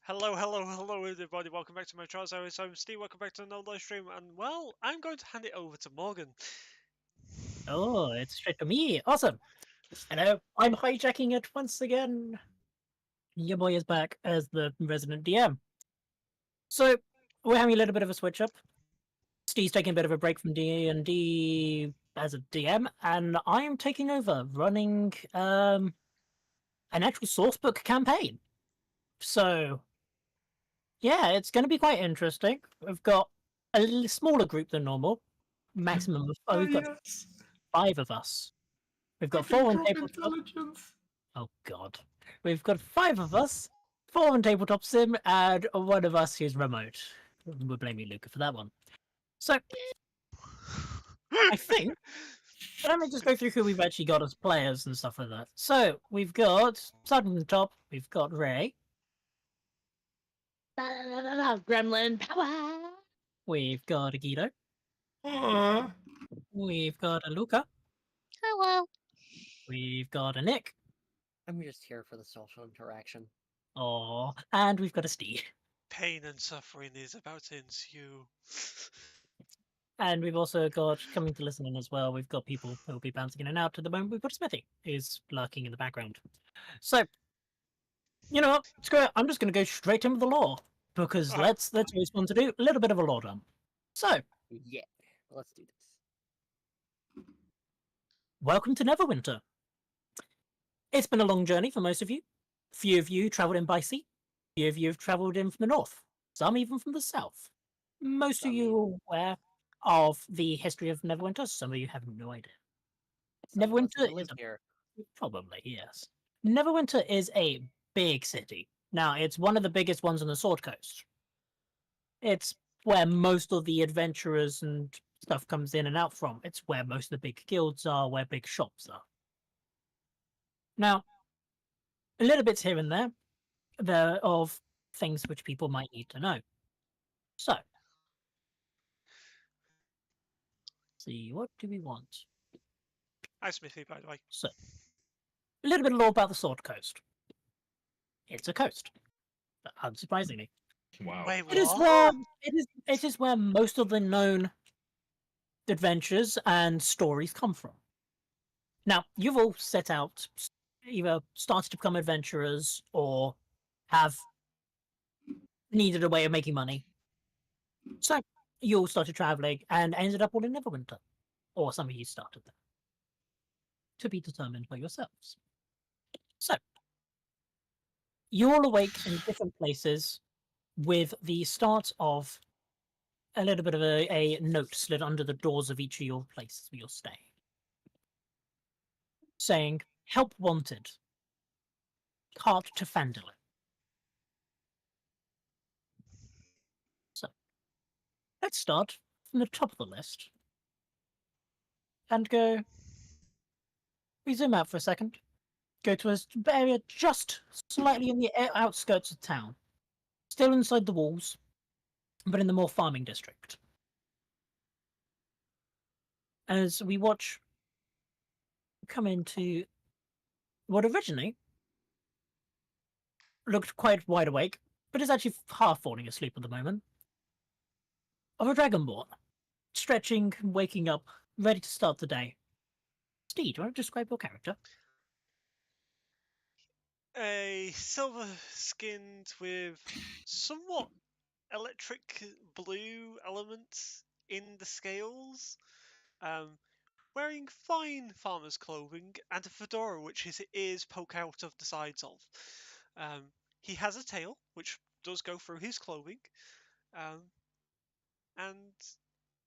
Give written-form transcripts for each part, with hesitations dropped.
Hello, everybody. Welcome back to my channel. So I'm Steve. Welcome back to another live stream. And, well, I'm going to hand it over to Morgan. Oh, it's straight to me. Awesome. Hello, I'm hijacking it once again. Your boy is back as the resident DM. So, we're having a little bit of a switch up. Steve's taking a bit of a break from D&D as a DM, and I'm taking over, running an actual sourcebook campaign. So, yeah, it's going to be quite interesting. We've got a little smaller group than normal. Maximum of we've got yes. 5 of us. We've got I 4 can on drop tabletop. intelligence. Oh god. We've got 5 of us, 4 on Tabletop Sim, and 1 of us who's remote. We're blaming Luca for that one. So, I think, let me just go through who we've actually got as players and stuff like that. So, we've got, starting from the top, we've got Ray. Gremlin power. We've got a Guido. Aw. We've got a Luca. Hello. We've got a Nick. I'm just here for the social interaction. Oh, and we've got a Steve. Pain and suffering is about to ensue. And we've also got, coming to listen in as well, we've got people who will be bouncing in and out at the moment. We've got Smithy, who's lurking in the background. So, you know what? Screw it. I'm just going to go straight in with the lore. Because that's always fun to do. A little bit of a lore dump. So, Yeah, let's do this. welcome to Neverwinter. It's been a long journey for most of you. Few of you travelled in by sea. Few of you have travelled in from the north. Some even from the south. Most of you are aware of the history of Neverwinter. Some of you have no idea. Neverwinter live is here. probably, yes. Neverwinter is a big city. Now, it's one of the biggest ones on the Sword Coast. It's where most of the adventurers and stuff comes in and out from. It's where most of the big guilds are, where big shops are. Now, a little bits here and there of things which people might need to know. So, see, what do we want? Hi, Smithy, by the way. So, a little bit of lore about the Sword Coast. It's a coast, unsurprisingly. Wow. Wait, It is what? where it is where most of the known adventures and stories come from. Now, you've all set out, either started to become adventurers or have needed a way of making money. So you all started traveling and ended up all in Neverwinter, or some of you started there. To be determined by yourselves. So you all awake in different places with the start of a little bit of a note slid under the doors of each of your places where you're staying, saying, "Help wanted. Cart to Fandolin." So, let's start from the top of the list and go. We zoom out for a second. Go to an area just slightly in the outskirts of town, still inside the walls, but in the more farming district. As we watch come into what originally looked quite wide awake, but is actually half falling asleep at the moment, of a dragonborn, stretching, waking up, ready to start the day. Steve, do you want to describe your character? A silver-skinned with somewhat electric blue elements in the scales. Wearing fine farmer's clothing and a fedora which his ears poke out of the sides of. He has a tail which does go through his clothing, and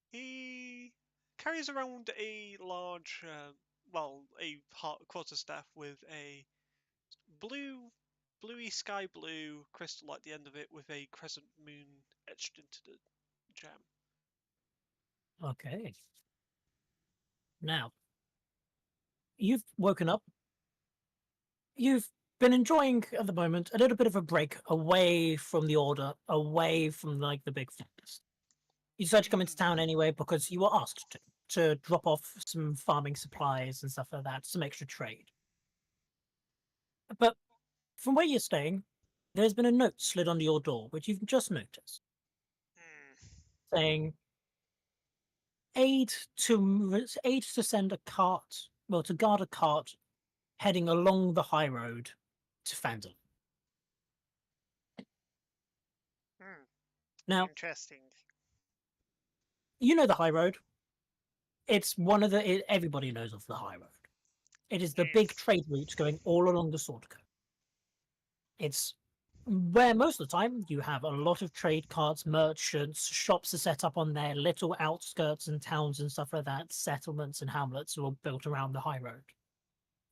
he carries around a large, a quarterstaff with a bluey sky blue crystal at the end of it with a crescent moon etched into the gem. Okay. Now, you've woken up. You've been enjoying, at the moment, a little bit of a break away from the order, away from, like, the big things. You decided to come into town anyway because you were asked to drop off some farming supplies and stuff like that, some extra trade. But from where you're staying, there's been a note slid under your door, which you've just noticed, saying aid to send a cart, well, to guard a cart heading along the high road to Fandom. Now, Interesting. you know the high road. It's one of everybody knows of the high road. It is the big Yes. trade route going all along the Sword Coast. It's where most of the time you have a lot of trade carts, merchants, shops are set up on their little outskirts and towns and stuff like that. Settlements and hamlets are all built around the high road.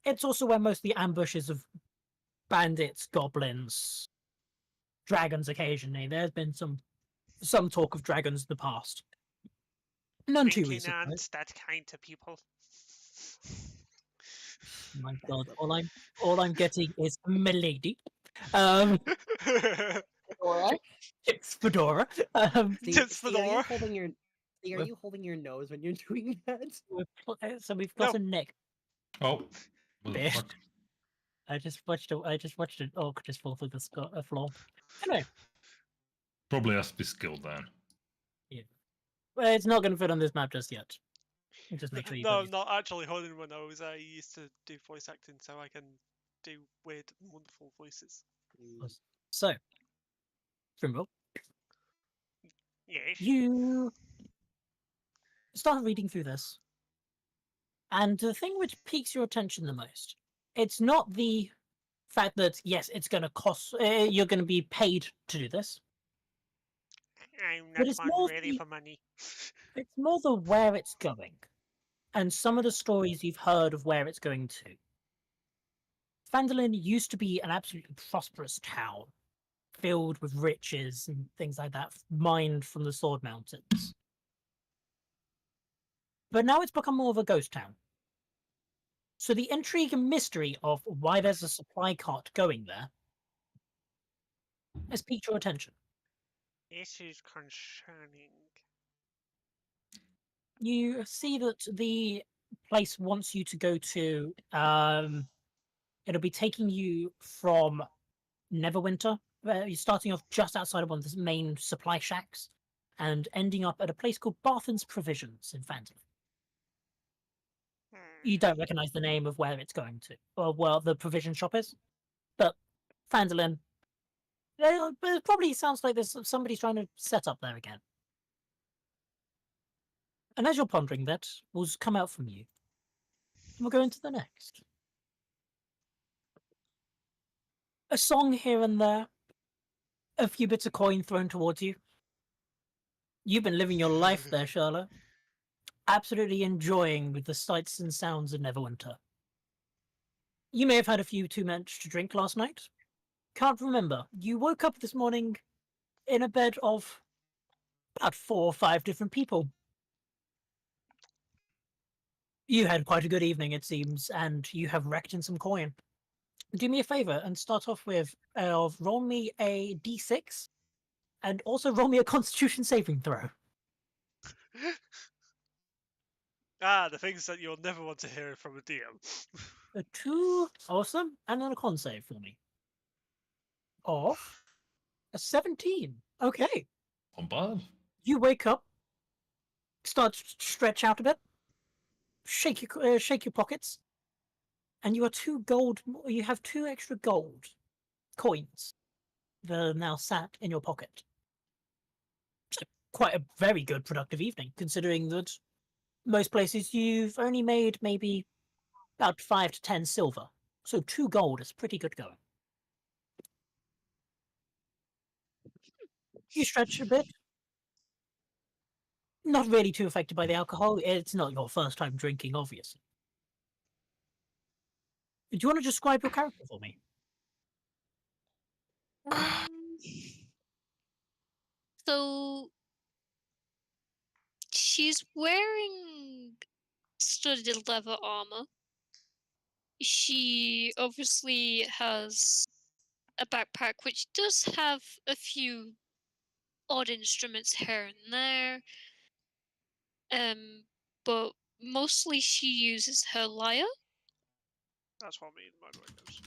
It's also where most of the ambushes of bandits, goblins, dragons occasionally. There's been some talk of dragons in the past. None too Drinking recent. and Right? that kind of people. My God, all I'm getting is milady. Fedora? It's Fedora. Tips See, are you Fedora. holding your are With- you holding your nose when you're doing that? So we've got No. a Nick. Oh, Bear. motherfucker. I just watched an orc just fall through the floor. Anyway, Probably has to be skilled then. well, it's not going to fit on this map just yet. Just make sure you. No, I'm not actually holding my nose. I used to do voice acting, so I can do weird and wonderful voices. So, Trimble, Yes. you start reading through this, and the thing which piques your attention the most, it's not the fact that yes, it's going to cost. You're going to be paid to do this. I'm But not it's one more really the- for money. It's more the where it's going, and some of the stories you've heard of where it's going to. Phandalin used to be an absolutely prosperous town, filled with riches and things like that, mined from the Sword Mountains. But now it's become more of a ghost town. So the intrigue and mystery of why there's a supply cart going there has piqued your attention. This is concerning. You see that the place wants you to go to. It'll be taking you from Neverwinter. You're starting off just outside of one of the main supply shacks and ending up at a place called Barthen's Provisions in Phantom. You don't recognize the name of where it's going to, or well, the provision shop is, but Phandalin. It probably sounds like there's somebody's trying to set up there again. And as you're pondering that, will come out from you. And we'll go into the next. A song here and there, a few bits of coin thrown towards you. You've been living your life there, Charlotte. Absolutely enjoying with the sights and sounds of Neverwinter. You may have had a few too much to drink last night. Can't remember. You woke up this morning in a bed of about 4 or 5 different people. You had quite a good evening, it seems, and you have wrecked in some coin. Do me a favor and start off with roll me a d6 and also roll me a Constitution saving throw. The things that you'll never want to hear from a DM. A 2, awesome, and then a con save for me. Of a 17. Okay. Not bad. You wake up, start to stretch out a bit, shake your pockets, and you have 2 extra gold coins that are now sat in your pocket. So quite a very good productive evening, considering that most places you've only made maybe about 5 to 10 silver. So 2 gold is pretty good going. You stretch a bit. Not really too affected by the alcohol. It's not your first time drinking, obviously. Do you want to describe your character for me? Um, so she's wearing studded leather armor. She obviously has a backpack which does have a few odd instruments here and there. But mostly she uses her lyre. That's what me and my boy knows.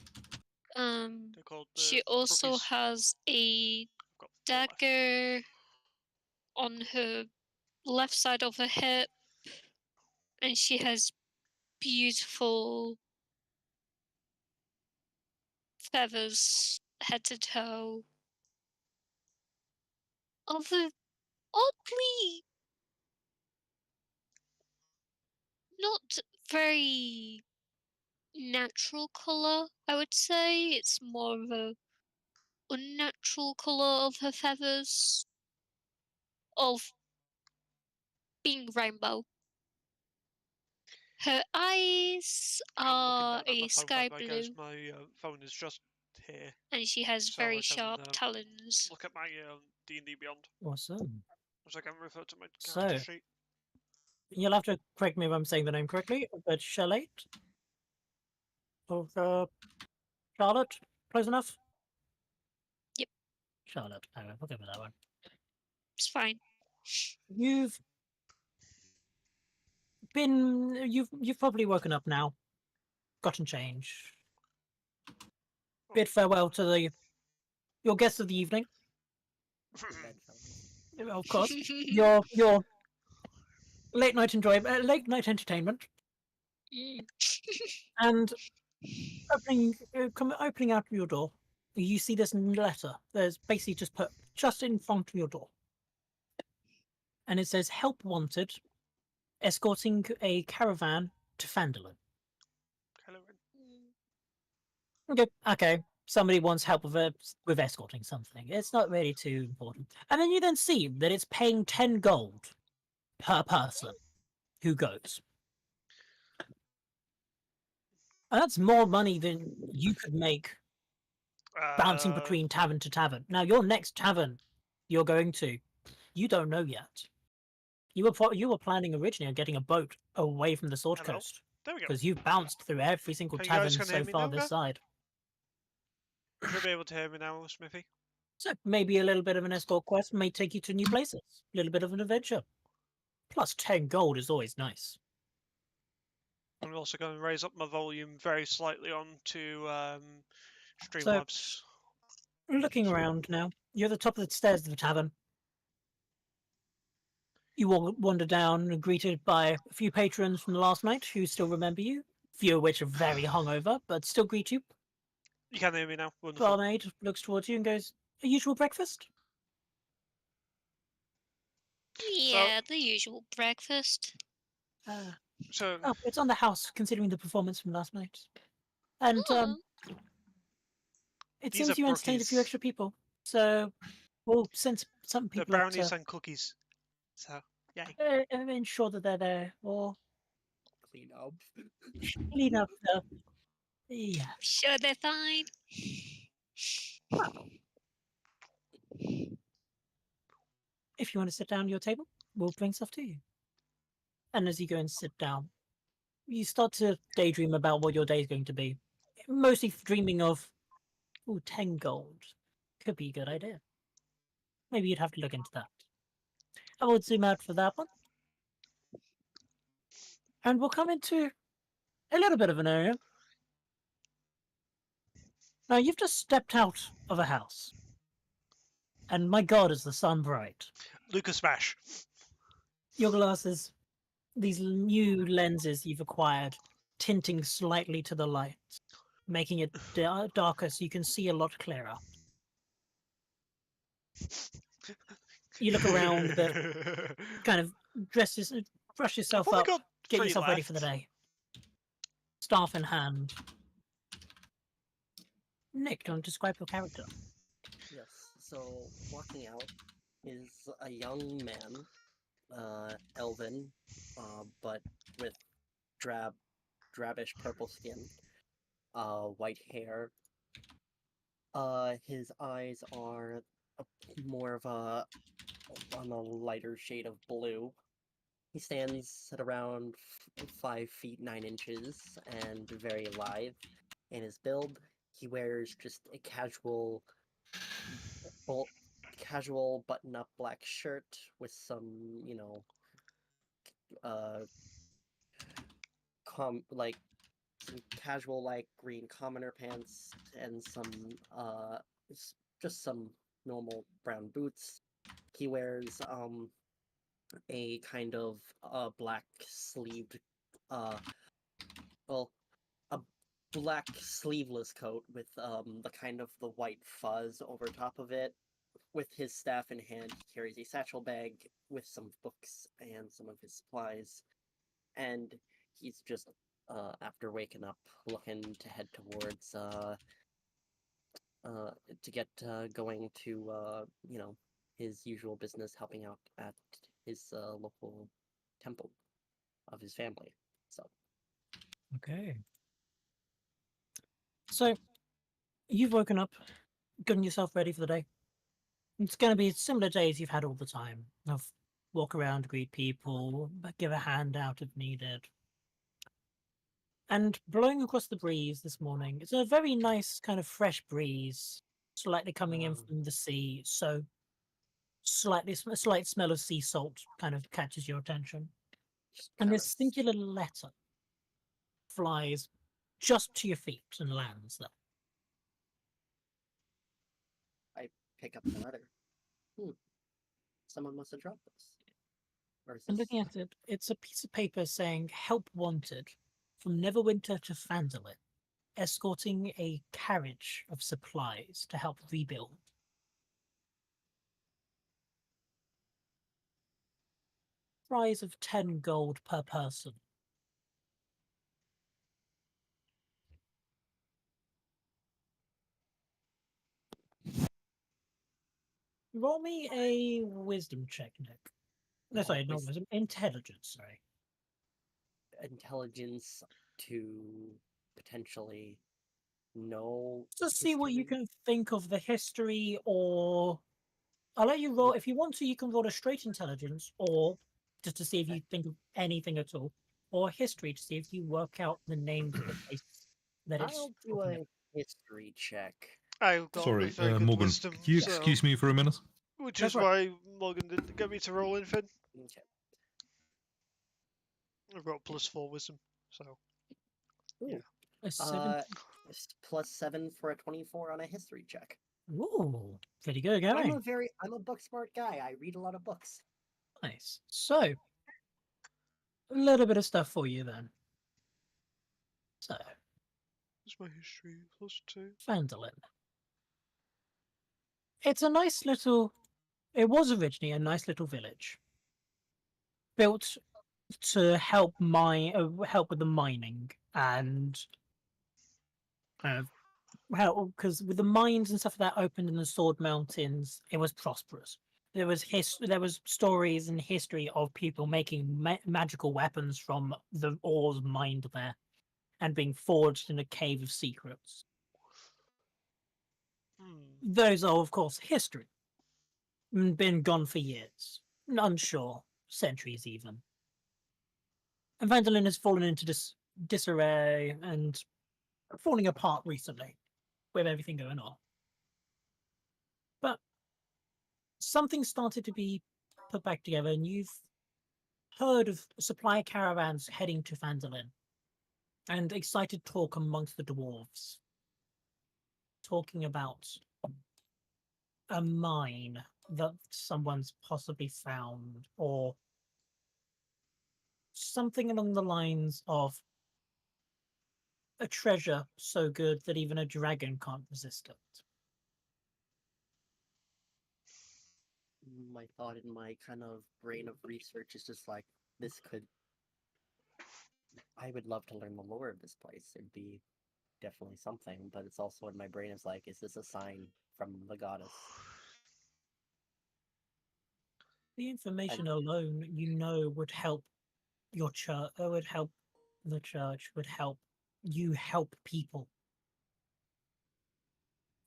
They're called the She also Brookies. has a I've got 4 left. dagger on her left side of her hip, and she has beautiful feathers head to toe of a oddly not very natural color, I would say. It's more of a unnatural color of her feathers, of being rainbow. Her eyes I'm looking are down at my a phone, by sky the way, guys. blue, My phone is just here, and she has so very I can sharp talons. look at my D&D Beyond, Awesome. so I can refer to my So- character sheet. You'll have to correct me if I'm saying the name correctly, but Charlotte? Of Charlotte? Close enough? Yep. Charlotte. Okay, we'll go with that one. It's fine. You've probably woken up now, gotten change, bid farewell to your guest of the evening, of course, your late night entertainment, Mm. and opening out your door, you see this letter. There's basically just put just in front of your door, and it says "Help wanted, escorting a caravan to Fandolin." Hello. Okay. Somebody wants help with escorting something. It's not really too important. And then you then see that it's paying 10 gold per person who goes. And that's more money than you could make bouncing between tavern to tavern. Now, your next tavern you're going to, you don't know yet. You were planning originally on getting a boat away from the Sword Hello? Coast There we go. because you've bounced through every single Okay, you guys tavern can hear so me far now, this guys? side. You should be able to hear me now, Smithy. So maybe a little bit of an escort quest may take you to new places. A little bit of an adventure. Plus 10 gold is always nice. I'm also going to raise up my volume very slightly on to Streamlabs. Looking around now, you're at the top of the stairs of the tavern. You all wander down and greeted by a few patrons from the last night who still remember you. Few of which are very hungover, but still greet you. You can hear me now. Wonderful. Barmaid looks towards you and goes, "A usual breakfast?" Yeah, the usual breakfast. So, Oh, it's on the house, considering the performance from last night. And Oh, it These seems are you entertained a few brookies. extra people. So we'll send some the people up brownies to and cookies. So, yay. ensure that they're there or Clean up. clean up the. Yeah. sure they're fine. If you want to sit down at your table, we'll bring stuff to you. And as you go and sit down, you start to daydream about what your day is going to be. Mostly dreaming of, 10 gold. Could be a good idea. Maybe you'd have to look into that. I will zoom out for that one. And we'll come into a little bit of an area. Now, you've just stepped out of a house. And my god, is the sun bright. Lucas Smash. Your glasses, these new lenses you've acquired, tinting slightly to the light, making it darker so you can see a lot clearer. You look around a bit, kind of brush I've yourself only up, got get 3 yourself ready for the left. day. Staff in hand. Nick, do you want to describe your character? Yes. So walking out is a young man, elven, but with drabbish purple skin, white hair. His eyes are more of on a lighter shade of blue. He stands at around 5 feet 9 inches and very lithe in his build. He wears just a casual button-up black shirt with some, like some casual like green commoner pants and some just some normal brown boots. He wears a kind of black sleeved well a black sleeveless coat with the kind of the white fuzz over top of it. With his staff in hand, he carries a satchel bag with some books and some of his supplies, and he's just after waking up looking to head towards to get going to his usual business, helping out at his local temple of his family. So Okay. So, you've woken up, gotten yourself ready for the day. It's going to be a similar day as you've had all the time. Of walk around, greet people, give a hand out if needed. And blowing across the breeze this morning, it's a very nice kind of fresh breeze, slightly coming in from the sea. So, a slight smell of sea salt kind of catches your attention. just And kind this singular letter flies just to your feet and lands there. pick up the letter. Someone must have dropped this. Or is And this... looking at it, it's a piece of paper saying "Help Wanted" from Neverwinter to Phandalin, escorting a carriage of supplies to help rebuild. Price of 10 gold per person. Roll me a wisdom check, Nick. No, sorry, not wisdom. Intelligence, sorry. Intelligence to potentially know Just see what you history? can think of the history, or I'll let you roll. If you want to, you can roll a straight intelligence, or just to see if you think of anything at all, or history to see if you work out the names of the places that it's I'll do talking a about. history check. I've got a Sorry, very good Morgan, wisdom, could you so, excuse me for a minute? which Go is for it. why Morgan didn't get me to roll anything. Okay. I've got +4 wisdom, so Ooh. Yeah. A 7. +7 for a 24 on a history check. Ooh, pretty good I'm going. I'm a book smart guy. I read a lot of books. Nice. So, a little bit of stuff for you then. So, what's my history? +2. Phandalin. It's a nice little. It was originally a nice little village built to help help with the mining and kind of help because with the mines and stuff like that opened in the Sword Mountains, it was prosperous. There was stories and history of people making magical weapons from the ores mined there and being forged in a cave of secrets. Those are, of course, history. Been gone for years. Unsure. Centuries, even. And Vandalin has fallen into disarray and falling apart recently with everything going on. But something started to be put back together, and you've heard of supply caravans heading to Vandalin and excited talk amongst the dwarves, talking about a mine that someone's possibly found, or something along the lines of a treasure so good that even a dragon can't resist it. My thought in my kind of brain of research is just like, this could... I would love to learn the lore of this place. It'd be definitely something, but it's also in my brain is like, is this a sign from the goddess? The information alone, would help your church, would help the church, would help you help people.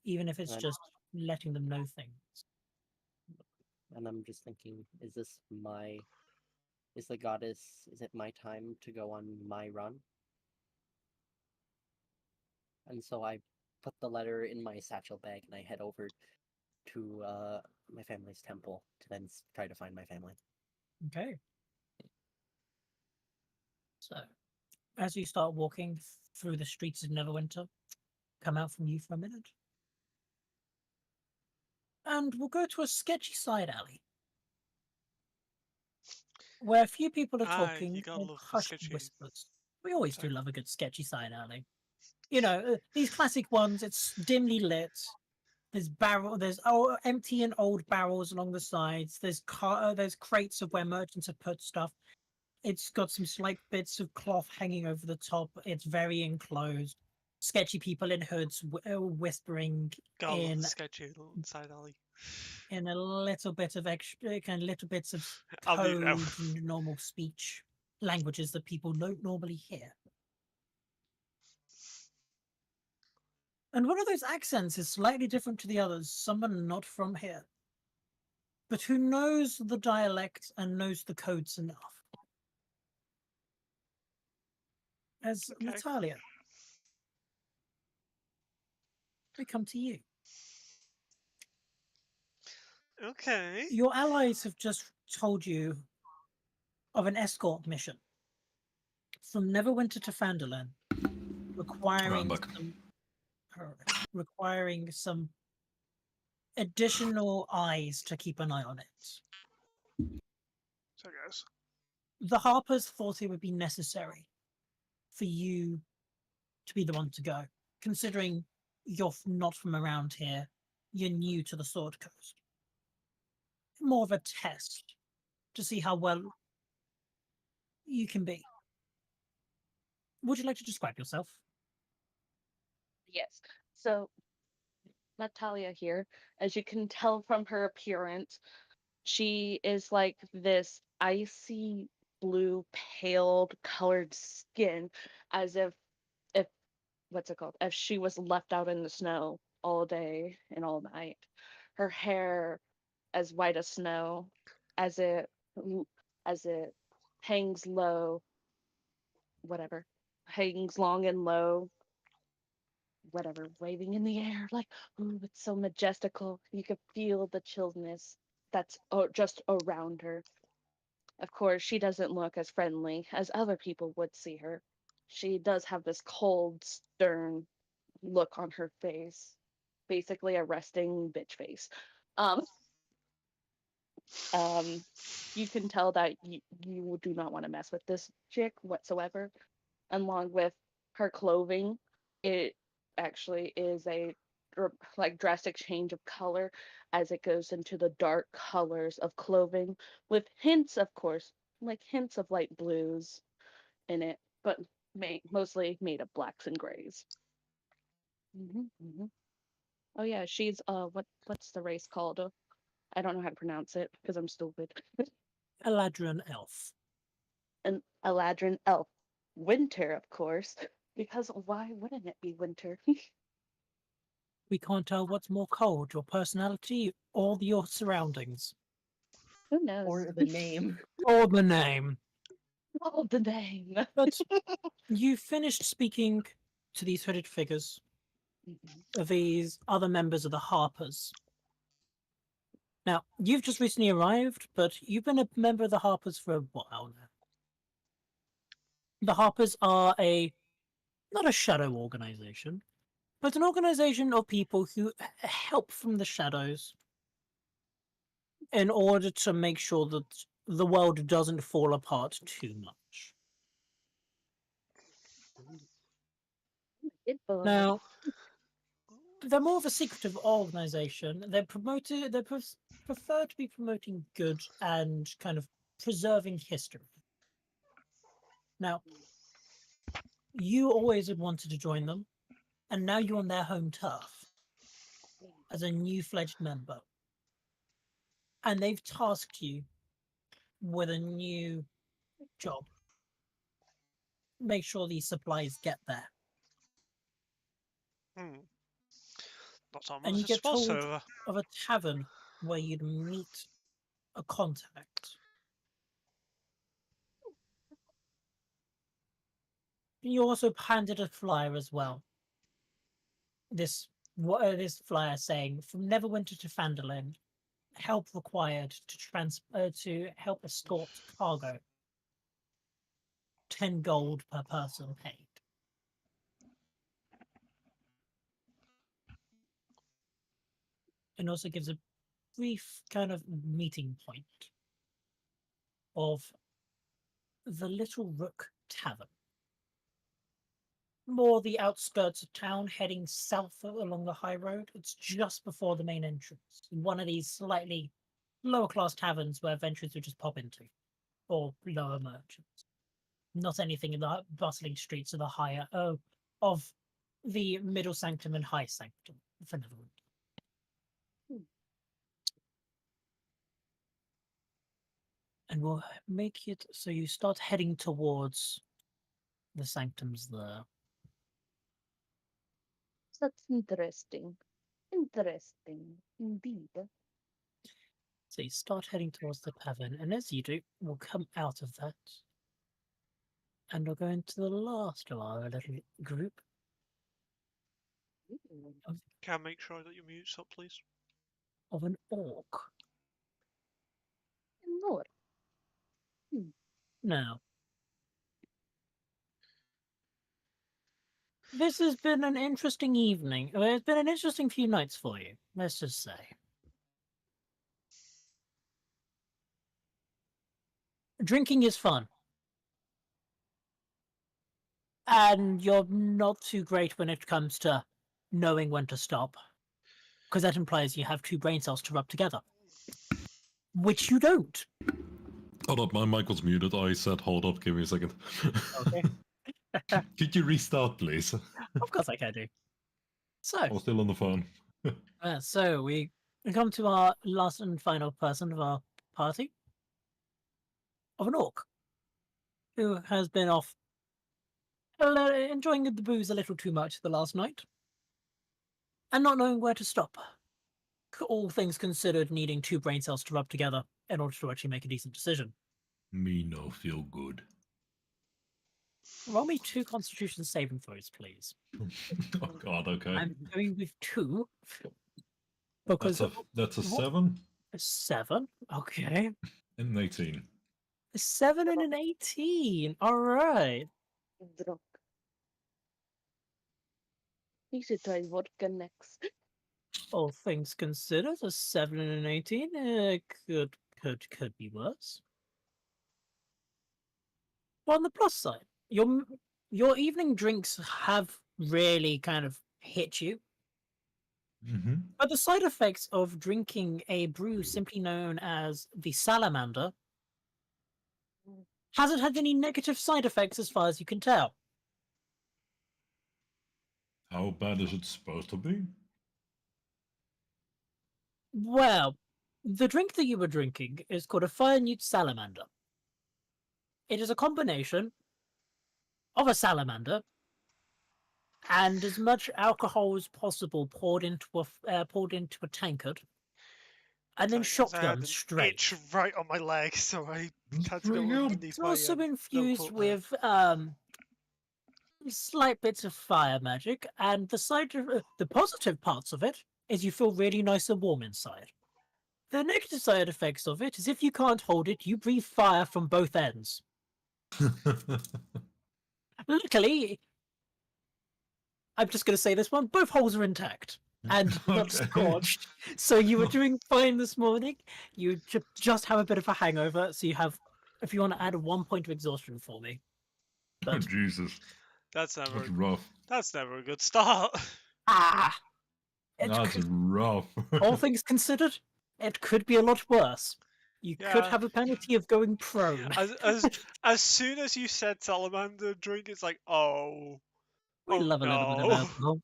Even if it's And- just letting them know things. And I'm just thinking, is the goddess, is it my time to go on my run? And so I put the letter in my satchel bag and I head over to my family's temple to then try to find my family. Okay. So, as you start walking through the streets of Neverwinter, come out from you for a minute. And we'll go to a sketchy side alley where a few people are talking you gotta in love the hushed sketchy whispers. We always do type. love a good sketchy side alley. You know, these classic ones, it's dimly lit. There's empty and old barrels along the sides. There's crates of where merchants have put stuff. It's got some slight bits of cloth hanging over the top. It's very enclosed. Sketchy people in hoods whispering Gotta love in the sketchy little side alley. in a little bit of extra, kind of little bits of I'll mute now. code and normal speech languages that people don't normally hear. And one of those accents is slightly different to the others, someone not from here, but who knows the dialect and knows the codes enough. As Okay. Natalia, we come to you. Okay. Your allies have just told you of an escort mission from Neverwinter to Phandalin, requiring back. requiring some additional eyes to keep an eye on it. So guys. The Harpers thought it would be necessary for you to be the one to go, considering you're not from around here, you're new to the Sword Coast. More of a test to see how well you can be. Would you like to describe yourself? Yes. So, Natalia here, as you can tell from her appearance, she is like this icy blue, pale colored skin, as if what's it called? If she was left out in the snow all day and all night. Her hair as white as snow, as it as it hangs low, whatever, hangs long and low, whatever, waving in the air, like, ooh, it's so majestical. You could feel the chillness that's just around her. Of course, she doesn't look as friendly as other people would see her. She does have this cold, stern look on her face, basically a resting bitch face. Um, you can tell that you do not want to mess with this chick whatsoever. Along with her clothing, it actually is a like drastic change of color as it goes into the dark colors of clothing with hints, of course, like hints of light blues in it, but mostly made of blacks and grays. Oh yeah, she's what's the race called? I don't know how to pronounce it because I'm stupid. Eladrin Elf. An Eladrin elf. Winter, of course, because why wouldn't it be winter? We can't tell what's more cold, your personality or your surroundings. Who knows? Or the name. Or the name. Oh, the name. But you finished speaking to these hooded figures, these other members of the Harpers. Now, you've just recently arrived, but you've been a member of the Harpers for a while now. The Harpers are not a shadow organization, but an organization of people who help from the shadows in order to make sure that the world doesn't fall apart too much. Now, they're more of a secretive organization. They're promoted. They prefer to be promoting good and kind of preserving history. Now, you always had wanted to join them, and now you're on their home turf as a new-fledged member. And they've tasked you with a new job. Make sure these supplies get there. Not on And you a get small told server. of a tavern where you'd meet a contact. You also handed a flyer as well. This flyer saying, "From Neverwinter to Phandalin, help required to help escort cargo 10 gold per person paid. And also gives a brief kind of meeting point of the Little Rook Tavern. More the outskirts of town, heading south along the high road. It's just before the main entrance. One of these slightly lower class taverns where adventurers would just pop into, or lower merchants. Not anything in the bustling streets of the higher of the middle sanctum and high sanctum for Netherlands. And we'll make it so you start heading towards the sanctums there. That's interesting. Interesting indeed. So you start heading towards the tavern, and as you do, we'll come out of that. And we'll go into the last of our little group. Can I make sure that your mute's up, please? Of an orc. Lord. Now, this has been an interesting evening. Well, it's been an interesting few nights for you, let's just say. Drinking is fun. And you're not too great when it comes to knowing when to stop. Because that implies you have two brain cells to rub together. Which you don't. Hold up, my mic was muted. I said, hold up, give me a second. Okay. Could you restart, please? Of course I can do. So, I was still on the phone. so we come to our last and final person of our party. Of an orc. Who has been off enjoying the booze a little too much the last night. And not knowing where to stop. All things considered, needing two brain cells to rub together in order to actually make a decent decision. Me no feel good. Roll me 2 constitution saving throws, please. Oh god, okay. I'm going with 2. Because That's a what? 7 A 7? Okay. and an 18. A 7 and an 18. Alright. Drunk. Need to try vodka next. All things considered, a 7 and an 18 could be worse. But on the plus side, your evening drinks have really kind of hit you. Mm-hmm. But the side effects of drinking a brew simply known as the salamander hasn't had any negative side effects as far as you can tell. How bad is it supposed to be? Well, the drink that you were drinking is called a fire newt salamander. It is a combination of a salamander and as much alcohol as possible poured into a tankard, and then Sorry, guys, I had shotgun an straight. itch right on my leg, so I had to go Pretty good. underneath It's my also infused notebook with slight bits of fire magic, and the positive parts of it is you feel really nice and warm inside. The negative side effects of it is if you can't hold it, you breathe fire from both ends. Luckily, I'm just going to say this one, both holes are intact and not Okay. scorched. So you were doing fine this morning. You just have a bit of a hangover, so you have, if you want to add 1 point of exhaustion for me. Oh, But, Jesus. That's never That's rough. that's never a good start. it That's could, rough. all things considered, it could be a lot worse. You could Yeah. have a penalty of going prone. As soon as you said salamander drink, it's like, oh, We oh love a little bit of no. alcohol.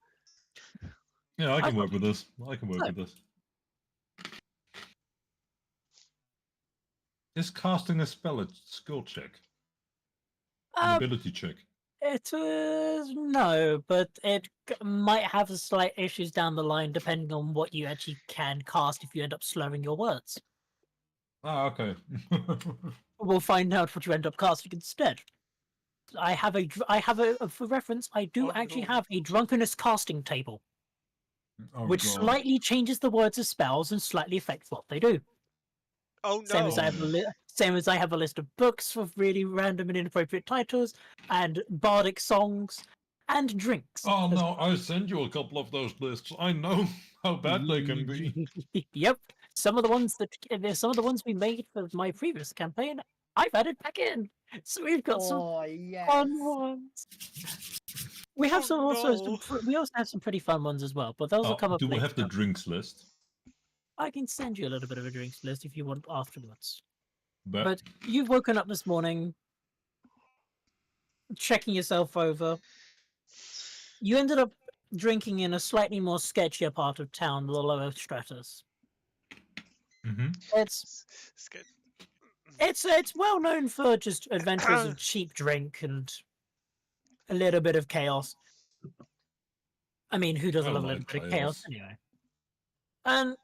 Yeah, I can I've work with this. I can work So- with this. Is casting a spell a skill check? An Um, ability check? It is no, but it might have slight issues down the line depending on what you actually can cast if you end up slurring your words. Ah, okay. We'll find out what you end up casting instead. For reference, I do Oh, actually no. have a drunkenness casting table, Oh, which God. slightly changes the words of spells and slightly affects what they do. Oh Same as no. I have Same as I have a list of books with really random and inappropriate titles, and bardic songs, and drinks. Oh no, I send you a couple of those lists. I know how bad they can be. Yep. Some of the ones we made for my previous campaign, I've added back in. So we've got some Oh yes. fun ones. We have Oh, we also have some pretty fun ones as well, but those will come up Do we later. have the drinks list? I can send you a little bit of a drinks list if you want afterwards. But But you've woken up this morning, checking yourself over. You ended up drinking in a slightly more sketchier part of town, the lower stratus. Mhm. It's It's good. it's well known for just adventures of cheap drink and a little bit of chaos. I mean, who doesn't I love a little like bit of chaos chaos. anyway? And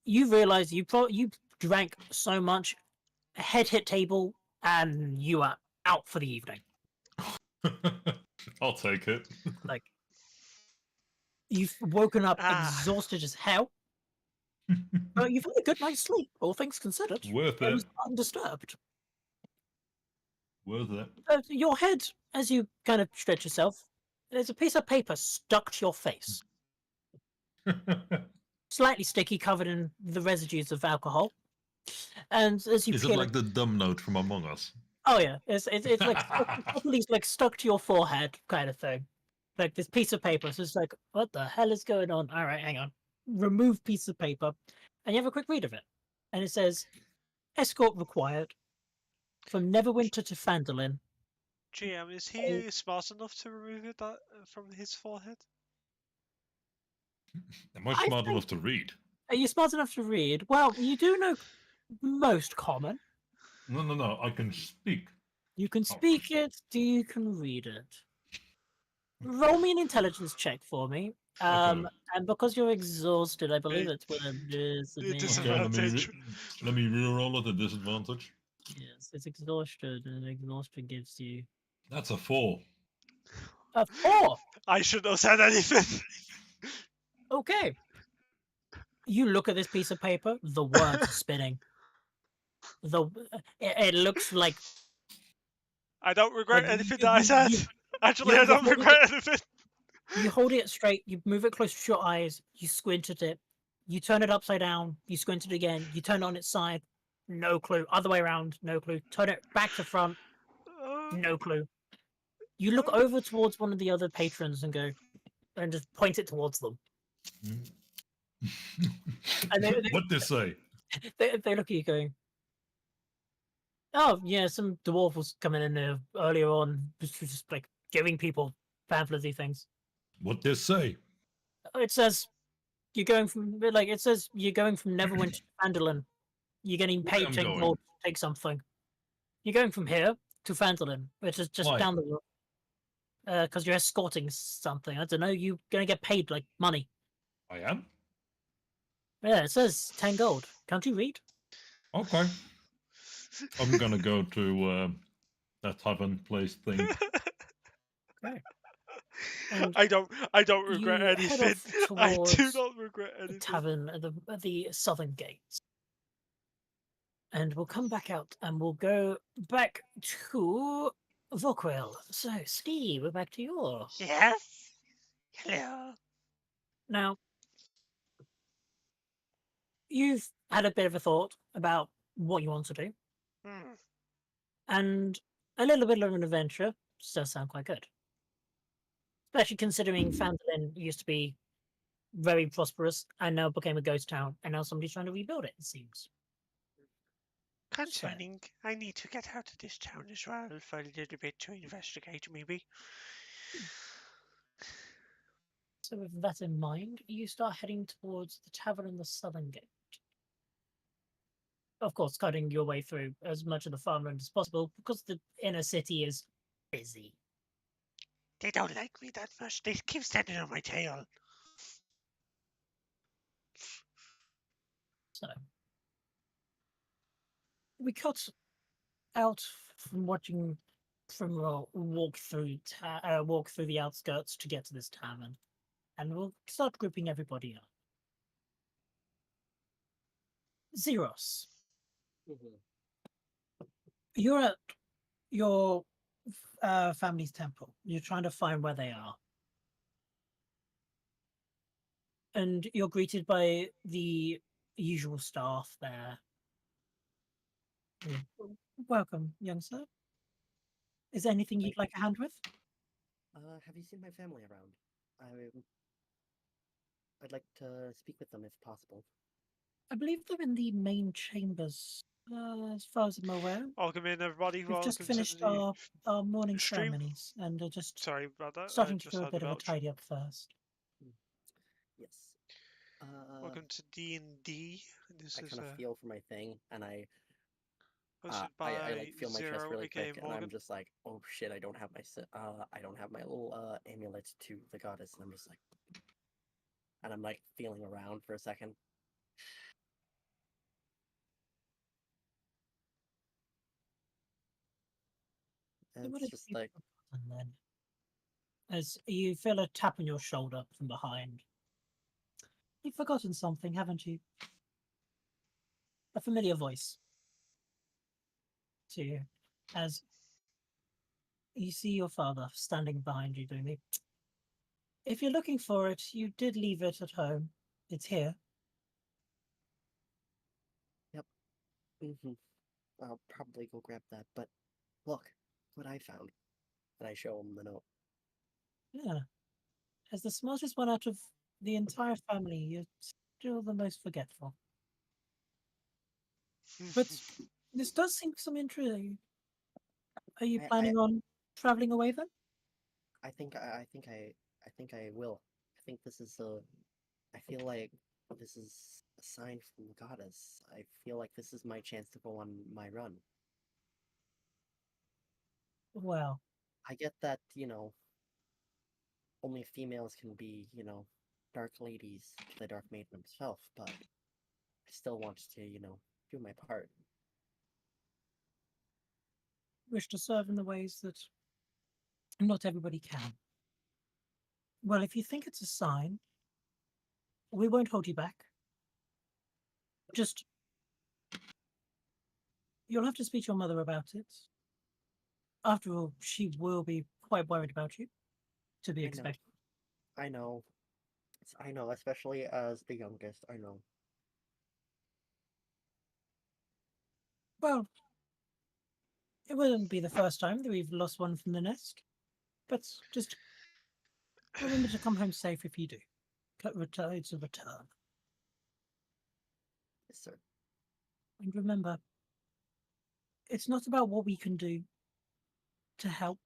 you realize you drank so much, head hit table, and you are out for the evening. I'll take it. Like, you've woken up Ah. exhausted as hell, but you've had a good night's sleep, all things considered. Worth It it. was undisturbed. Worth it. Your head, as you kind of stretch yourself, there's a piece of paper stuck to your face, slightly sticky, covered in the residues of alcohol. And as you Is it peel like the dumb note from Among Us? oh yeah, it's like properly like stuck to your forehead kind of thing, like this piece of paper. So it's like, what the hell is going on? All right, hang on. Remove piece of paper, and you have a quick read of it, and it says, "Escort required from Neverwinter to Phandalin." GM, is he smart enough to remove it from his forehead? Am I I smart think- enough to read? Are you smart enough to read? Well, you do know most common. No. I can speak. You can speak it. You can read it. Roll me an intelligence check for me. Okay. And because you're exhausted, I believe Hey, it's with a disadvantage. Okay, Disadvantage. let me reroll at a disadvantage. Yes, it's exhaustion, and exhaustion gives you That's a 4. a 4. I shouldn't have said anything. Okay. You look at this piece of paper. The words are spinning. It looks like I don't regret Like, anything you- that I you- said. you- Actually, you- I don't you- regret anything. you hold it straight. You move it close to your eyes. You squint at it. You turn it upside down. You squint it again. You turn it on its side. No clue. Other way around. No clue. Turn it back to front. No clue. You look over towards one of the other patrons and go, and just point it towards them. And What they say? they look at you going, oh, yeah, some dwarf was coming in there earlier on, just like giving people pamphletty things. What they say? It says you're going from Neverwinter to Phandalin. You're getting Where paid I'm 10 going? gold to take something. You're going from here to Phandalin, which is just Why? down the road. Because you're escorting something. I don't know. You're gonna get paid like money. I am? Yeah, it says 10 gold. Can't you read? Okay. I'm gonna go to that tavern place thing. And I don't regret you head anything. off I do towards not regret the anything. tavern at the southern gates. And we'll come back out and we'll go back to Vokwell. So, Steve, we're back to you. Yes. Hello. Now, you've had a bit of a thought about what you want to do, Hmm. and a little bit of an adventure does sound quite good. Especially considering Phandalin used to be very prosperous and now became a ghost town, and now somebody's trying to rebuild it, it seems. Concerning, I need to get out of this town as well for a little bit to investigate, maybe. So, with that in mind, you start heading towards the tavern in the southern gate. Of course, cutting your way through as much of the farmland as possible because the inner city is busy. They don't like me that much. They keep standing on my tail. So, we cut out from watching from walk through the outskirts to get to this tavern, and we'll start grouping everybody up. Zeros, Mhm. You're at your family's temple. You're trying to find where they are. And you're greeted by the usual staff there. Welcome, young sir. Is there anything you'd like a hand with? Have you seen my family around? I'd like to speak with them if possible. I believe they're in the main chambers, as far as I'm aware. Welcome in, everybody. We've just Welcome to finished the our morning stream. ceremonies and are just Sorry about that. I starting to just do a had bit a of a belch. tidy up first. Yes. Welcome to D&D. This I is kind of feel for my thing, and hosted I by like feel my chest Zero, really aka quick, and Morgan. I'm just like, oh shit, I don't have my little amulet to the goddess, and I'm just like, and I'm like feeling around for a second. And What it's have just you like, forgotten then? As you feel a tap on your shoulder from behind. You've forgotten something, haven't you? A familiar voice to you as you see your father standing behind you doing the. If you're looking for it, you did leave it at home. It's here. mm-hmm, I'll probably go grab that. But look, what I found, and I show him the note. Yeah. As the smartest one out of the entire family, you're still the most forgetful. But this does seem some intrigue. Are you I planning on traveling away then? I think I will. I think this is a. I feel like this is a sign from the goddess. I feel like this is my chance to go on my run. Well, I get that, only females can be, dark ladies to the Dark Maiden himself, but I still want to, do my part. wish to serve in the ways that not everybody can. Well, if you think it's a sign, we won't hold you back. Just, you'll have to speak to your mother about it. After all, she will be quite worried about you, to be I know. expected. I know. I know, especially as the youngest. I know. Well, it wouldn't be the first time that we've lost one from the nest, but just remember to come home safe if you do. It's a return. Yes, sir. And remember, it's not about what we can do to help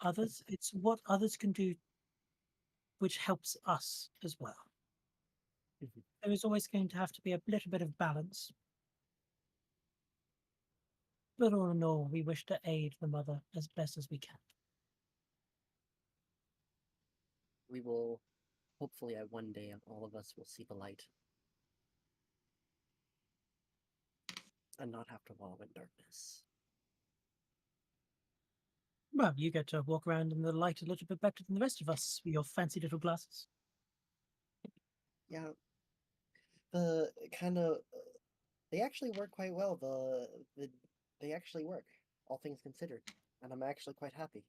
others, it's what others can do which helps us as well. Mhm. There is always going to have to be a little bit of balance. But all in all, we wish to aid the mother as best as we can. We will, hopefully, at one day, all of us will see the light. And not have to wallow in darkness. Well, you get to walk around in the light a little bit better than the rest of us with your fancy little glasses. Yeah, the kind of they actually work quite well. They actually work, all things considered, and I'm actually quite happy.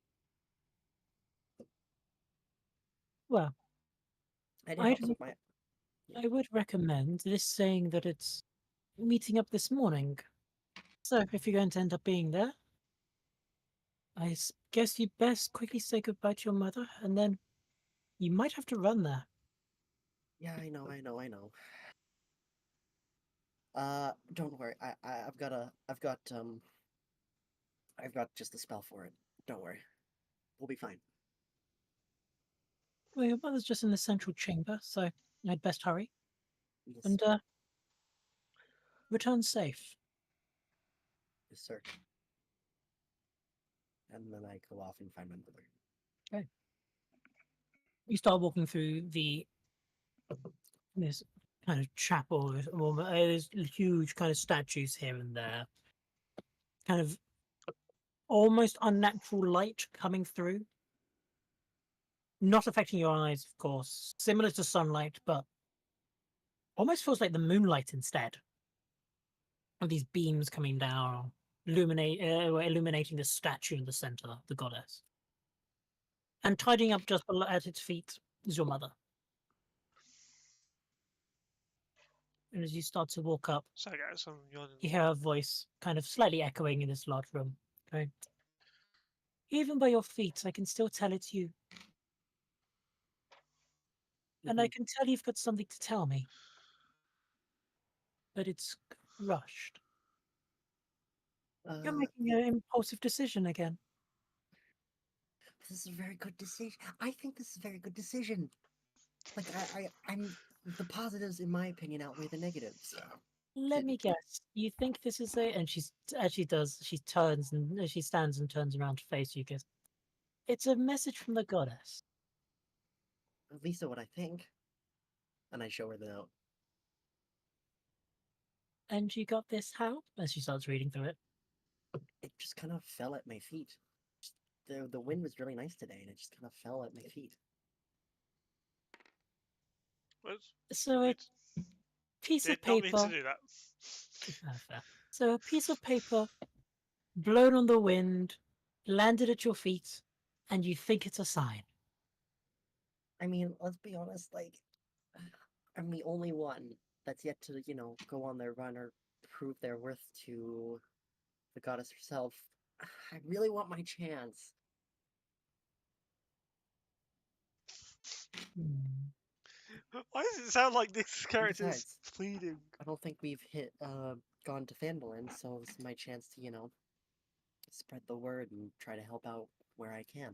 Well, And it I'd, helps with my. I would recommend this saying that it's meeting up this morning. So if you're going to end up being there, guess you best quickly say goodbye to your mother, and then you might have to run there. Yeah, I know. Don't worry. I've got just a spell for it. Don't worry. We'll be fine. Well, your mother's just in the central chamber, so I'd best hurry. Yes, And return safe. yes, sir. And then I go off and find my mother. Okay. You start walking through this kind of chapel. There's huge kind of statues here and there. Kind of almost unnatural light coming through. Not affecting your eyes, of course. Similar to sunlight, but almost feels like the moonlight instead. of these beams coming down, illuminating the statue in the center, the goddess. And tidying up just below, at its feet is your mother. And as you start to walk up, Sorry, guys, I'm yawning. you hear her voice kind of slightly echoing in this large room, going, "Even by your feet, I can still tell it's you. And I can tell you've got something to tell me. But it's rushed. You're making an impulsive decision again." This is a very good decision. I think this is a very good decision. Like I'm the positives, in my opinion, outweigh the negatives. Let me guess. You think this is a? And as she does, she turns and she stands and turns around to face you. Goes, "It's a message from the goddess." At least what I think. And I show her the note. And you got this how? As she starts reading through it. It just kind of fell at my feet. The wind was really nice today, and it just kind of fell at my feet. What? So a piece of Did not mean paper. to do that. Fair. So a piece of paper blown on the wind, landed at your feet, and you think it's a sign. I mean, let's be honest, like, I'm the only one that's yet to, go on their run or prove their worth to the goddess herself. I really want my chance. Why does it sound like this character is Besides, pleading? I don't think we've gone to Fandolin, so this is my chance to, spread the word and try to help out where I can.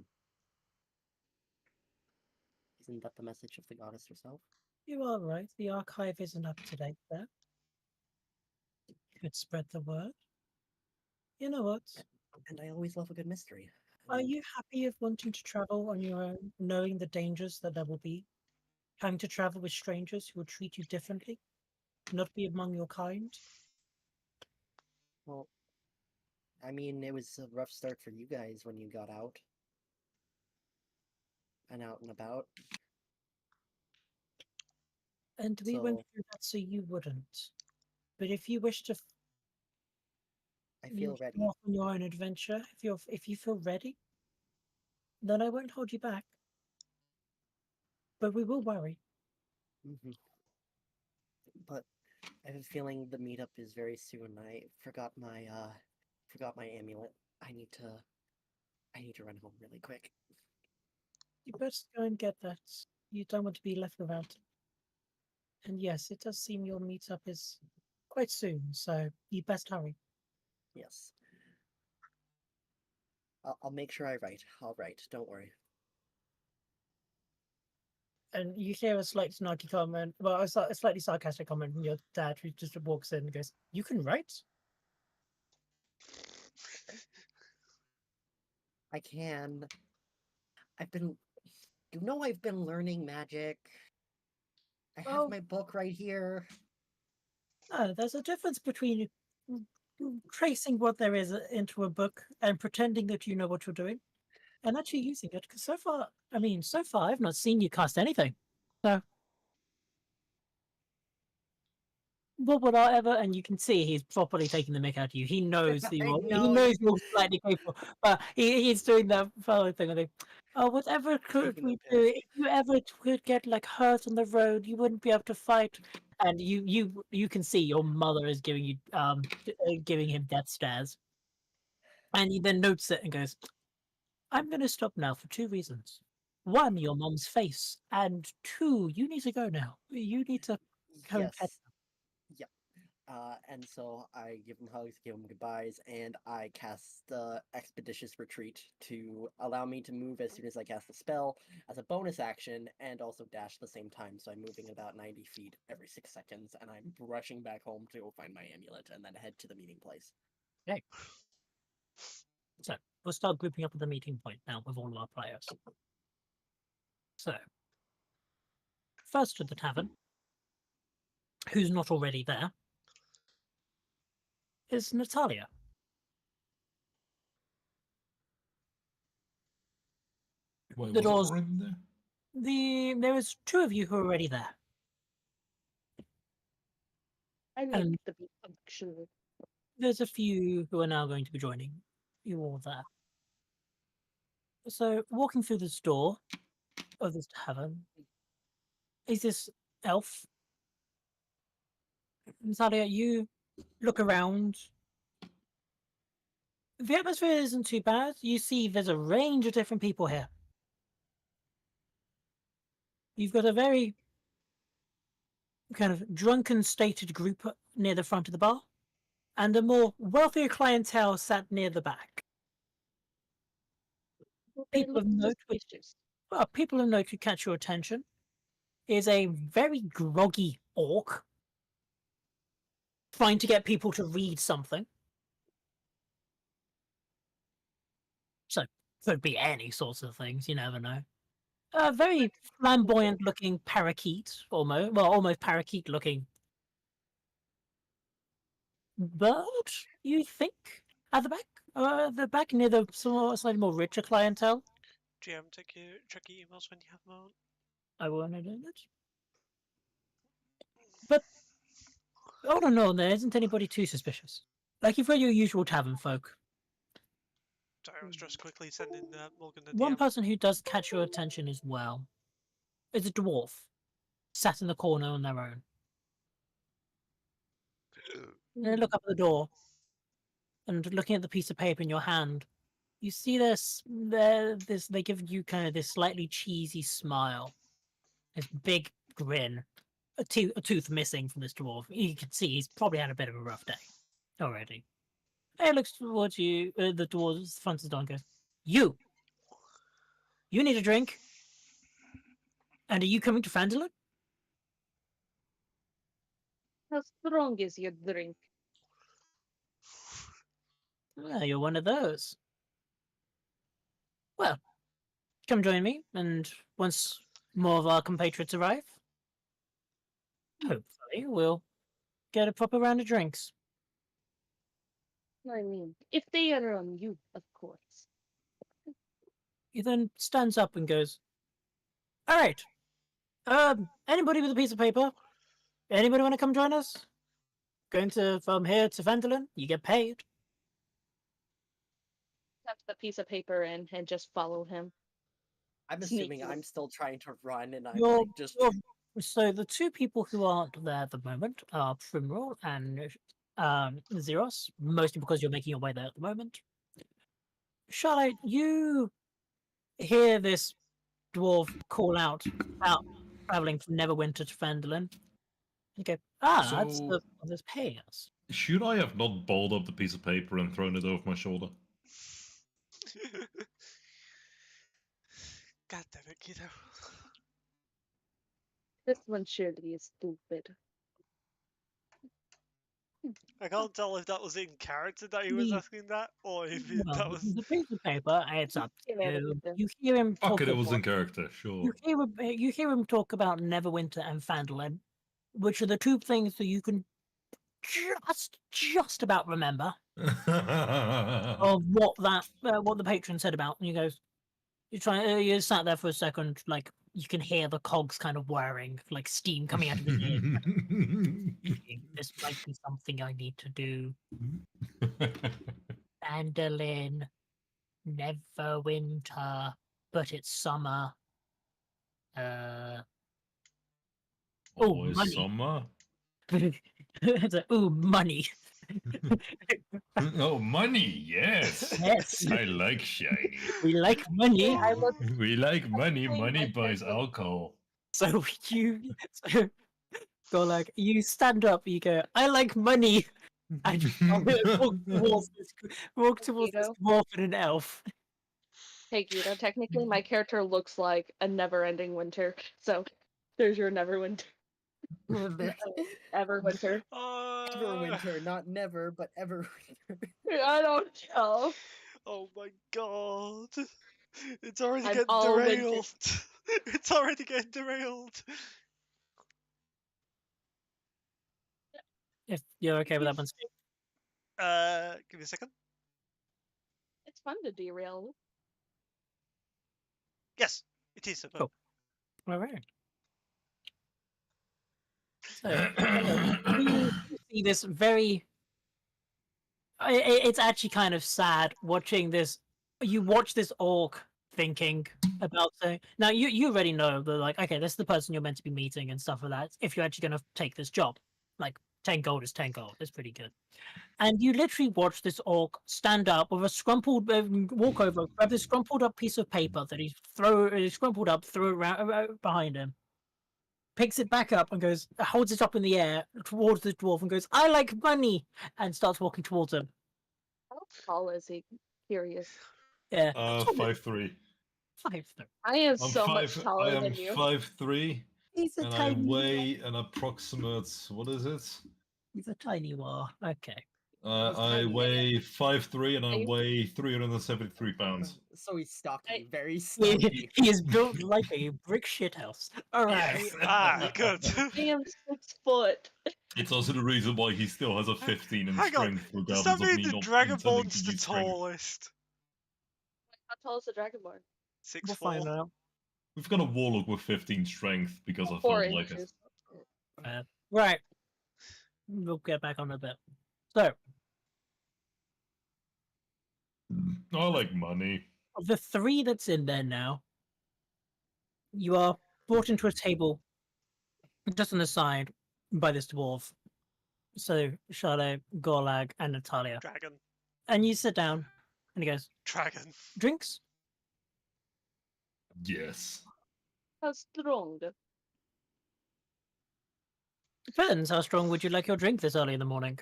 Isn't that the message of the goddess herself? You are right. The archive isn't up to date there. Could spread the word. You know what? And I always love a good mystery. Are and you happy of wanting to travel on your own, knowing the dangers that there will be? Having to travel with strangers who will treat you differently? Not be among your kind? Well, I mean, it was a rough start for you guys when you got out. And out and about. And we went So, through that so you wouldn't. But if you wish to I feel ready. go off on your own adventure, if you feel ready, then I won't hold you back. But we will worry. But I have a feeling the meetup is very soon. I forgot my amulet. I need to run home really quick. You best go and get that. You don't want to be left without it. And yes, it does seem your meetup is quite soon, so you best hurry. Yes. I'll make sure I write. I'll write. Don't worry. And you hear a slight snarky comment, well, a slightly sarcastic comment from your dad, who just walks in and goes, "You can write?" I can. I've been learning magic. I have Oh. my book right here. No, there's a difference between tracing what there is into a book and pretending that you know what you're doing, and actually using it. Because so far I've not seen you cast anything. So, what would I ever? And you can see he's properly taking the mick out of you. He knows that I he know. knows you're slightly capable, but he's doing that fellow thing. I think, oh, whatever could Taking the we do? piss. If you ever could get like hurt on the road, you wouldn't be able to fight. And you can see your mother is giving you giving him death stares. And he then notes it and goes, "I'm going to stop now for two reasons. One, your mom's face, and two, you need to go now. You need to go and catch Yes. Yep. And so I give him hugs, give him goodbyes, and I cast the Expeditious Retreat to allow me to move as soon as I cast the spell as a bonus action, and also dash at the same time. So I'm moving about 90 feet every 6 seconds, and I'm rushing back home to go find my amulet and then head to the meeting place. Okay. So we'll start grouping up at the meeting point now with all of our players. So, first to the tavern, who's not already there, is Natalia. Wait, The was doors- it already there? There was two of you who are already there. I make And- the be punctual. there's a few who are now going to be joining you all there. So, walking through this door of this tavern is this elf. Natalia, you look around. The atmosphere isn't too bad. You see there's a range of different people here. You've got a very kind of drunken, stated group near the front of the bar, and a more wealthier clientele sat near the back. They People look of note, suspicious. people of note who catch your attention is a very groggy orc trying to get people to read something. So, could be any sorts of things, you never know. A very flamboyant looking parakeet, almost parakeet looking bird, you think, at the back? The back near the slightly more richer clientele. GM, check your emails when you have a moment. I will not do that. But, oh no, there isn't anybody too suspicious. Like, you've got your usual tavern folk. Sorry, I was just quickly sending Morgan the One DM. person who does catch your attention as well is a dwarf, sat in the corner on their own. They look up at the door, and looking at the piece of paper in your hand, you see they give you kind of this slightly cheesy smile, this big grin, a tooth missing from this dwarf. You can see he's probably had a bit of a rough day already. He looks towards you, the dwarves front of the door, and goes, You need a drink? And are you coming to Fandolin? How strong is your drink? Well, you're one of those. Well, come join me, and once more of our compatriots arrive, hopefully we'll get a proper round of drinks. I mean, if they are on you, of course. He then stands up and goes, All right, anybody with a piece of paper? Anybody want to come join us? Going from here to Fandolin, you get paid. Tap the piece of paper in and just follow him. I'm assuming Sneaky. I'm still trying to run, and I'm You're- like just. So the two people who aren't there at the moment are Primroll and Zeros, mostly because you're making your way there at the moment. Charlotte, you hear this dwarf call out about traveling from Neverwinter to Fandolin. You go, that's So- the one that's paying us. Should I have not balled up the piece of paper and thrown it over my shoulder? God damn it, kiddo. This one surely is stupid. I can't tell if that was in character that he was Me- asking that, or if Well, that was. the piece of paper, it's up Give to it you. a- You hear him Fuck talk it, it was about, in character, sure. you hear him talk about Neverwinter and Fandolin, which are the two things that you can just about remember of what the patron said about. And you goes, you sat there for a second, like you can hear the cogs kind of whirring, like steam coming out of his ears. Thinking, this might be something I need to do. Fandolin, Neverwinter, but it's summer. Always money. summer. It's like, ooh, money. Oh, money, yes. Yes, I like shiny. we like money. I look We like money. Explain Money my buys character. alcohol. So so go like you stand up. You go, I like money. And walk towards this Guido. dwarf and an elf. Hey Guido, technically my character looks like a never-ending winter. So there's your Neverwinter. Everwinter. Everwinter, not never, but Everwinter. I don't know. Oh my god. It's already I'm getting all winter. derailed. It's already getting derailed. If you're okay with that one, Steve. Give me a second. It's fun to derail. Yes, it is. Cool. All right. So you see this very it's actually kind of sad watching this. You watch this orc thinking about saying. Now you already know that, like, okay, this is the person you're meant to be meeting and stuff like that. If you're actually going to take this job, like 10 gold is 10 gold. It's pretty good. And you literally watch this orc stand up with a scrumpled, walk over, grab this scrumpled up piece of paper that he's scrumpled up, throw it around behind him, picks it back up and goes, holds it up in the air towards the dwarf and goes, "I like money," and starts walking towards him. How tall is he? Curious. Yeah. 5'3". 5'3". I am I'm so much I taller am than you. 5'3", He's a and I tiny. weigh an approximate. What is it? He's a tiny war. Okay. He's I tiny, weigh 5'3", and I Are weigh 373 pounds. So he's stocky, very He, stocky. he is built like a brick shithouse. All right. Yes. Ah, good. I am 6 foot. It's also the reason why he still has a 15 in Hang on, strength, does regardless that of mean me the not Dragonborn's intending to the use strength. tallest? How tall is the Dragonborn? 6'4". We'll find out. We've got a warlock with 15 strength because I 4 felt like it. inches. Right. We'll get back on a bit. So, I like money. of the 3 that's in there now, you are brought into a table just on the side by this dwarf. So, Charlotte, Gorlag, and Natalia. Dragon. And you sit down, and he goes, Dragon. "Drinks?" Yes. How strong? Depends. How strong would you like your drink this early in the morning?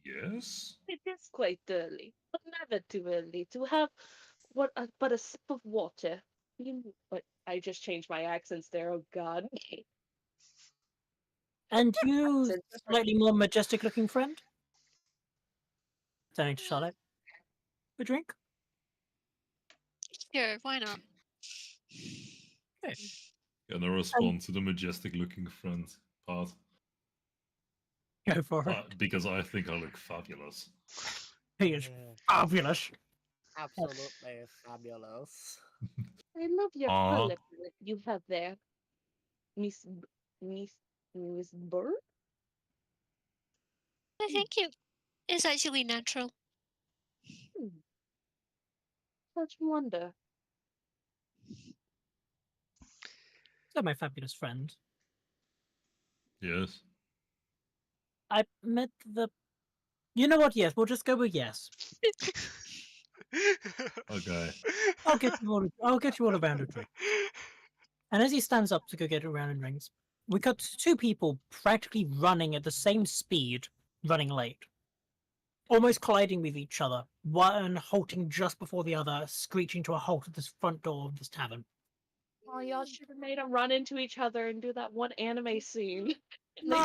Yes. It is quite early, but never too early to have but a sip of water. But I just changed my accents there. Oh God. And you, Accents are slightly more majestic-looking friend? Turning to Charlotte. A drink? Sure, why not? Gonna respond to the majestic looking friend part. Go for it. Because I think I look fabulous. He is fabulous. Absolutely fabulous. I love your Aw. color palette you have there, Miss Bird. I think it's actually natural. Such wonder. So, my fabulous friend, Yes. I met the. You know what? Yes, we'll just go with yes. Okay. I'll get you all. I'll get you all a round of drinks. And as he stands up to go get a round of drinks, we cut to 2 people practically running at the same speed, running late, almost colliding with each other. One halting just before the other, screeching to a halt at this front door of this tavern. Oh, y'all should have made them run into each other and do that one anime scene. No,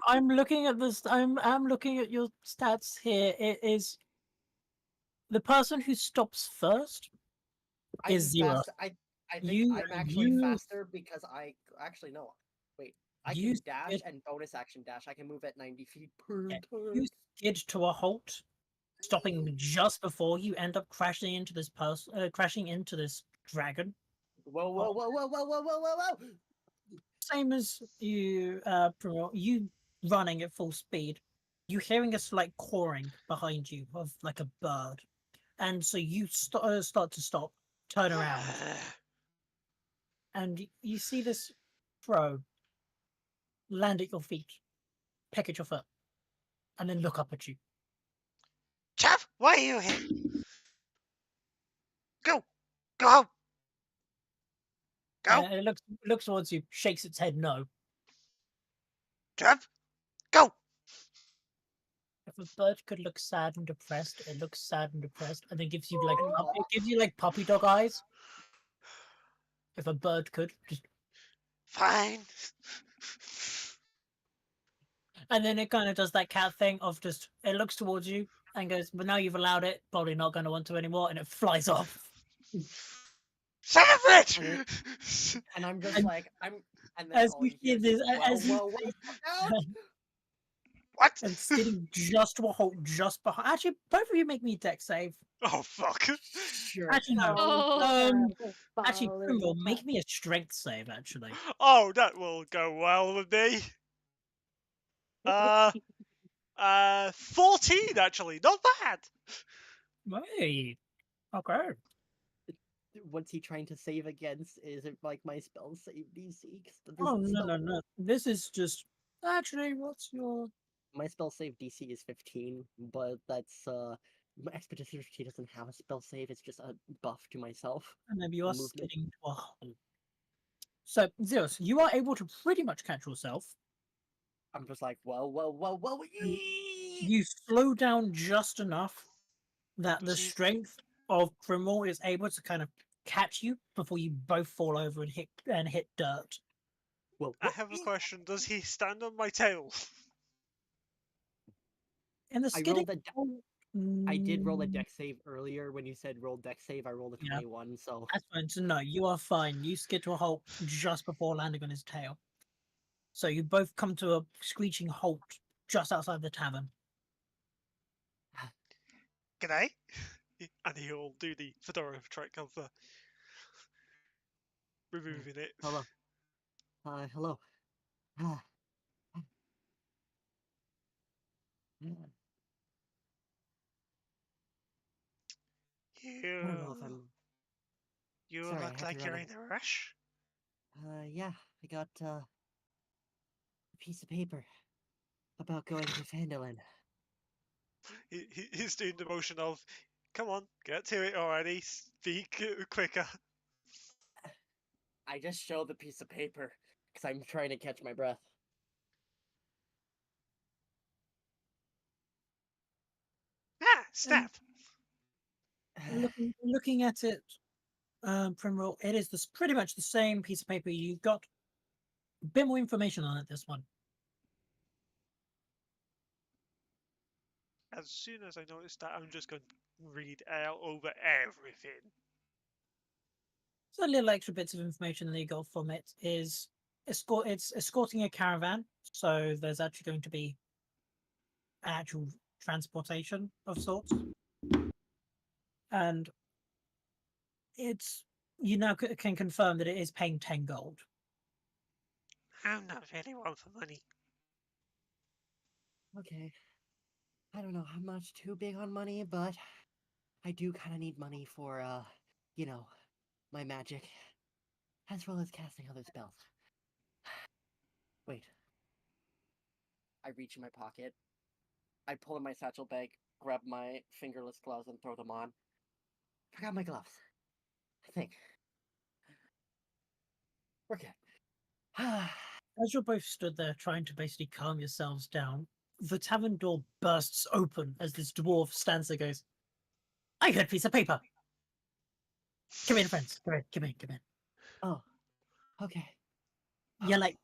I'm looking at this. I'm looking at your stats here. It is the person who stops first I'm is 0. fast, I think You- I'm actually you- faster because I actually no. Wait, I You can dash skid- and bonus action dash. I can move at 90 feet per Yeah, turn. You skid to a halt, stopping just before you end up crashing into this crashing into this dragon. Whoa, whoa, whoa, whoa, whoa, whoa, whoa, whoa, whoa! Same as you, Primrose, you running at full speed. You hearing a slight cawing behind you of like a bird, and so you start to stop, turn around, and you see this crow land at your feet, peck at your foot, and then look up at you. Chap, why are you here? Go! Go home! Go! And it looks towards you, shakes its head no. Chap! Go! If a bird could look sad and depressed, it looks sad and depressed, and then gives you like it gives you like puppy dog eyes. If a bird could, just, Fine. and then it kind of does that cat thing of just it looks towards you and goes, "But now you've allowed it, probably not going to want to anymore," and it flies off. Son of a bitch! And I'm just And like, and then as all you hear hear is, this, whoa, as you whoa, whoa, no! What? and skidding just to a halt just behind. Actually, both of you make me deck save. Oh, fuck. Sure. Actually, no. Oh. Actually, Primrose, make me a strength save. Actually, Oh, that will go well with me. 14 actually, not bad. Hey, okay. What's he trying to save against? Is it like my spell save DC? 'Cause this Oh, no, spell- no, no. This is just... Actually, what's your... My spell save DC is 15, but that's my expedition doesn't have a spell save. It's just a buff to myself. And maybe you are Movement. skidding to a hole. So, Zeus, you are able to pretty much catch yourself. I'm just like, whoa. You slow down just enough that the Does he- strength of Grimwall is able to kind of catch you before you both fall over and hit dirt. Whoa, I have a question. Does he stand on my tail? In the I skidding rolled a. hole, I did roll a mm, deck save earlier when you said roll deck save. I rolled a Yeah. 21, so That's fine. So no, you are fine. You skid to a halt just before landing on his tail. So you both come to a screeching halt just outside the tavern. G'day. And he'll do the fedora trick of removing it. hello. Hello. Ah. I don't know if I'm. You Sorry, I look had to like you're run in a rush. Yeah, I got a piece of paper about going to Phandalin. He's doing the motion of, come on, get to it already. Speak quicker. I just show the piece of paper because I'm trying to catch my breath. Ah, snap. Looking at it, Primroll, it is pretty much the same piece of paper. You got a bit more information on it. This one. As soon as I notice that, I'm just going to read out over everything. So little extra bits of information that you got from it is it's escorting a caravan. So there's actually going to be actual transportation of sorts, and it's you now can confirm that it is paying 10 gold. I'm not really one for money. Okay. I don't know how much too big on money, but I do kind of need money for, you know, my magic, as well as casting other spells. Wait. I reach in my pocket. I pull in my satchel bag, grab my fingerless gloves, and throw them on. Forgot my gloves. I think. We're good. As you're both stood there trying to basically calm yourselves down, the tavern door bursts open as this dwarf stands there and goes, I got a piece of paper. Come in, friends. Come in. Oh. Okay. You're late.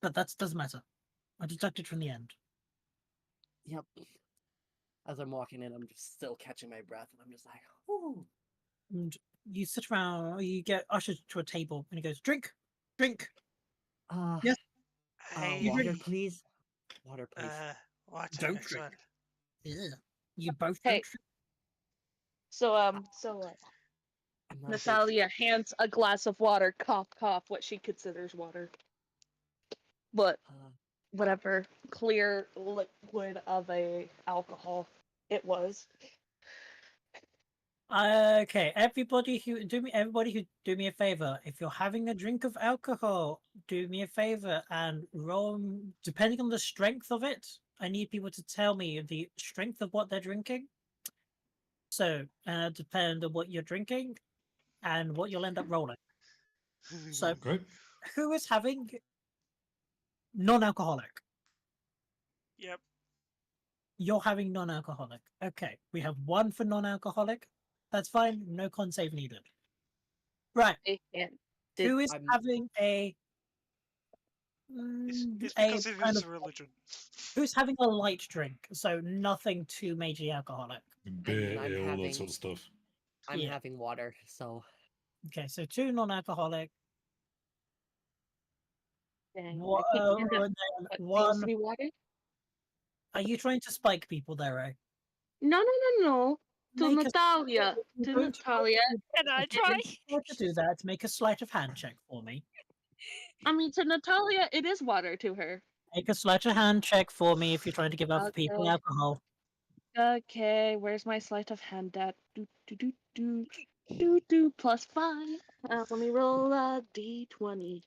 But that doesn't matter. I deducted from the end. Yep. As I'm walking in, I'm just still catching my breath, and I'm just like, ooh. And you sit around, you get ushered to a table, and he goes, drink. Yes. Hey, Water, please. Water, please. water Don't as drink. well. Yeah. You both Hey. don't drink. So I'm not a big- Natalia hands a glass of water, cough, what she considers water. But whatever clear liquid of a alcohol it was. Okay, everybody who do me a favor. If you're having a drink of alcohol, do me a favor and roll. Depending on the strength of it, I need people to tell me the strength of what they're drinking. So, depend on what you're drinking and what you'll end up rolling. So, Okay. who is having non-alcoholic? Yep. You're having non-alcoholic. Okay, we have one for non-alcoholic. That's fine. No con save needed. Right. And Who is I'm- having a It's because of kind his of- religion. who's having a light drink? So nothing too majorly alcoholic. Beer, I'm ale, all having- that sort of stuff. I'm Yeah. having water, so Okay, so 2 non-alcoholic. dang, What, I can't end up and then what needs one. to be water. Are you trying to spike people there, eh? No. To Make a- Natalia. I'm To going to- Natalia. Can I if you're try? going to do that, make a sleight of hand check for me. I mean, to Natalia, it is water to her. Make a sleight of hand check for me if you're trying to give other people Okay. alcohol. Okay, where's my sleight of hand at? Do +5. Let me roll a d20.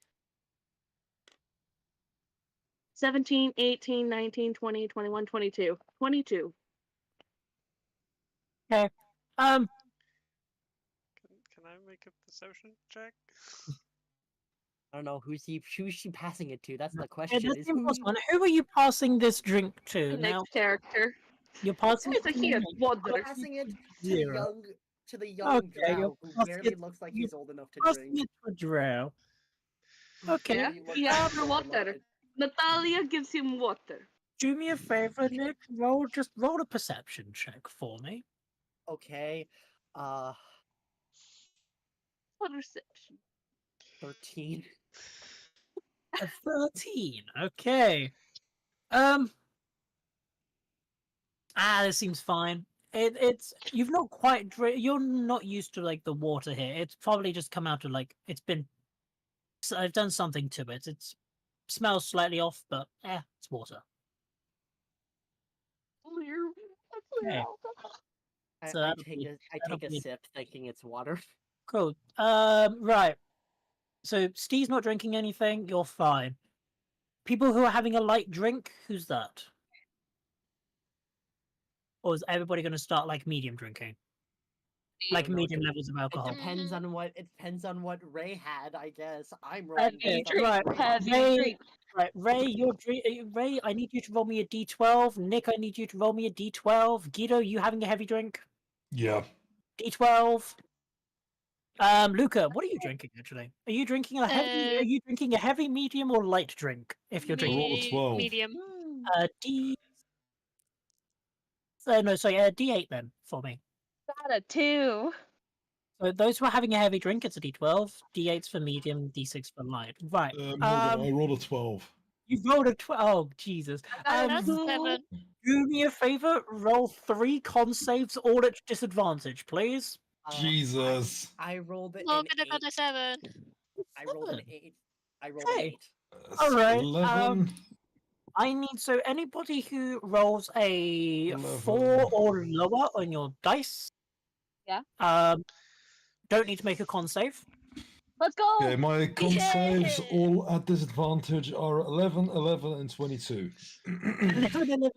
17, 18, 19, 20, 21, 22. 22. Okay. Can I make a perception check? I don't know who's she passing it to. That's the Yeah, question. that's Is the who? important one. Who are you passing this drink to? The Now, next character. you're passing it It's a to here, me. water. Passing it to the Zero. young Okay, you're drow who passing barely it, looks like you're he's old enough to passing drink. it to Drow. Who Okay. Yeah, barely looks he like has he's the old enough water. Natalia gives him water. Do me a favor, Nick. Just roll a perception check for me. Okay. Perception. 13. A 13. Okay. This seems fine. It's you've not quite you're not used to like the water here. It's probably just come out of like I've done something to it. It smells slightly off, but it's water. Clear. Okay. Alcohol. So I that'll take be- a that'll be sip, thinking it's water. cool. Right. So Steve's not drinking anything. You're fine. People who are having a light drink. Who's that? Or is everybody going to start like medium drinking? Like don't know, medium levels of It alcohol. depends on what Ray had, I guess. I'm rolling Okay, based on drink, right. what Ray heavy Ray, drink. right, Ray, I need you to roll me a d12. Nick, I need you to roll me a d12. Guido, you having a heavy drink? Yeah. D12. Luca, what are you drinking actually? Are you drinking a heavy? Are you drinking a heavy, medium, or light drink? If you're drinking, roll a 12. Medium. D. No, sorry, D8 then for me. Got a 2. So those who are having a heavy drink, it's a D12. D8's for medium, D6 for light. Right. Hold on, I rolled a 12. You rolled a 12. Oh Jesus. That's Two. 7. Do me a favor. Roll 3 con saves, all at disadvantage, please. Jesus. I rolled an Logan, I 8. got a 7. I rolled an 8. I rolled an Okay. 8. That's All right, 11. I need anybody who rolls a 4 11. or lower on your dice. Yeah. Don't need to make a con save. Let's go. Okay, my con Yay! saves all at disadvantage are 11, 11, and 22. 11, 11,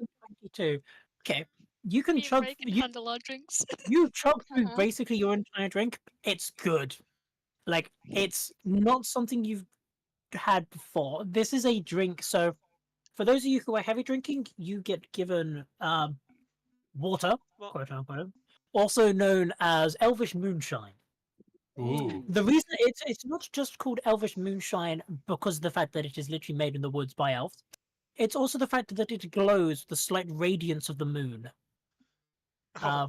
22. Okay. You can Me and chug. Ray can You, handle our drinks. you chug through Uh-huh. basically your entire drink. It's good. Like it's not something you've had before. This is a drink. So, for those of you who are heavy drinking, you get given water, Well, quote unquote, also known as Elvish Moonshine. Ooh. The reason it's not just called Elvish Moonshine because of the fact that it is literally made in the woods by elves. It's also the fact that it glows the slight radiance of the moon. oh,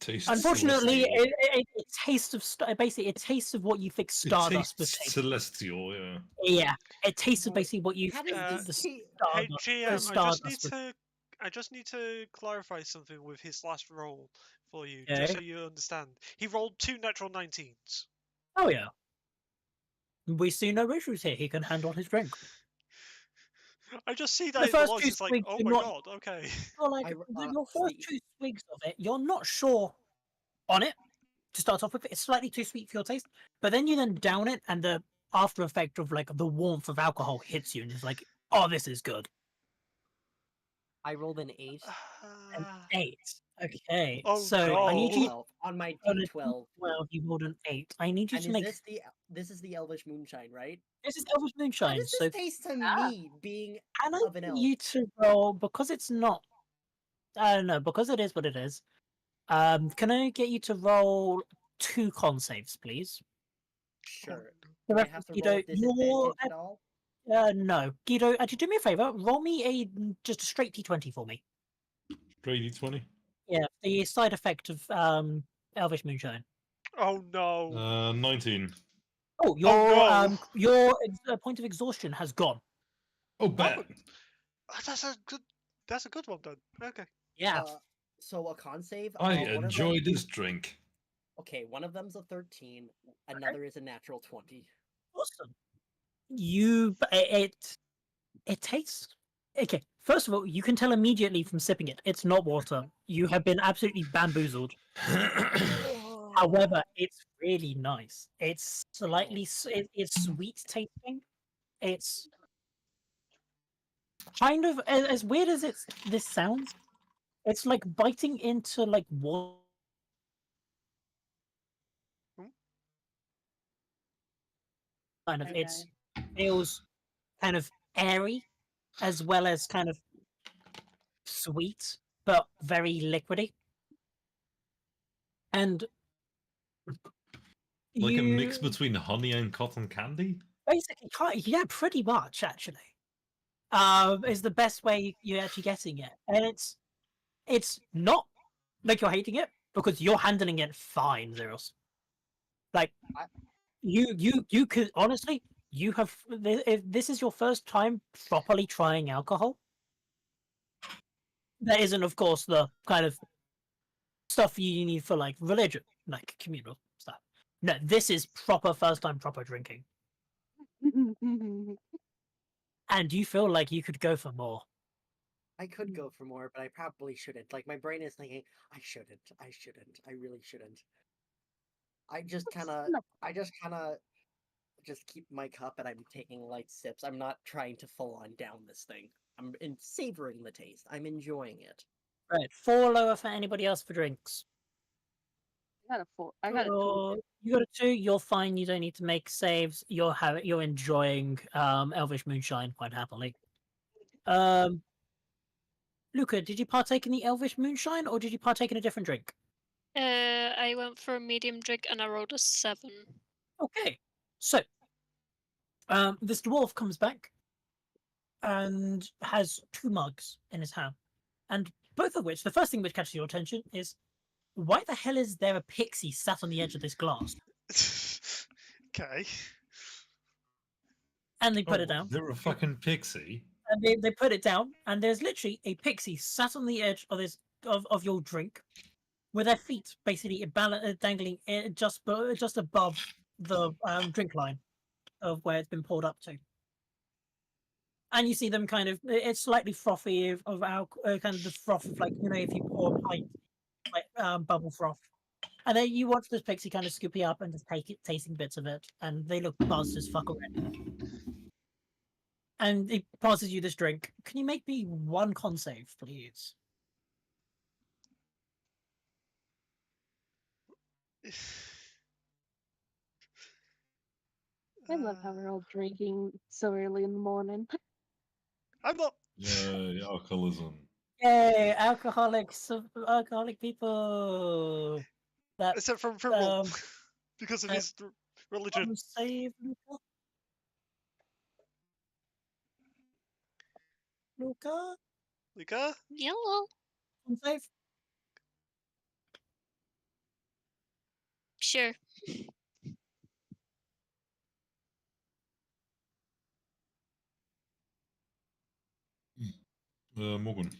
Tastes Unfortunately, celestial. it tastes of basically it tastes of what you think Stardust would It tastes taste. celestial, yeah. Yeah, it tastes of Wait, basically what you how think does the this taste? hey Stardust. GM, Stardust would. I just need to clarify something with his last roll for you, Okay. just so you understand. He rolled 2 natural 19s. Oh yeah. We see no issues here. He can handle his drink. I just see The that in the first logs. two It's like, swigs oh do my not- god, okay. Well, like your first see. 2 swigs of it, you're not sure on it to start off with. It's slightly too sweet for your taste, but then you then down it, and the after effect of like the warmth of alcohol hits you, and it's like, oh, this is good. I rolled an 8. An 8. Okay, Oh, so no. I need you 12 on my on a D12. D12. You rolled an 8. I need you And to is make this is the Elvish Moonshine, right? this is Elvish How Moonshine. does So this taste to me, being can I of an get elf? you to roll because it's not? I don't know because it is what it is. Can I get you to roll 2 con saves, please? Sure. The Do I rest have of to Guido, roll at disadvantage at all? no, Guido. Actually, do me a favor. Roll me just a straight d20 for me. Grady 20. Yeah, the side effect of Elvish Moonshine. Oh no. 19. Oh, no. your point of exhaustion has gone. Oh, bad. That's a good one then. Okay. Yeah. So a con save. I one of enjoy them- this drink. Okay, one of them's a 13. Another is a natural 20. Awesome. It tastes okay. First of all, you can tell immediately from sipping it, it's not water. You have been absolutely bamboozled. However, it's really nice. It's slightly it's sweet tasting. It's kind of as weird as this sounds. It's like biting into like water. Kind of Okay. it's feels kind of airy as well as kind of sweet, but very liquidy. And Like a mix you between honey and cotton candy? basically yeah, pretty much actually. Is the best way you're actually getting it. And it's not like you're hating it because you're handling it fine, Zeros. Like I- you could honestly, you have if this is your first time properly trying alcohol. There isn't, of course, the kind of stuff you need for like religion, like communal stuff. No, this is proper first time proper drinking. And you feel like you could go for more. I could go for more, but I probably shouldn't. Like my brain is thinking, I shouldn't. I really shouldn't. I just kind of, just keep my cup and I'm taking light sips. I'm not trying to full on down this thing. I'm savoring the taste. I'm enjoying it. Right, 4 lower for anybody else for drinks. I got a 4. I got a 2. You got a 2. You're fine. You don't need to make saves. You're enjoying Elvish Moonshine quite happily. Luca, did you partake in the Elvish Moonshine or did you partake in a different drink? I went for a medium drink and I rolled a 7. Okay, so this dwarf comes back and has 2 mugs in his hand, and both of which, the first thing which catches your attention is, why the hell is there a pixie sat on the edge of this glass? Okay. And they put it down. They're a fucking pixie. And they put it down, and there's literally a pixie sat on the edge of this of your drink, with their feet basically dangling just above the drink line of where it's been poured up to. And you see them kind of, it's slightly frothy of kind of the froth of, like, you know, if you pour a pint, like bubble froth. And then you watch this pixie kind of scoopy up and just tasting bits of it, and they look buzzed as fuck already. And it passes you this drink. Can you make me 1 con save, please? I love how we're all drinking so early in the morning. I'm not. Yeah, alcoholism. Yay, alcoholic people. That Except from Will. um, Because of his religion. con save, Luca? Luca? Luca? Yellow. Con save? Sure. Morgan.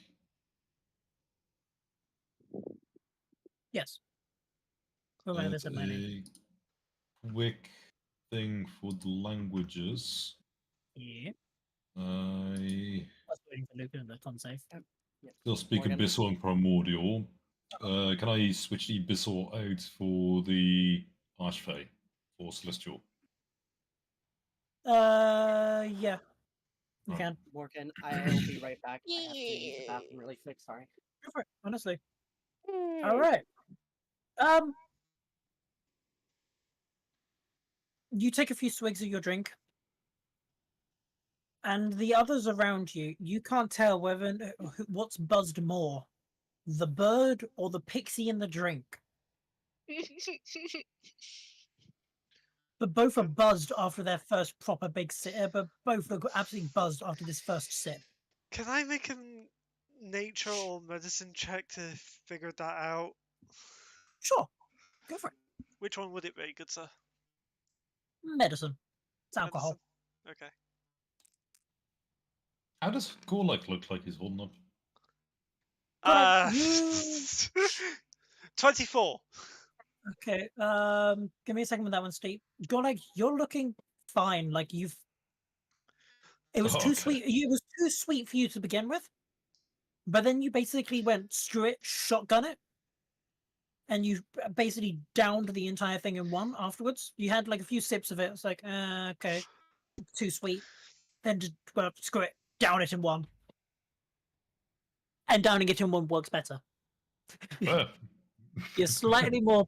Yes. Remember this Add in my name. a quick thing for the languages. Yeah. I I was waiting for Luca and the con save. Yep. still speak Morgan. Abyssal and Primordial. Can I switch the Abyssal out for the Archfey for Celestial? Yeah. You Right. can. Morgan, I'll be right back. I have to use the bathroom really quick. Sorry. Go for it, honestly. Mm. All right. You take a few swigs of your drink, and the others around you, you can't tell what's buzzed more, the bird or the pixie in the drink. But both are buzzed after their first proper big sip. But both look absolutely buzzed after this first sip. Can I make a nature or medicine check to figure that out? Sure, go for it. Which one would it be, good sir? Medicine. It's alcohol. Medicine? Okay. How does Gorlike look like he's holding up? But 24. Okay. Give me a second with that one, Steve. Like, you're looking fine. Like It was Oh, too okay. sweet. It was too sweet for you to begin with. But then you basically went screw it, shotgun it, and you basically downed the entire thing in one afterwards. You had like a few sips of it. It's like, okay, too sweet. Then just well, screw it, down it in one, and downing it in one works better. Fair. You're slightly more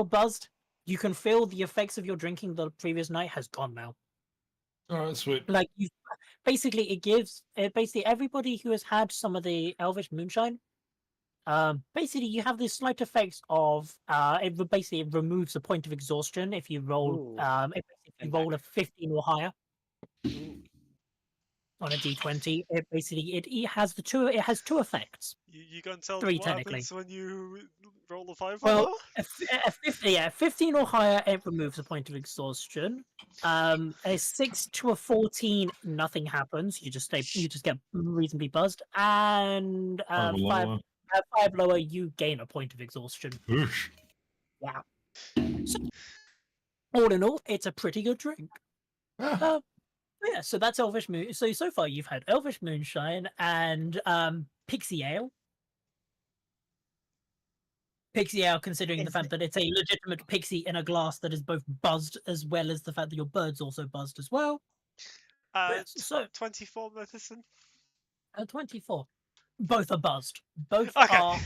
buzzed. You can feel the effects of your drinking the previous night has gone now. All right, sweet. Like you, basically, it gives basically everybody who has had some of the Elvish moonshine. Basically, you have this slight effects of it removes a point of exhaustion if you roll Ooh, if you roll a 15 or higher ooh. on a d20. It has two effects. You gonna tell Three, me what technically. happens when you roll a 5 or Well, more? 15 or higher, it removes a point of exhaustion. A 6 to a 14, nothing happens. You just get reasonably buzzed, and Five or 5 lower. 5 lower, you gain a point of exhaustion. Whoosh. Wow. So, all in all, it's a pretty good drink. Ah, Yeah, so that's Elvish Moon. So far you've had Elvish Moonshine and Pixie Ale. Pixie Ale, considering the Is fact that it's a legitimate pixie in a glass that is both buzzed, as well as the fact that your bird's also buzzed as well. Yes, so 24 medicine. 24. Both are buzzed. Both Okay. are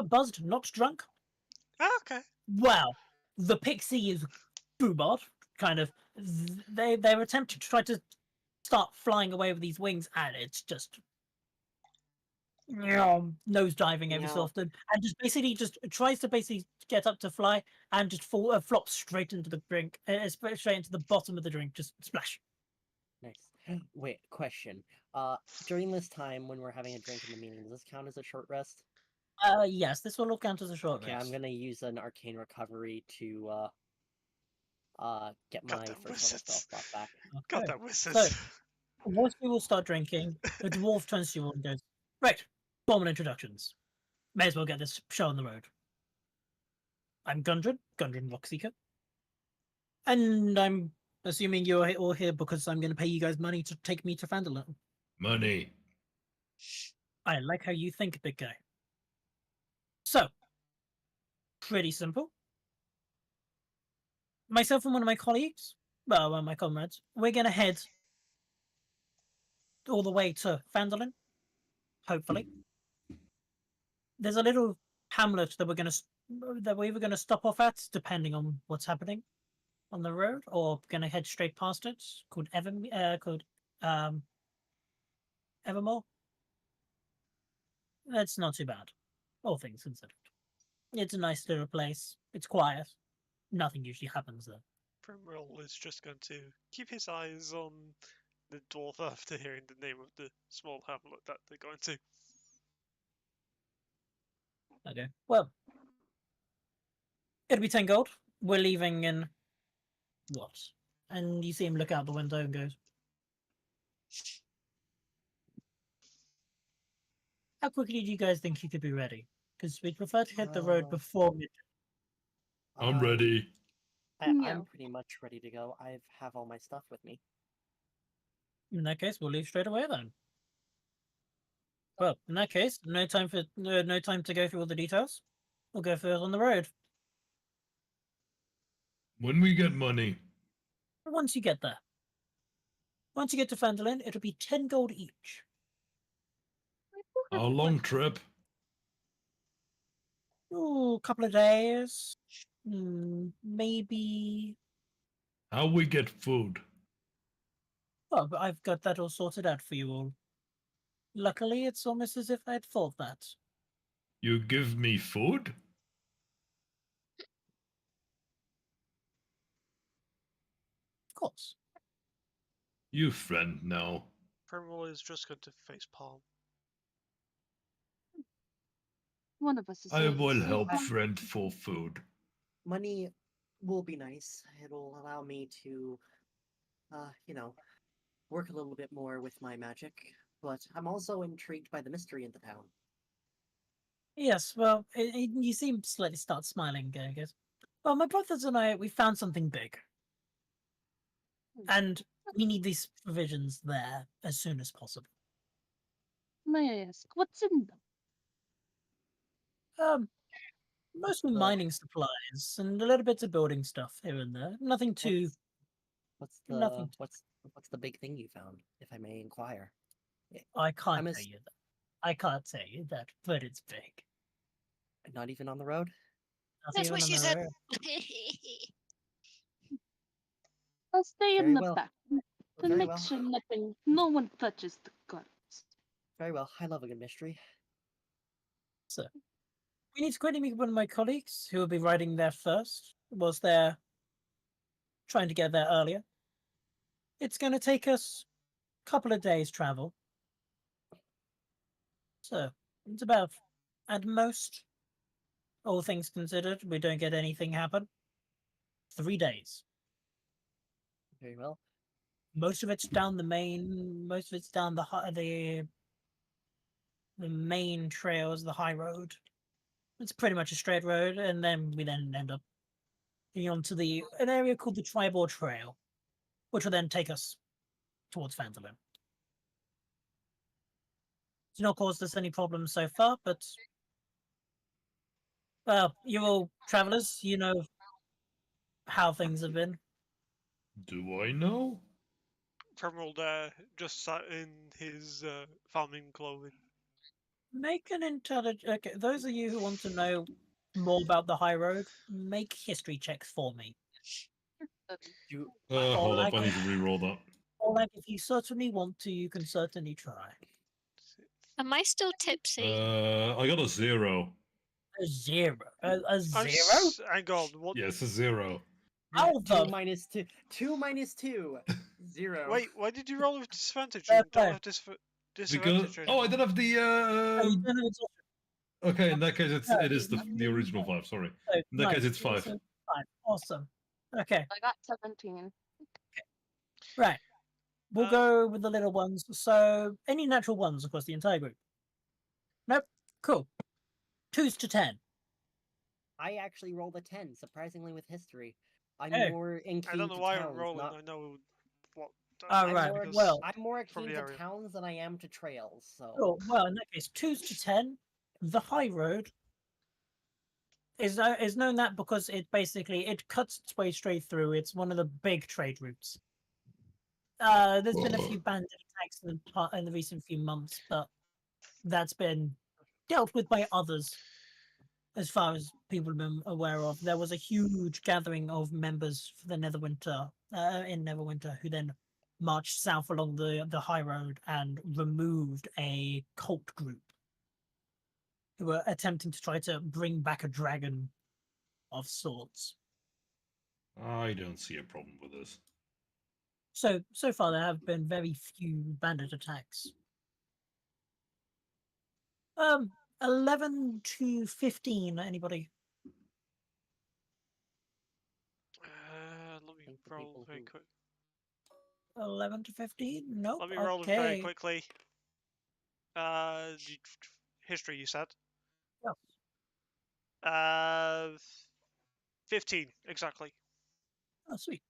buzzed, not drunk. Okay. Well, the pixie is boobard, kind of. They're attempting to try to start flying away with these wings, and it's just nose diving every so Meow. often, and just basically just tries to basically get up to fly and just flops straight into the drink, straight into the bottom of the drink, just splash. Nice. Wait, question. During this time when we're having a drink in the meeting, does this count as a short rest? Yes, this will all count as a short Okay, rest. I'm gonna use an arcane recovery to get my Goddamn first level wizards. spell slot back. God, Okay. that wizards. Once we will start drinking, the dwarf turns to you and goes, "Right, formal introductions. May as well get this show on the road. I'm Gundren Rockseeker, and I'm assuming you're all here because I'm going to pay you guys money to take me to Phandalin. money. I like how you think, big guy. So, pretty simple. Myself and one of my colleagues, well, one of my comrades, we're going to head all the way to Phandalin, hopefully. There's a little hamlet that we're either going to stop off at, depending on what's happening on the road, or going to head straight past it, called Evermore. That's not too bad, all things considered. It's a nice little place. It's quiet. Nothing usually happens there. Primroll is just going to keep his eyes on the dwarf after hearing the name of the small hamlet that they're going to. Okay. Well, it'll be 10 gold. We're leaving in what? And you see him look out the window and goes, "How quickly do you guys think you could be ready? Because we'd prefer to hit the road before midnight." I'm ready. I'm No. pretty much ready to go. I have all my stuff with me. In that case, we'll leave straight away then. Well, in that case, no time to go through all the details. We'll go through it on the road. When we get money, Once you get there. Once you get to Phandalin, it'll be 10 gold each. our long trip. Ooh, a couple of days. Maybe. How we get food. Well, but I've got that all sorted out for you all. Luckily, it's almost as if I'd thought that. You give me food? Of course. You friend now. Primroll is just going to face palm. One of us is I always will so help bad. friend for food. Money will be nice. It'll allow me to, work a little bit more with my magic. But I'm also intrigued by the mystery in the town. Yes, well, you seem slightly start smiling, I guess. Well, my brothers and I, we found something big. And we need these provisions there as soon as possible. May I ask, what's in them? Mostly The- mining supplies and a little bit of building stuff here and there. Nothing too. What's Nothing. what's the big thing you found, if I may inquire? I can't I'm tell as- you that. I can't tell you that, but it's big. Not even on the road? Not That's even what on she the said. road. I'll stay in Very the well. back to Very make well. sure no one touches the guns. Very well. I love a good mystery. So, we need to quickly meet one of my colleagues who will be riding there first. Was there trying to get there earlier? It's going to take us a couple of days' travel. So, it's about, at most, all things considered, we don't get anything happen. 3 days. Very well. Most of it's down the main. Most of it's down the main trails, the high road. It's pretty much a straight road, and then we end up getting onto an area called the Tribal Trail, which will then take us towards Phantom. It's not caused us any problems so far, but well, you're all travelers. You know how things have been. Do I know? Emerald just sat in his farming clothing. Make an intelligence. Okay, those of you who want to know more about the high road, make history checks for me. You Hold up, like I need to re-roll that. Or like, if you certainly want to, you can certainly try. Am I still tipsy? I got a 0. A 0. A 0? Hang on, what? Yes, a 0. How two the minus 2. 2 minus 2. 0. Wait, why did you roll with disadvantage? Fair You don't play. have Because disadvantage oh, I anymore. don't have the. Oh, you don't know it's Okay, in that case, No, it is the original 5. Sorry. so, In that nice. case, it's 5. So, 5. Awesome. Okay, I got 17. right. We'll Uh, go with the little ones. So, any natural ones across the entire group? Nope. Cool. 2s to 10. I actually rolled a 10, surprisingly with history. I'm Oh. more I keen don't know to why I'm towns, rolling. not... I know what. All I'm right, more, because well- I'm more from keen the to area. towns than I am to trails, so... Cool. Well, in that case, 2s to 10. The high road is known that because it basically it cuts its way straight through. It's one of the big trade routes. There's been a few bandit attacks in the recent few months, but that's been dealt with by others. As far as people have been aware of, there was a huge gathering of members for the Neverwinter in Neverwinter, who then marched south along the high road and removed a cult group who were attempting to try to bring back a dragon of sorts. I don't see a problem with this. So far there have been very few bandit attacks. 11 to 15. Anybody? Let me think the roll people very who- quick. 11 to 15? Nope. Let me roll it okay. very quickly. History, you said. Yeah. 15 exactly. Oh, sweet.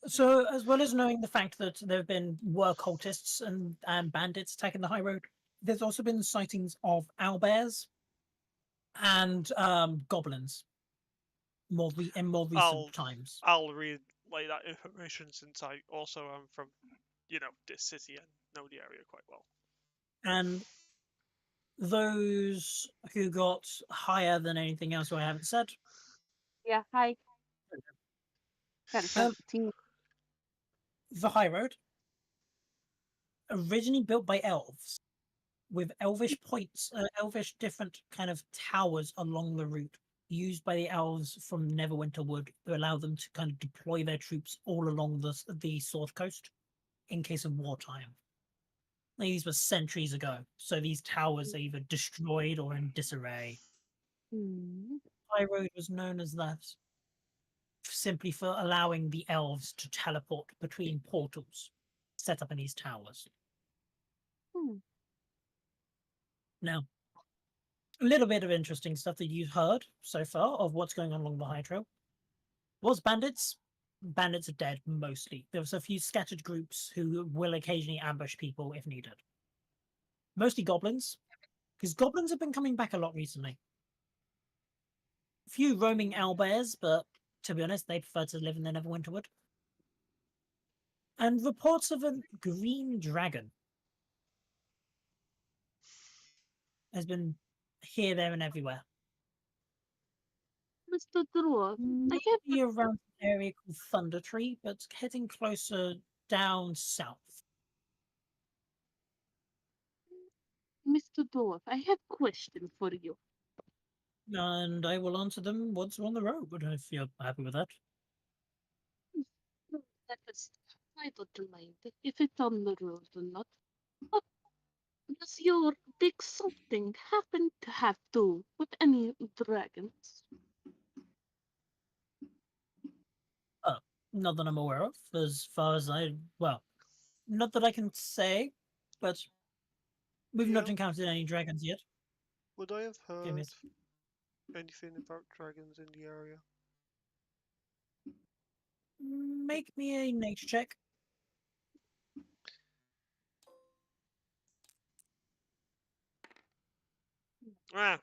So, as well as knowing the fact that there have been war cultists and bandits attacking the high road, there's also been sightings of owlbears and goblins in more recent times. I'll relay that information since I also am from, this city and know the area quite well. And those who got higher than anything else who I haven't said, Yeah, hi. Got a 17. the high road, originally built by elves, with elvish points, elvish different kind of towers along the route, used by the elves from Neverwinter Wood to allow them to kind of deploy their troops all along the Sword Coast in case of wartime. These were centuries ago, so these towers are either destroyed or in disarray. Hmm. High Road was known as that simply for allowing the elves to teleport between portals set up in these towers. Hmm. Now, a little bit of interesting stuff that you've heard so far of what's going on along the High Trail was bandits, bandits are dead mostly. There's a few scattered groups who will occasionally ambush people if needed. Mostly goblins, because goblins have been coming back a lot recently. A few roaming owlbears, but to be honest, they prefer to live in the Neverwinter Wood. And reports of a green dragon has been here, there, and everywhere. Mr. Dwarf, I have Maybe around an area called Thunder Tree, but heading closer down south. Mr. Dwarf, I have question for you. And I will answer them once we're on the road, if you're happy with that. That is, I don't mind if it's on the road or not. But does your big something happen to have to with any dragons? Not that I'm aware of, as far as well, not that I can say, but we've not Yeah. encountered any dragons yet. Would I have Okay, heard miss. anything about dragons in the area? Make me a nature check. Ah,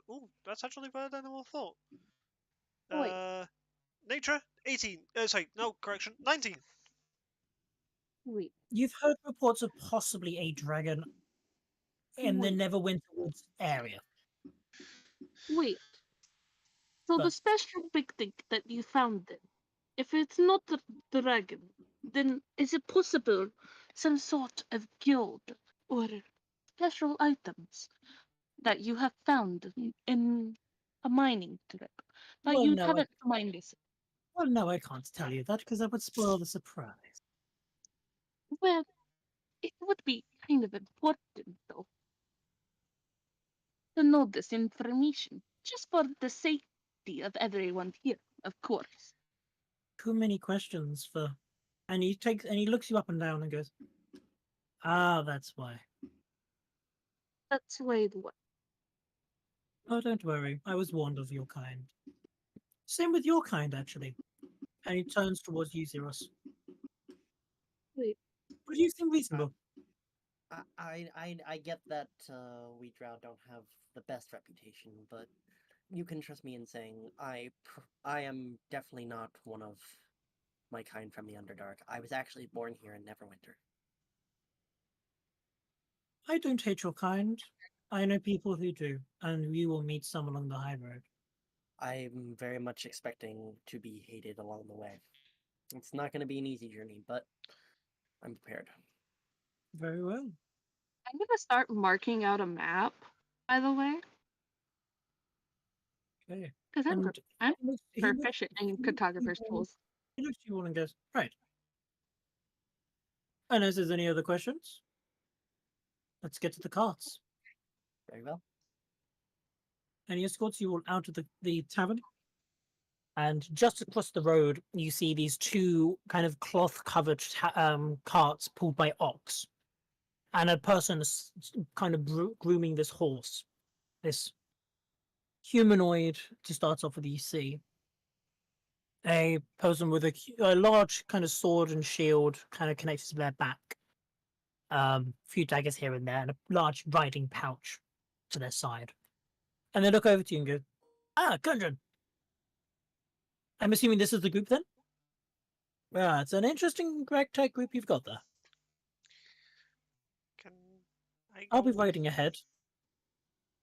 oh, that's actually better than I thought. Wait. Nature 18. Sorry, no correction, 19. Wait, You've heard reports of possibly a dragon in the Wait. Neverwinter Woods area. wait. So the But- special big thing that you found then, if it's not the dragon, then is it possible some sort of guild or special items that you have found in a mining trip that Well, you no, haven't mined this? Well, no, I can't tell you that because that would spoil the surprise. Well, it would be kind of important though to know this information, just for the safety of everyone here, of course. Too many questions for. And he looks you up and down and goes, "Ah, that's why." That's why the what? Oh, don't worry. I was warned of your kind. Same with your kind, actually. And he turns towards you, Xeros. Wait. What do you think reasonable? I get that we Drow don't have the best reputation, but you can trust me in saying I am definitely not one of my kind from the Underdark. I was actually born here in Neverwinter. I don't hate your kind. I know people who do, and you will meet some along the high road. I'm very much expecting to be hated along the way. It's not going to be an easy journey, but I'm prepared. Very well. I'm gonna start marking out a map, by the way, Okay. because And I'm he looks- proficient he in looks cartographer's you all- tools. He looks at you all and goes, "Right. Unless there's any other questions, let's get to the carts." Very well. And he escorts you all out of the tavern. And just across the road, you see these two kind of cloth-covered carts pulled by ox, and a person is kind of grooming this horse, this humanoid. To start off with, you see a person with a large kind of sword and shield, kind of connected to their back. A few daggers here and there, and a large riding pouch to their side. And they look over to you and go, "Ah, Gundren. I'm assuming this is the group then?" Yeah, it's an interesting ragtag group you've got there. Can I go? I'll be riding ahead.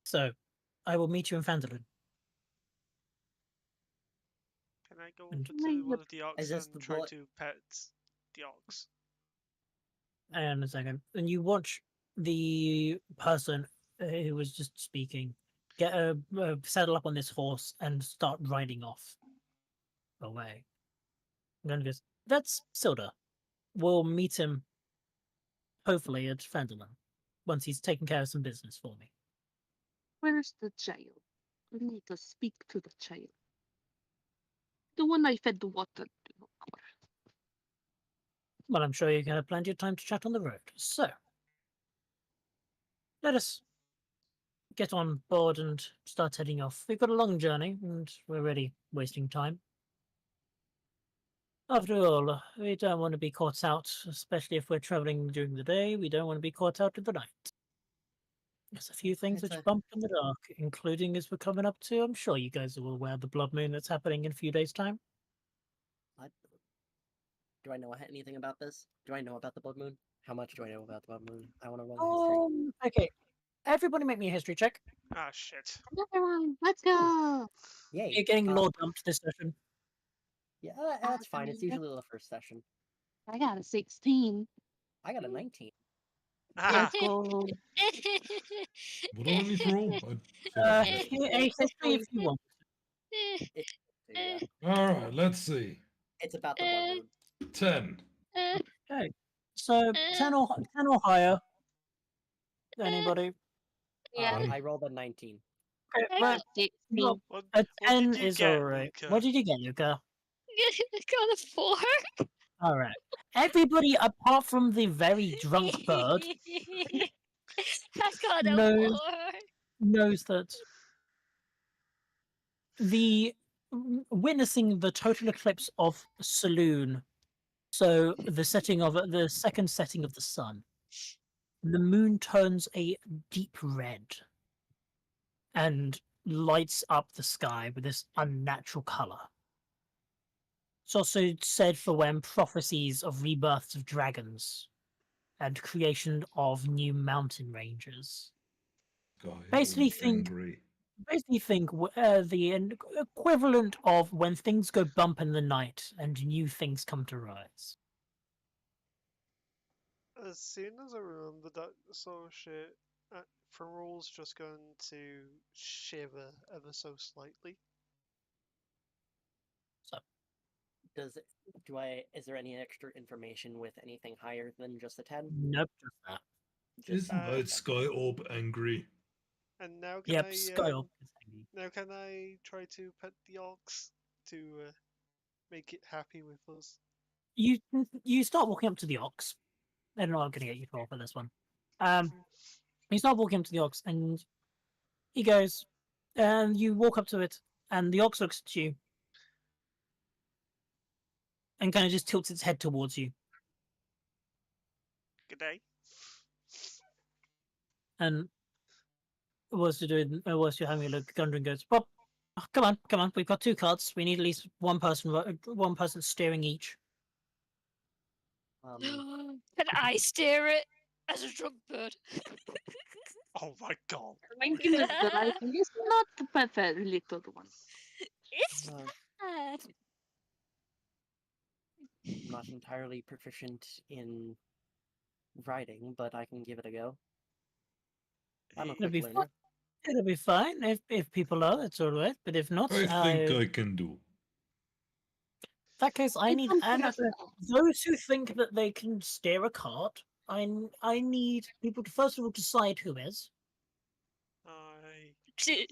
So, I will meet you in Phandalin. Can I go And- over to one of the ox Is this and the try bullet? to pet the ox? Hang on a second. And you watch the person who was just speaking get saddle up on this horse and start riding off away. And then goes, "That's Silda. We'll meet him, hopefully, at Phandalin, once he's taken care of some business for me." Where's the child? I need to speak to the child. The one I fed the water to, of course. Well, I'm sure you can have plenty of time to chat on the road. So, let us get on board and start heading off. We've got a long journey, and we're already wasting time. After all, we don't want to be caught out, especially if we're traveling during the day. We don't want to be caught out in the night. There's a few things It's which a- bump in the dark, including as we're coming up to. I'm sure you guys are all aware of the blood moon that's happening in a few days' time. What? Do I know anything about this? Do I know about the blood moon? How much do I know about the blood moon? I want to roll history. Okay. Everybody make me a history check. Ah, shit. Everyone, let's go. Yay! You're getting lore dumped this session. Yeah, that's fine. It's usually the first session. I got a 16. I got a 19. Ah, Let's go. What do I need to roll? A Sorry. history if you want. So, yeah, All right, let's see. it's about the blood moon. 10. Okay. So 10 or higher. Anybody? Yeah, One. I rolled a 19. Okay, I well, got 16. well, what, a what 10 did you is get, alright. Luca? What did you get, Luca? I got a 4. Alright. Everybody apart from the very drunk bird I got a knows 4. knows that the witnessing the total eclipse of Saloon, so the second setting of the sun, the moon turns a deep red and lights up the sky with this unnatural color. It's also said for when prophecies of rebirths of dragons and creation of new mountain ranges. Guy, Basically all think- angry. Basically think the equivalent of when things go bump in the night and new things come to rise. As soon as I remember that sort of shit, Feral's just going to shiver ever so slightly. Is there any extra information with anything higher than just a 10? Nope, just that. Just Isn't that. that Sky Orb angry? And now can Yep, I Skyop is hanging. now can I try to pet the ox to make it happy with us? You start walking up to the ox. I don't know. I'm gonna get you to roll for this one. You start walking up to the ox, and he goes, and you walk up to it, and the ox looks at you, and kind of just tilts its head towards you, Good day. and whilst you're having a look, Gundren goes, "Well, come on, we've got 2 cards. We need at least one person steering each." Can I steer it as a drunk bird? Oh my god. Thank you, Mr. Ryder. He's not the perfect little one. It's Uh, bad. I'm not entirely proficient in writing, but I can give it a go. I'm a It'll quick be learner. It'll be fine if people are. It's all right. But if not, I think I can do. in that case, I need those who think that they can steer a cart. I need people to first of all decide who is. Hi. For the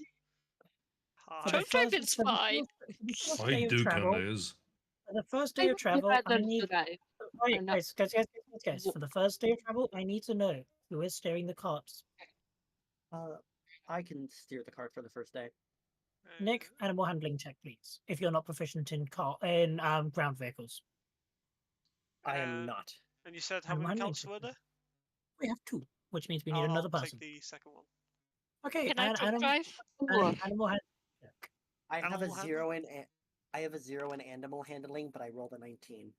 Hi. Drunk driving's for the fine. first I day of do, travel, Candace. for the first I day of would travel, rather I need. drive. Wait, I'm not- guys. For the first day of travel, I need to know who is steering the carts. I can steer the cart for the first day. Nick, animal handling check, please. If you're not proficient in ground vehicles, I Uh, am not. And you said how Animal many handling carts were check. there? We have 2, which means we need I'll another take person. the second one. Okay, Can I drunk drive? animal handling check. I have a Animal 0 in I have a 0 in animal handling, but I rolled a 19.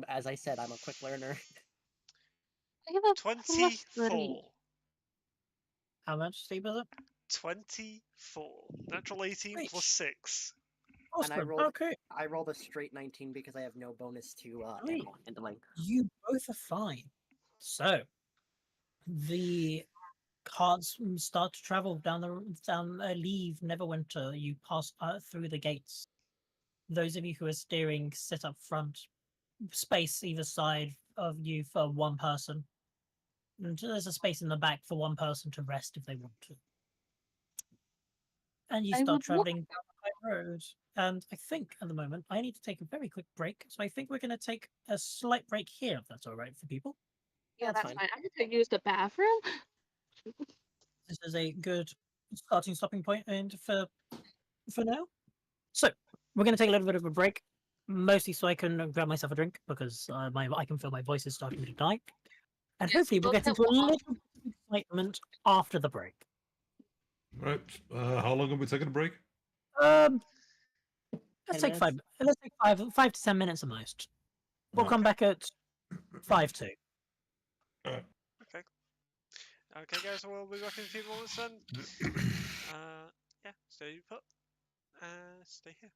As I said, I'm a quick learner. I have a +3. 24. How much sleep is it? 24. Natural 18 Nice. plus 6. And I Awesome. rolled- Okay, I rolled a straight 19 because I have no bonus to Sweet. animal handling. you both are fine. So, the carts start to travel leave Neverwinter. You pass through the gates. Those of you who are steering sit up front, space either side of you for one person. And there's a space in the back for one person to rest if they want to. And you I start would traveling down the high road. And I think at the moment I need to take a very quick break. So I think we're going to take a slight break here, if that's all right for people. Yeah, That's that's fine. fine. I need to use the bathroom. This is a good stopping point and for now. So we're going to take a little bit of a break. mostly so I can grab myself a drink because I can feel my voice is starting to die. And Yes, hopefully we'll go get get into a water. little bit of excitement after the break. Right. How long are we taking a break? Um, 10 let's take minutes? five to 10 minutes at most. We'll come back at 5-2. Okay. Okay, guys. So we'll be back in a few moments then. Yeah. Stay put. Stay here.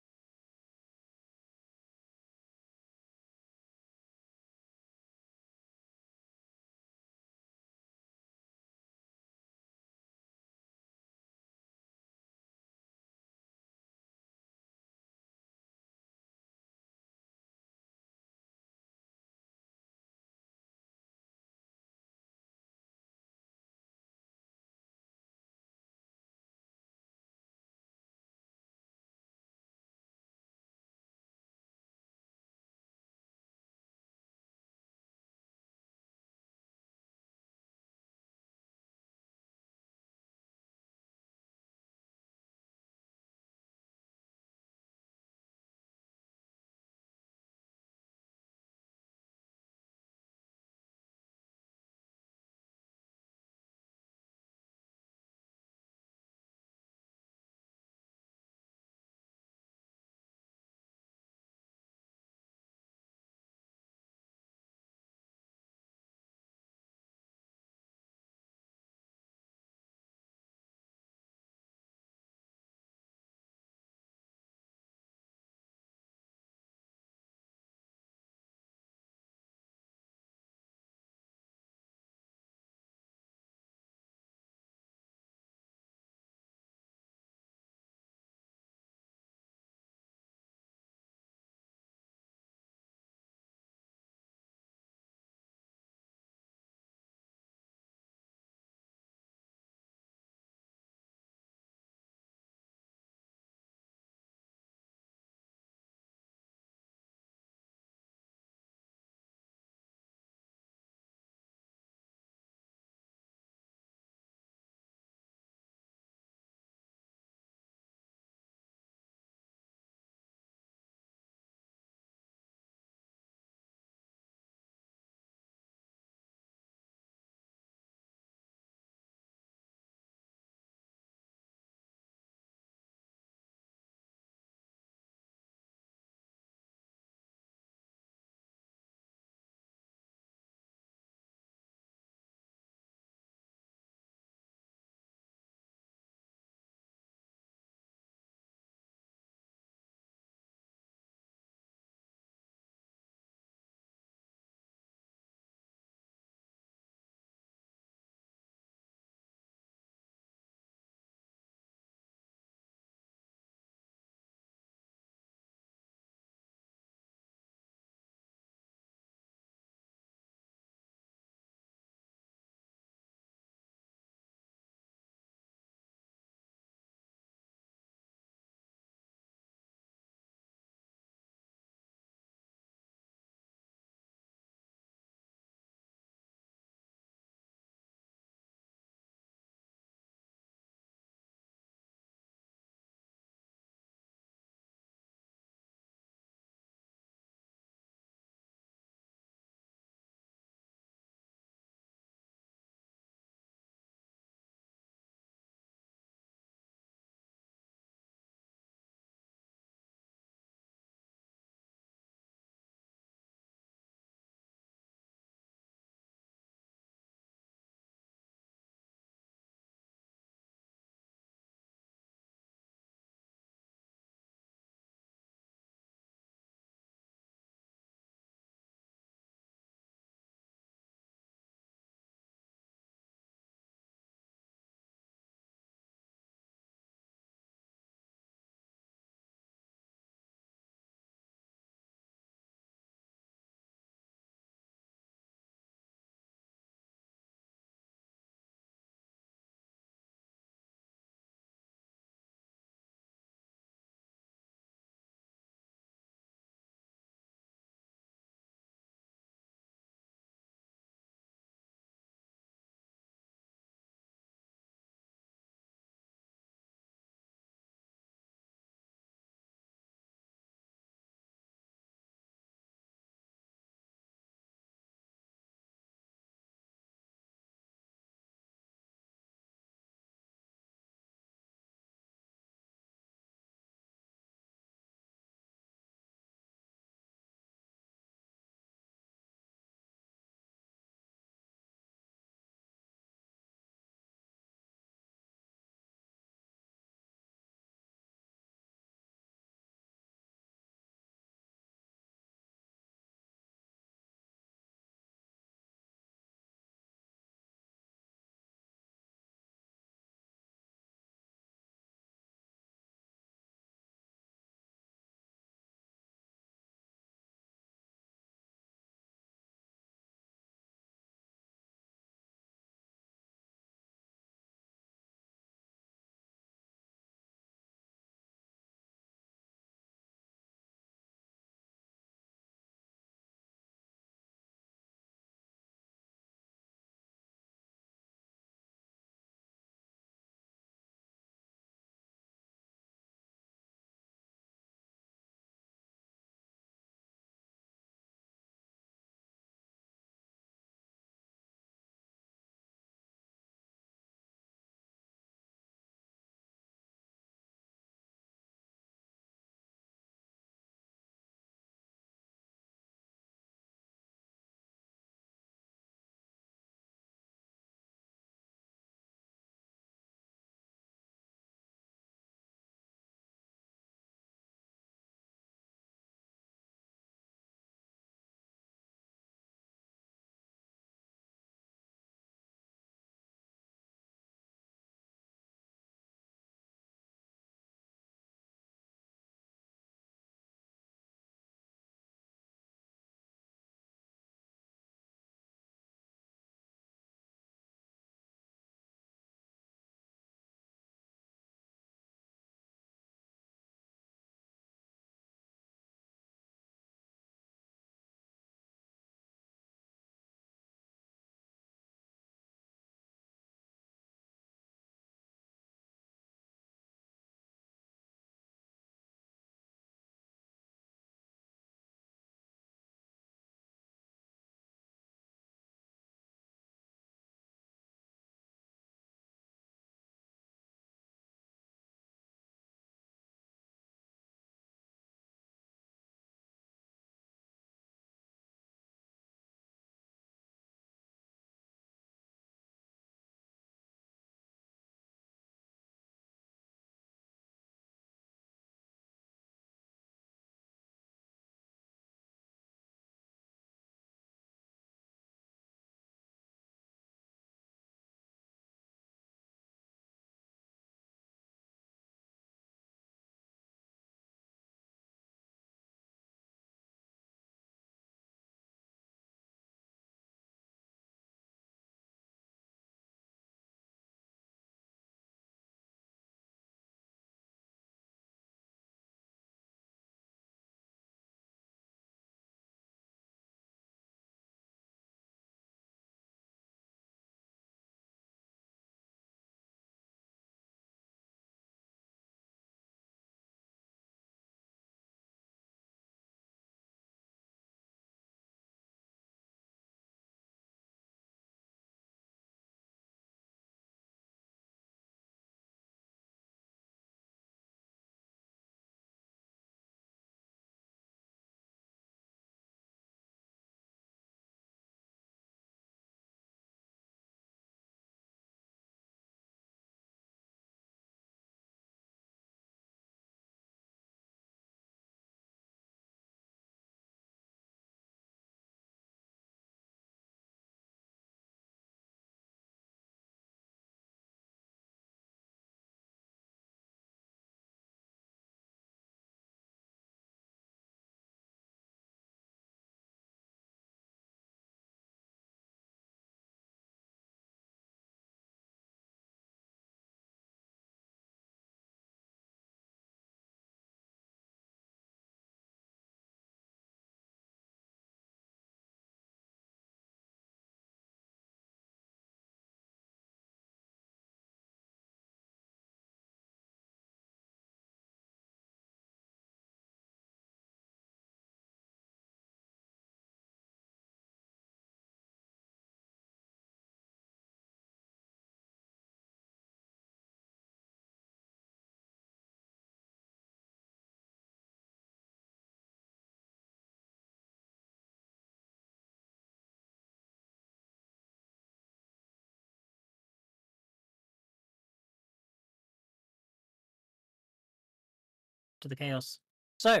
to the chaos. So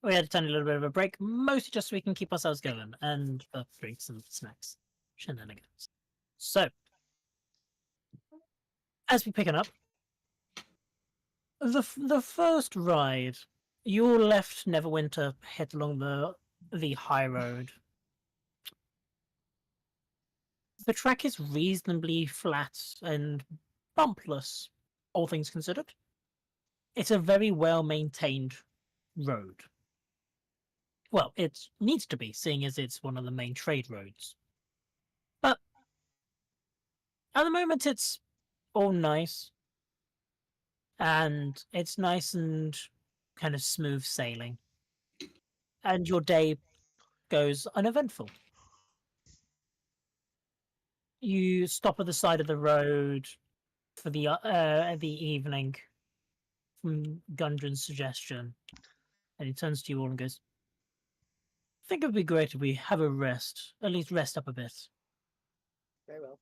we had a tiny little bit of a break, mostly just so we can keep ourselves going and drinks and snacks, shenanigans. So as we pick it up, the first ride, you all left Neverwinter, head along the high road. The track is reasonably flat and bumpless, all things considered. It's a very well maintained road. Well, it needs to be, seeing as it's one of the main trade roads. But at the moment, it's all nice. And it's nice and kind of smooth sailing. And your day goes uneventful. You stop at the side of the road for the evening from Gundren's suggestion. And he turns to you all and goes, I think it would be great if we have a rest, at least rest up a bit. Very well.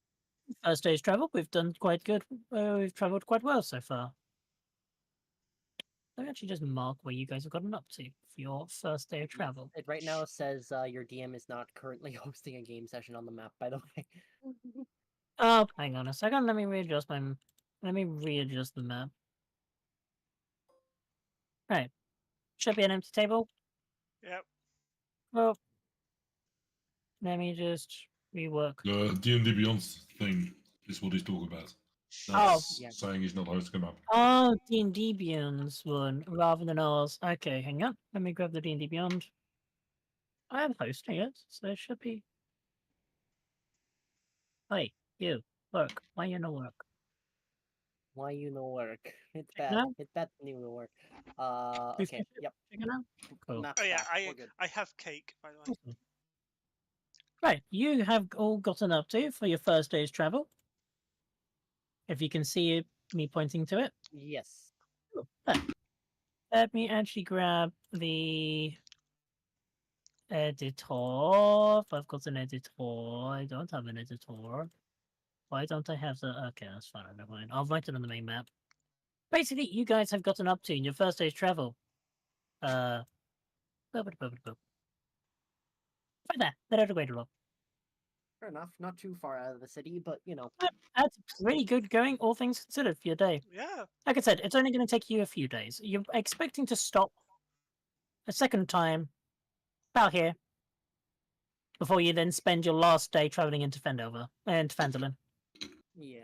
First day's travel, we've done quite good. We've travelled quite well so far. Let me actually just mark where you guys have gotten up to for your first day of travel. It right now says your DM is not currently hosting a game session on the map, by the way. Oh, hang on a second. Let me readjust the map. Right. Should be an empty table. Yep. Well, let me just rework. The D&D Beyond thing is what he's talking about. Oh, That's yeah. saying he's not hosting a map. Oh, D&D Beyond's one rather than ours. Okay, hang on. Let me grab the D&D Beyond. I am hosting it, so it should be. Hey, you. Work. Why you no work? Why you no work? It's Check it bad. out. It's bad you no work. Please Okay. check it. Yep. Check it out. Cool. Map's Oh yeah, back. We're good. I have cake, by the way. Awesome. Right, you have all gotten up to for your first day's travel. If you can see me pointing to it. Yes. Cool. Let me actually grab the editor. If I've got an editor. I don't have an editor. Why don't I have the... Okay, that's fine. Never mind. I'll write it on the main map. Basically, you guys have gotten up to in your first day's travel. Right there. That out of the way to roll. Fair enough. Not too far out of the city, but you know. That's pretty good going, all things considered, for your day. Yeah. Like I said, it's only going to take you a few days. You're expecting to stop a second time about here before you then spend your last day traveling into Fendover and Phandalin. Yeah.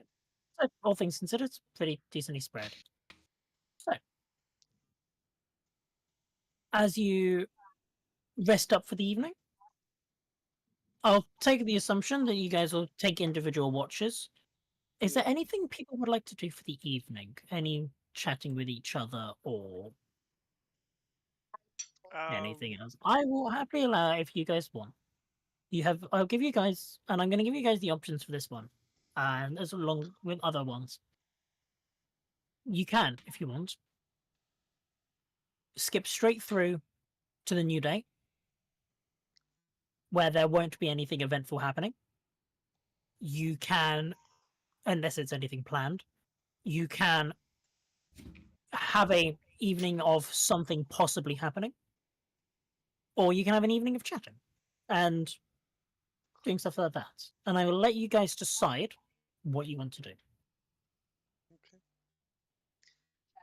So, all things considered, it's pretty decently spread. So, as you rest up for the evening, I'll take the assumption that you guys will take individual watches. Is there anything people would like to do for the evening? Any chatting with each other or anything else? I will happily allow it if you guys want. I'll give you guys, and I'm going to give you guys the options for this one, and as along with other ones. You can, if you want, skip straight through to the new day, where there won't be anything eventful happening. You can, unless it's anything planned, you can have a evening of something possibly happening, or you can have an evening of chatting and doing stuff like that. And I will let you guys decide what you want to do. Okay.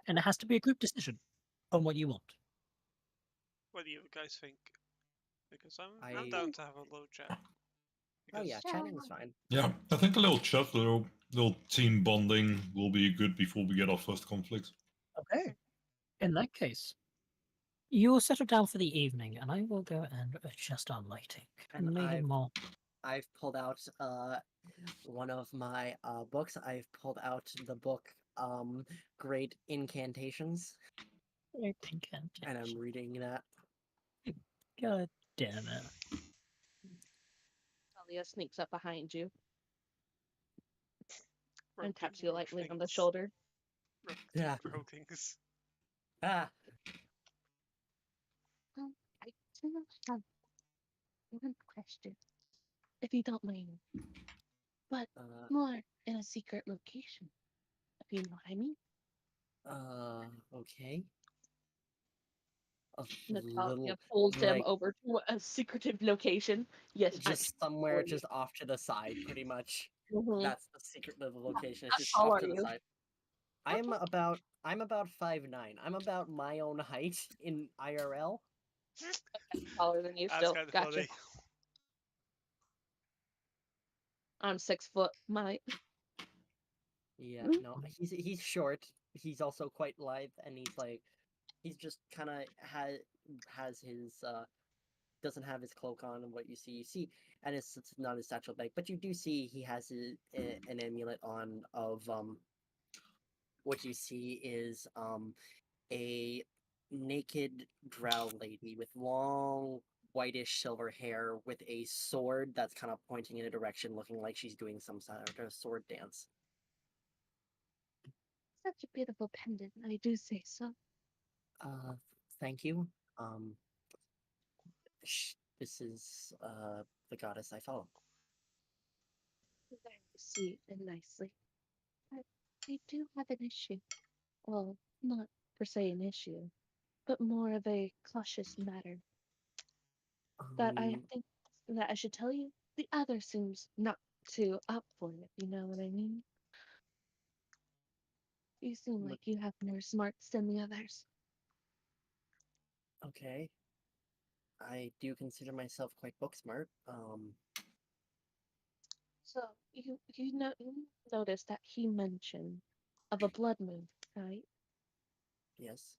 And it has to be a group decision on what you want. What do you guys think? Because I'm I- down to have a little chat. Oh yeah, Because- chatting's fine. Yeah, I think a little chat, little team bonding will be good before we get our first conflict. Okay. In that case, you will settle down for the evening, and I will go and adjust our lighting. And Maybe more. I've pulled out one of my books. I've pulled out the book Great Incantations, and I'm reading that. God damn it. Talia sneaks up behind you and Broken taps you lightly on the things. shoulder. Broken Yeah. things. Ah, I do have one question, if you don't mind, but more in a secret location, if you know what I mean. okay. Natalia little, pulls him like, over to a secretive location. Yes, just somewhere sorry. just off to the side, pretty much. Mhm. That's the secret little location. It's How just tall off are to the you? side. I'm about 5'9". I'm about my own height in IRL. Taller than you That's still. kind of Gotcha. funny. I'm 6 foot. My Yeah, no, he's short. He's also quite lithe, and he's just kind of has his doesn't have his cloak on, and what you see, and it's not his satchel bag, but you do see he has an amulet on of what you see is a naked drow lady with long whitish silver hair with a sword that's kind of pointing in a direction, looking like she's doing some sort of sword dance. such a beautiful pendant. I do say so. Thank you. This is the goddess I follow. Very sweet and nicely. But I do have an issue. Well, not per se an issue, but more of a cautious matter that I think that I should tell you. The other seems not too up for it, you know what I mean? You seem But- like you have more smarts than the others. Okay. I do consider myself quite book smart. So you notice that he mentioned of a blood moon, right? Yes.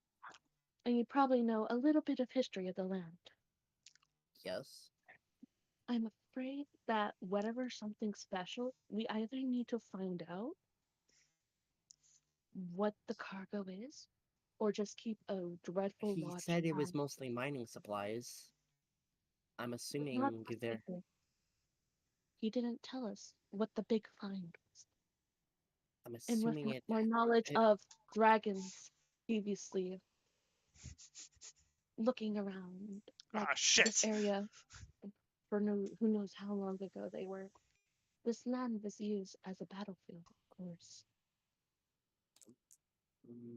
And you probably know a little bit of history of the land. Yes. I'm afraid that whatever something special, we either need to find out what the cargo is, or just keep a dreadful He watch said it was out. mostly mining supplies. I'm Not assuming there. specific. He didn't tell us what the big find was. I'm And with assuming it. my knowledge it of dragons previously looking around, like Ah, shit. this area for who knows how long ago they were. This land was used as a battlefield, of course.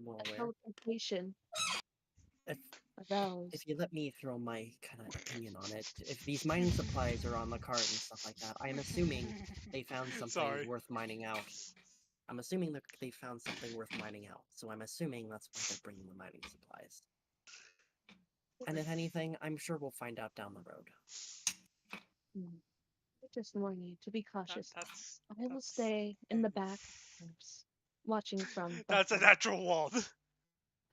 well, A where? teleportation If arose. if you let me throw my kind of opinion on it, if these mining supplies are on the cart and stuff like that, I'm assuming they found something Sorry. worth mining out. I'm assuming that they found something worth mining out, so I'm assuming that's why they're bringing the mining supplies. And if anything, I'm sure we'll find out down the road. I just warn you to be cautious. That's I will stay in the back, of course, watching from. that's a behind. natural one.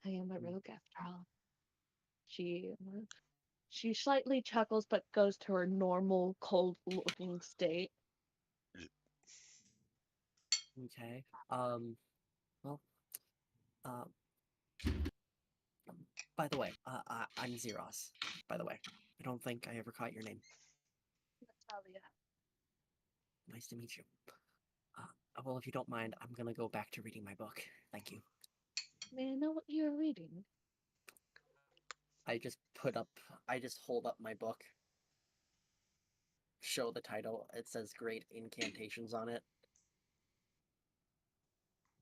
I am a rogue after all. She slightly chuckles, but goes to her normal, cold-looking state. Okay. Well. By the way, I'm Zeros. By the way, I don't think I ever caught your name. Natalia. Nice to meet you. Well, if you don't mind, I'm gonna go back to reading my book. Thank you. May I know what you're reading? I just hold up my book. Show the title. It says Great Incantations on it.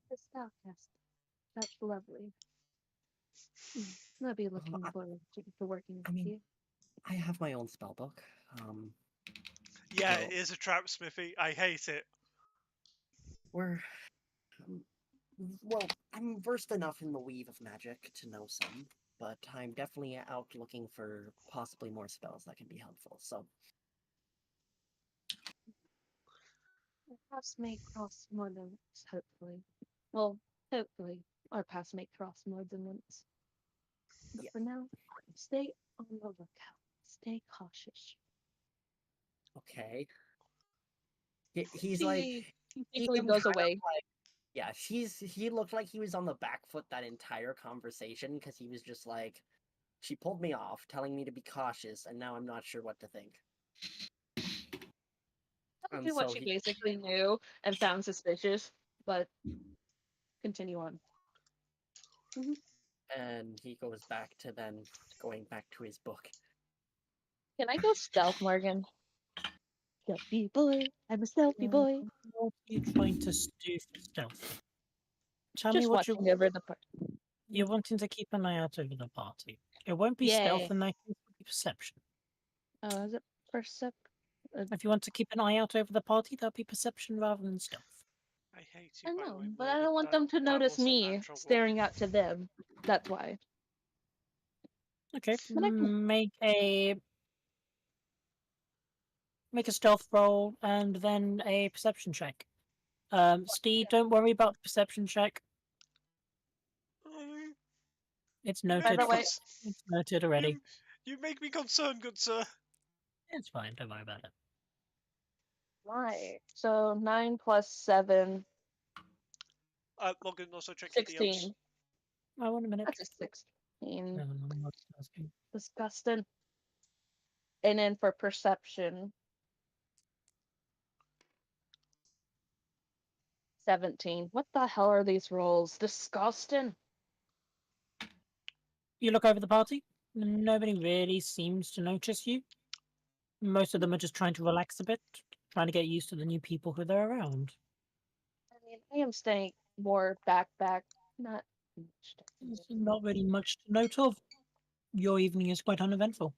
The Spellcast. That's lovely. I'll be looking forward to working with you. I have my own spell book. Yeah, So- it is a trap smithy. I hate it. Well, I'm versed enough in the weave of magic to know some, but I'm definitely out looking for possibly more spells that can be helpful. So, Our paths may cross more than once, hopefully. Well, hopefully, our paths may cross more than once. But Yeah. for now, stay on the lookout. Stay cautious. okay. He's like, He he quickly even goes kind of away. yeah, he looked like he was on the back foot that entire conversation because he was just like, she pulled me off, telling me to be cautious, and now I'm not sure what to think. Told And you what so she he- basically knew and found suspicious, but continue on. And he goes back to then going back to his book. Can I go stealth, Morgan? Stealthy boy. I'm a stealthy boy. What are you trying to do for stealth? Tell me Just what watching over the part. you're wanting to keep an eye out over the party. It won't be stealth Yay. in that case, it'll be perception. Oh, is it percept? If you want to keep an eye out over the party, that'll be perception rather than stealth. I hate I you, by the know, way, but I Morgan. don't want them to That notice was a me bad trouble. staring out to them. That's why. Okay, But I can- make a stealth roll and then a perception check. Steve, don't worry about the perception check. Mm, It's you make noted. the me way- It's noted already. You make me concerned, good sir. It's fine. Don't worry about it. Why? So 9 plus 7, Morgan, also check your DMs. 16. Oh, 1 minute. That's a 16. No, I'm not asking. Disgusting. And then for perception, 17. What the hell are these rolls? Disgusting. You look over the party. Nobody really seems to notice you. Most of them are just trying to relax a bit, trying to get used to the new people who they're around. I mean, I am staying more back. Not much. There's not really much to note of. Your evening is quite uneventful.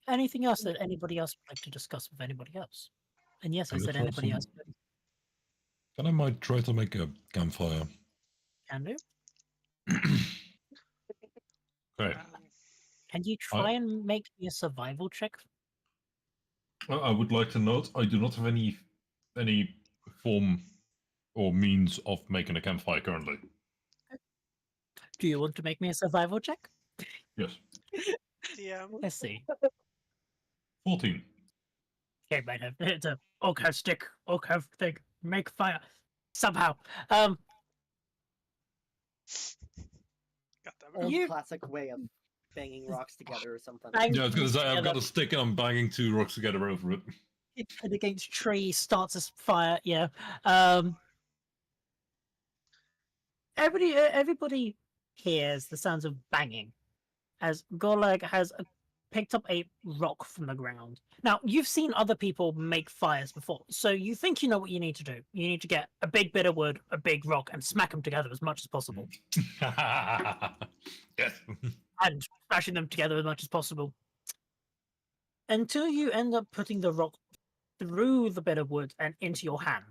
Anything else that anybody else would like to discuss with anybody else? And yes, I Can I said try anybody some- else. Can I might try to make a campfire? Can do. Okay. Can you try and make me a survival check? I would like to note I do not have any form or means of making a campfire currently. Do you want to make me a survival check? Yes. DM. Let's see. 14. Okay, might have it's a oak have stick, oak have thing, make fire. Somehow. God damn it. Old You- classic way of banging rocks together or something. Bang Yeah, I was going to say, I've together. got a stick and I'm banging 2 rocks together over it. Hit it against tree, starts a fire. Yeah. Everybody hears the sounds of banging as Gorlag has picked up a rock from the ground. Now, you've seen other people make fires before, so you think you know what you need to do. You need to get a big bit of wood, a big rock, and smack them together as much as possible. Yes. And smashing them together as much as possible. Until you end up putting the rock through the bit of wood and into your hand.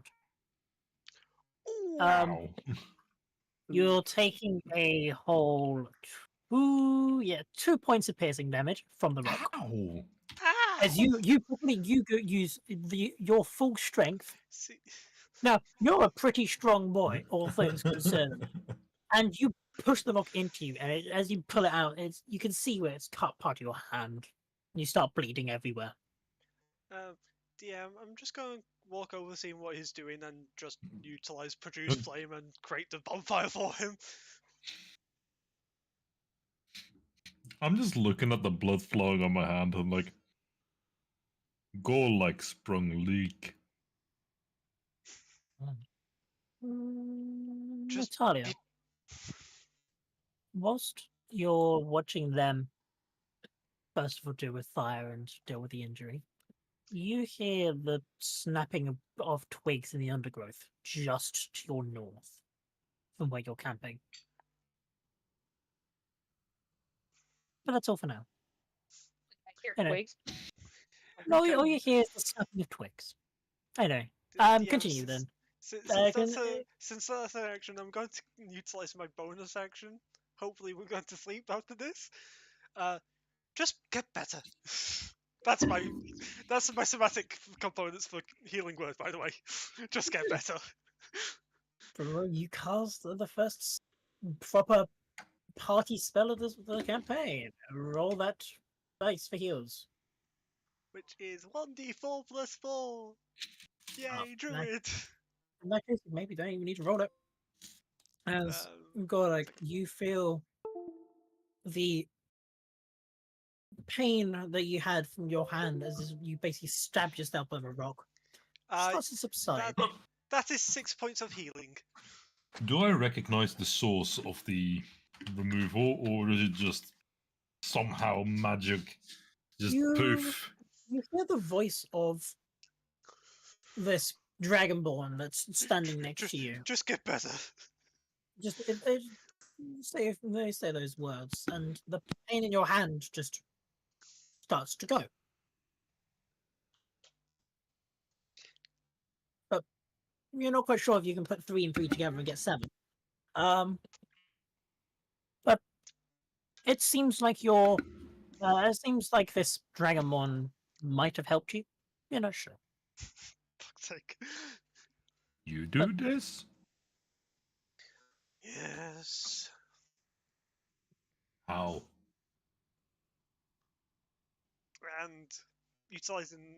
Ooh. Wow. You're taking a whole 2 points of piercing damage from the rock. Ow. Ah! As you use your full strength. See, Now, you're a pretty strong boy, all things considered. And you push the rock into you, and as you pull it out, you can see where it's cut part of your hand. You start bleeding everywhere. DM, I'm just going to walk over, seeing what he's doing, and just utilize produce flame and create the bonfire for him. I'm just looking at the blood flowing on my hand and like, go like sprung leak. Just Natalia, be- whilst you're watching them, first of all, deal with fire and deal with the injury, you hear the snapping of twigs in the undergrowth just to your north from where you're camping. But that's all for now. I hear I know. twigs. No, all you hear is the snapping of twigs. I know. DM, Continue then. Since, can- since that's an action, I'm going to utilize my bonus action. Hopefully, we're going to sleep after this. Just get better. That's my somatic components for healing word, by the way. Just get better. Bro, you cast the first proper party spell of the campaign. Roll that dice for heals. Which is 1d4 plus 4. Yay, druid. In that case, maybe don't even need to roll it. As Um, you feel the pain that you had from your hand as you basically stabbed yourself with a rock starts to subside. that is 6 points of healing. Do I recognize the source of the removal, or is it just somehow magic? Just You- poof. You hear the voice of this dragonborn that's standing next to you. Just get better. Just they say those words, and the pain in your hand just starts to go. But you're not quite sure if you can put 3 and 3 together and get 7. But it seems like it seems like this Dragonmon might have helped you. You're not sure. Fuck's sake. You do this? Yes. How? And utilizing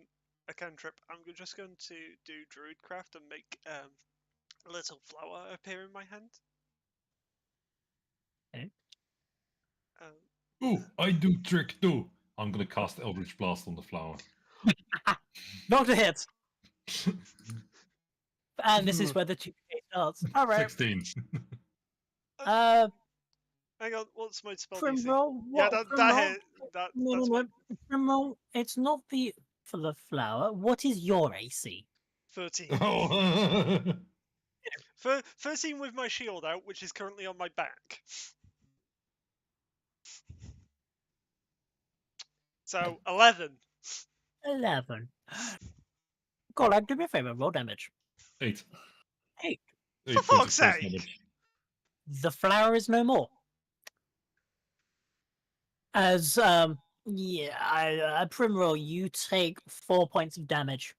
a cantrip, I'm just going to do Druidcraft and make a little flower appear in my hand. Okay. Ooh, I do trick too. I'm gonna cast Eldritch Blast on the flower. Not a hit. And this is where the 2K starts. All right. 16. Hang on, what's my spell DC? Primroll. Yeah, What? that hit. That's No. my Primroll. It's not for the flower. What is your AC? 13. Oh. 13 with my shield out, which is currently on my back. So 11. 11. Golag, do me a favor. Roll damage. 8. 8. 8 For points fuck's of force sake! damage. The flower is no more. As Primroll, you take 4 points of damage.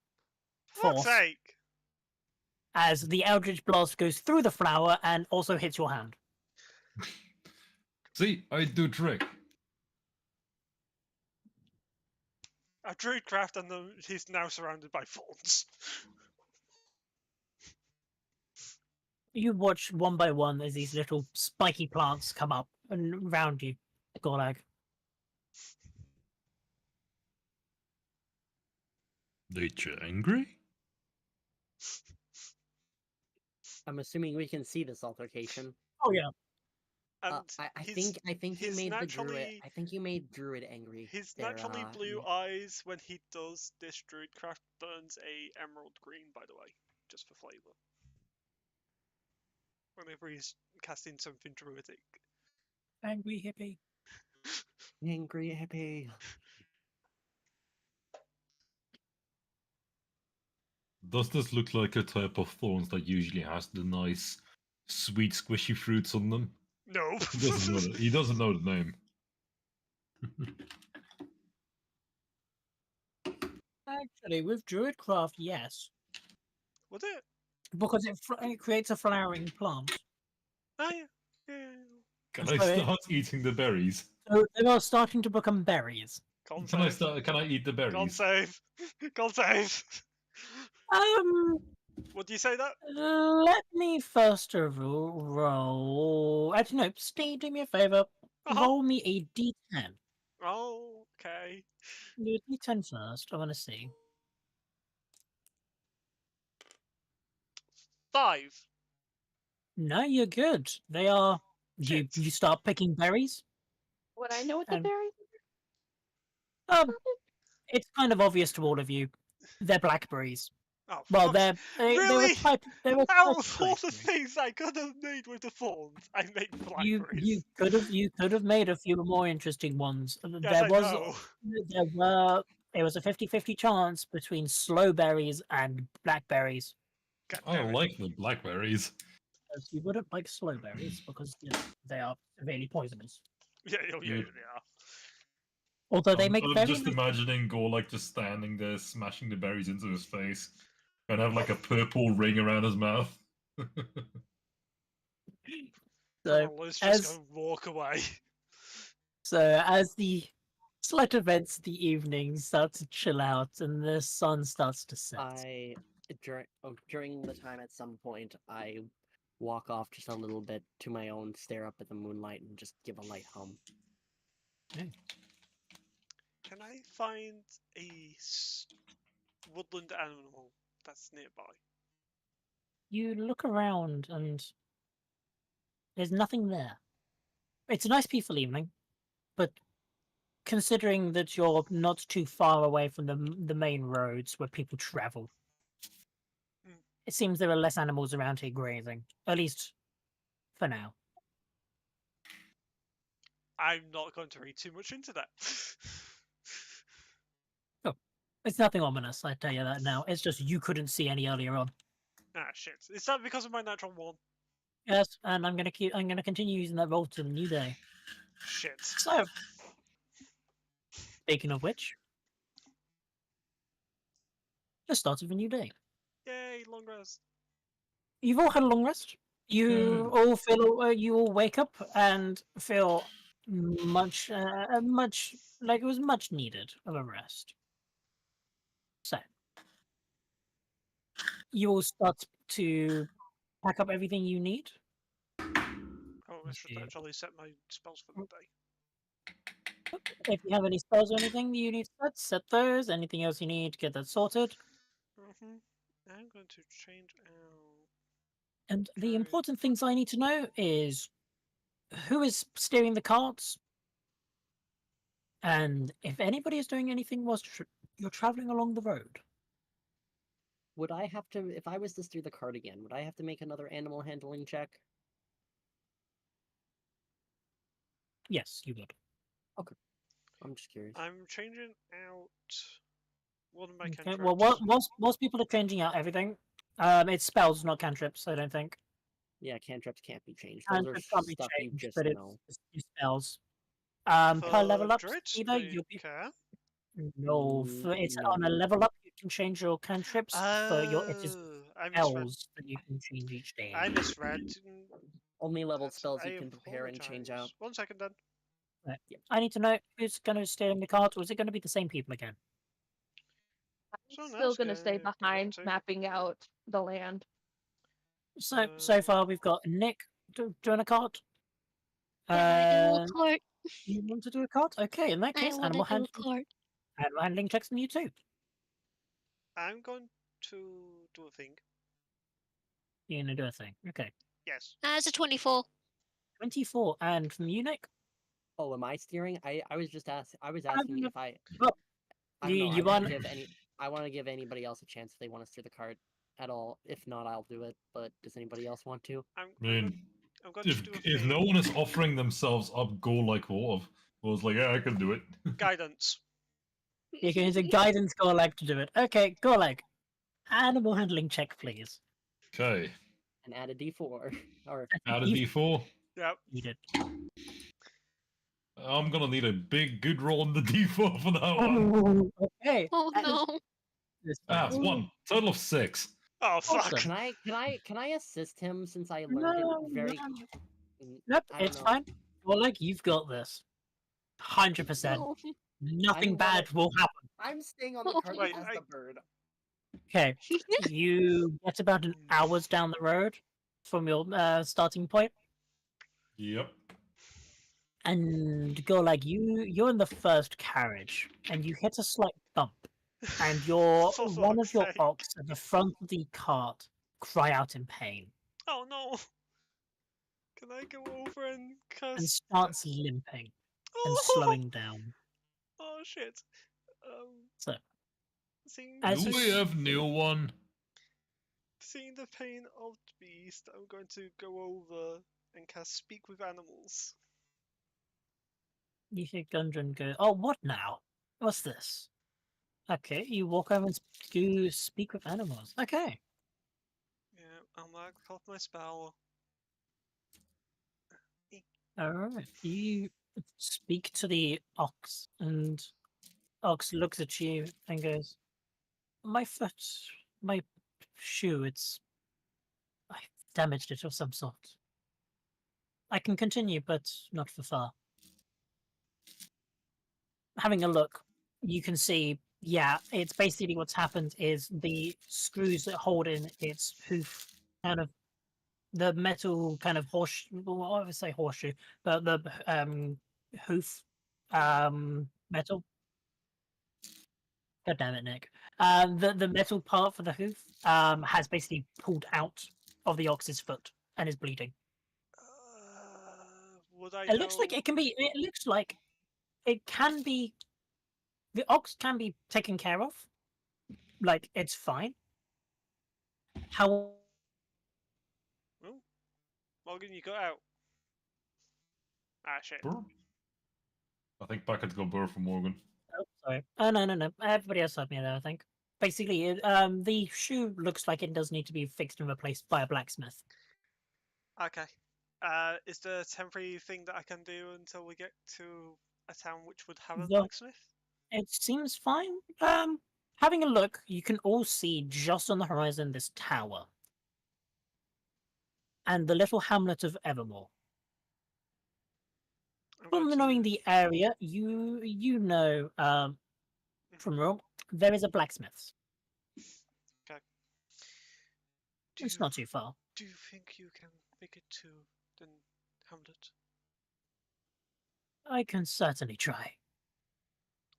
Fuck's Force. sake! As the Eldritch Blast goes through the flower and also hits your hand. See, I do trick. I Druidcraft and he's now surrounded by thorns. You watch one by one as these little spiky plants come up and round you, Golag. Nature angry? I'm assuming we can see this altercation. Oh yeah. And I his- think you his made the druid. naturally- I think you made druid angry. His there, naturally blue Nick. eyes when he does this Druidcraft burns a emerald green, by the way, just for flavour. Whenever he's casting something druidic. Angry hippie. Angry hippie. Does this look like a type of thorns that usually has the nice, sweet, squishy fruits on them? No. He doesn't know the name. Actually, with Druidcraft, yes. Was it? Because it creates a flowering plant. Oh, yeah. Yeah. Can I Sorry. start eating the berries? So they are starting to become berries. Con Can I save. Can I eat the berries? Con save. Con save. What do you say that? Let me first of all roll. Actually, no, Steve, do me a favor. Uh-huh. Roll me a d10. Oh, okay. Do a d10 first. I want to see. 5. No, you're good. They are. You Shit. start picking berries. Would I know what the Um, berries It's kind of obvious to all of you. They're blackberries. Oh, Well, fuck. they were Really? type. They were Out type of all the blackberries. things I could have made with the thorns, I made You blackberries. could have made a few more interesting ones. Yes, There I was know. there was a 50-50 chance between slow berries and blackberries. God I damn it. like the blackberries. Because you wouldn't like slow berries because they are severely poisonous. Yeah, yeah, Yeah. they are. Although they make I'm very just nice- imagining Gorlak just standing there, smashing the berries into his face, and have like a purple ring around his mouth. So Oh, let's as- just go walk away. So as the slight events of the evening start to chill out and the sun starts to set. During the time at some point I walk off just a little bit to my own, stare up at the moonlight, and just give a light hum. Can I find a woodland animal that's nearby? You look around and there's nothing there. It's a nice peaceful evening, but considering that you're not too far away from the main roads where people travel, Hmm. it seems there are less animals around here grazing. At least for now. I'm not going to read too much into that. It's nothing ominous, I tell you that now. It's just you couldn't see any earlier on. Ah, shit. Is that because of my natural one? Yes, and I'm gonna continue using that roll to the new day. Shit. So, speaking of which, the start of a new day. Yay, long rest. You've all had a long rest. You all feel you all wake up and feel much like it was much needed of a rest. So you all start to pack up everything you need. Oh, I should Okay. actually set my spells for the day. If you have any spells or anything that you need to set those. Anything else you need, get that sorted. I'm going to change out. And the Right. important things I need to know is who is steering the carts, and if anybody is doing anything whilst you're traveling along the road. Would I have to, if I was to steer the cart again, would I have to make another animal handling check? Yes, you would. I'm just curious. I'm changing out one of my Okay. cantrips. Well, whilst people are changing out everything, it's spells, not cantrips. I don't think Yeah, cantrips can't be changed. Those are cantrips can't be stuff you changed, just but know. it's just spells. For Per level up, druids, either they you'll be can. no. It's on a No. level up. You can change your cantrips. For your it is I misread. spells that you can change each day. I misread. Only level That. spells you I can prepare and change out. apologize. 1 second then. I need to know who's going to steer in the cart, or is it going to be the same people again? I'm So now still it's gonna stay go behind, to- mapping out the land. So far we've got Nick doing a cart. I want to do a Uh, cart. you want to do a cart? Okay, in that I case, want to do a cart. animal handling checks from you too. I'm going to do a thing. You're gonna do a thing. Okay, Yes. That's a 24. 24, and from you, Nick. Oh, am I steering? I was just asking no. if I. Well, I don't know. you want- I want to give anybody else a chance if they want to steer the cart at all. If not, I'll do it. But does anybody else want to? I'm I mean, going to do a if thing. no one is offering themselves up, go like Wolf. Was like, yeah, I can do it. Guidance. You can use a guidance Gorlag to do it. Okay, Gorlag. Animal handling check, please. Okay, And add a D4 or add a D4. Yep. You did. I'm gonna need a big good roll on the D4 for that one. Okay. Oh no. Ah, 1. Total of 6. Oh fuck. Awesome. can I assist him since I learned it very? Nope, I don't it's know. fine. Gorlag, you've got this. 100%. No. Nothing I'm bad will happen. I'm staying on the cart Wait, as the bird. Okay, you get about an hour's down the road from your starting point, Yep. and go like you're in the first carriage, and you hit a slight bump, and your For one of fuck's your sake. ox at the front of the cart cry out in pain Oh no. Can I go over and and cast? starts limping and Oh. slowing down. Oh shit. So Seeing As Do you we s- have new one? seeing the pain of the beast, I'm going to go over and cast Speak with Animals. you hear Gundren go, "Oh, what now? What's this?" Okay, you walk over and do speak with animals. Okay. Yeah, I'm like off my spell. Alright. You speak to the ox, and ox looks at you and goes, "My foot, my shoe, I damaged it of some sort. I can continue, but not for far." Having a look, you can see, yeah, it's basically what's happened is the screws that hold in its hoof, kind of the metal kind of horse, well, I would say horseshoe, but the hoof metal. God damn it, Nick. The metal part for the hoof has basically pulled out of the ox's foot and is bleeding. Would I It looks like know- it can be. It looks like it can be. The ox can be taken care of. Like it's fine. How Morgan, you got out. Ah shit. Brr. I think Packard's got bird for Morgan. Oh, sorry. Oh, no. Everybody else had me there, I think. Basically, the shoe looks like it does need to be fixed and replaced by a blacksmith. Okay. Is there a temporary thing that I can do until we get to a town which would have a The- blacksmith? It seems fine. Having a look, you can all see just on the horizon this tower. And the little hamlet of Evermore. I'm From going knowing to- the area, you know from Rome, there is a blacksmith's. Do It's you- not too far. Do you think you can make it to the hamlet? I can certainly try.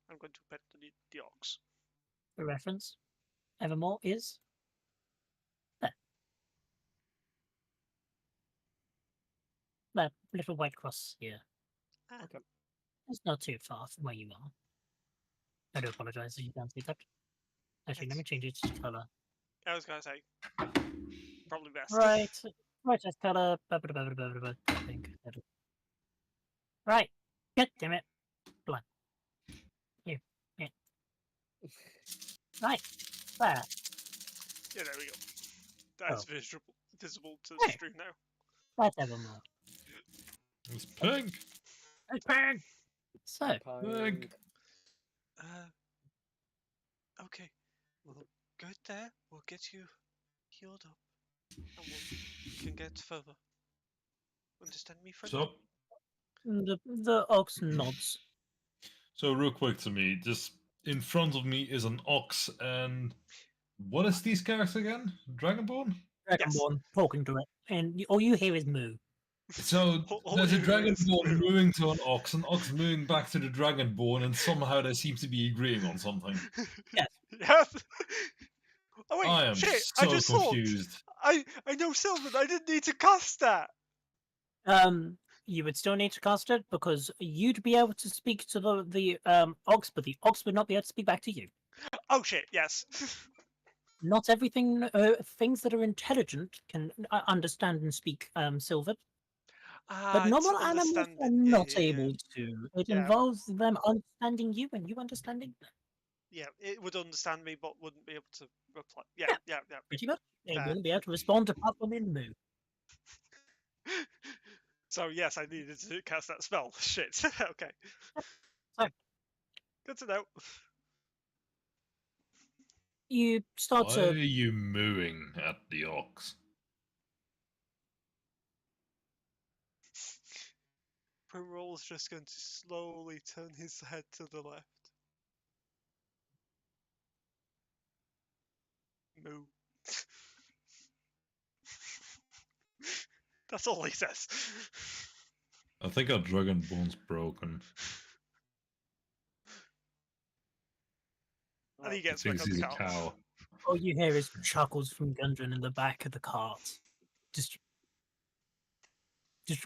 I'm going to pet the ox. For reference, Evermore is there. That little white cross here. Ah, Okay. It's not too far from where you are. I do apologize if you can't see that. Actually, let me change it to colour. I was going to say, probably best. Right, as colour. I think. Right. God damn it. Blood. Here. Yeah. Right. There. Yeah, there we go. That's Oh. visible to the Hey. stream now. That's Evermore. It's pink. It's bang! So, Pink. Okay. We'll go there. We'll get you healed up, and we can get further. Understand me, friend? So, the ox nods. real quick to me, just in front of me is an ox, and what is these characters again? Dragonborn? Dragonborn talking to it, and all you hear is moo. So All there's a you hear is dragonborn moo. mooing to an ox mooing back to the dragonborn, and somehow they seem to be agreeing on something. Yes. Yes. Oh wait, I am shit! so I just confused. thought I know Sylvan. I didn't need to cast that. You would still need to cast it because you'd be able to speak to the ox, but the ox would not be able to speak back to you. Oh shit! Yes. Not everything, things that are intelligent can understand and speak Sylvan, but It's normal animals are understanding. not Yeah. able to. It Yeah. involves them understanding you and you understanding them. Yeah, it would understand me, but wouldn't be able to reply. Yeah. Pretty much. They Fair. wouldn't be able to respond apart from in moo. So yes, I needed to cast that spell. Shit. Okay. So- Good to know. You start Why to are you mooing at the ox? Primroll's just going to slowly turn his head to the left. Moo. That's all he says. I think our dragonborn's broken. And he He gets back thinks on he's the a cart. cow. all you hear is chuckles from Gundren in the back of the cart. Just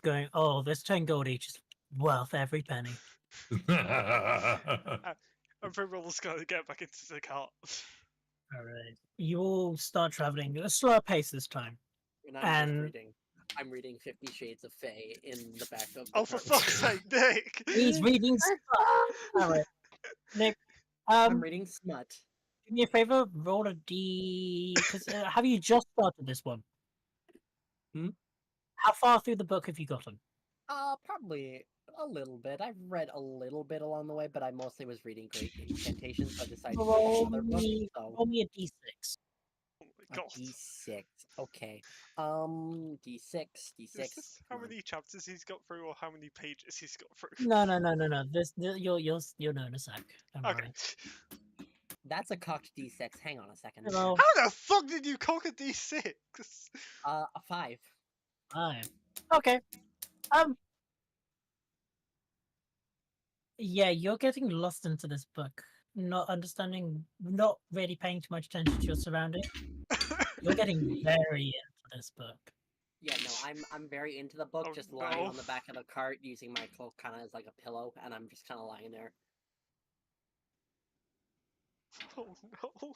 going, oh, this 10 gold each is worth every penny. And Primroll's going to get back into the cart. Alright. You all start traveling at a slower pace this time. And And- I'm reading 50 Shades of Fae in the back of the Oh, for cart. fuck's sake, Nick! He's reading stuff. Alright. Nick, I'm reading smut. do me a favor, roll a D. Because have you just started this one? Hmm? How far through the book have you gotten? Probably a little bit. I've read a little bit along the way, but I mostly was reading Great Incantations, so I decided to read Roll another book. me, So roll me a D6. Oh my a god. D6. Okay. D6. Is this how Come on. many chapters he's got through, or how many pages he's got through? No. You'll know in a sec. Don't Okay. worry. That's a cocked D6. Hang on a second. Hello. How the fuck did you cock a D6? A 5. Hi. Okay. Yeah, you're getting lost into this book. Not understanding, not really paying too much attention to your surroundings. You're getting very into this book. Yeah, no, I'm very into the book, Oh, just lying no. on the back of the cart, using my cloak kind of as like a pillow, and I'm just kind of lying there. Oh no.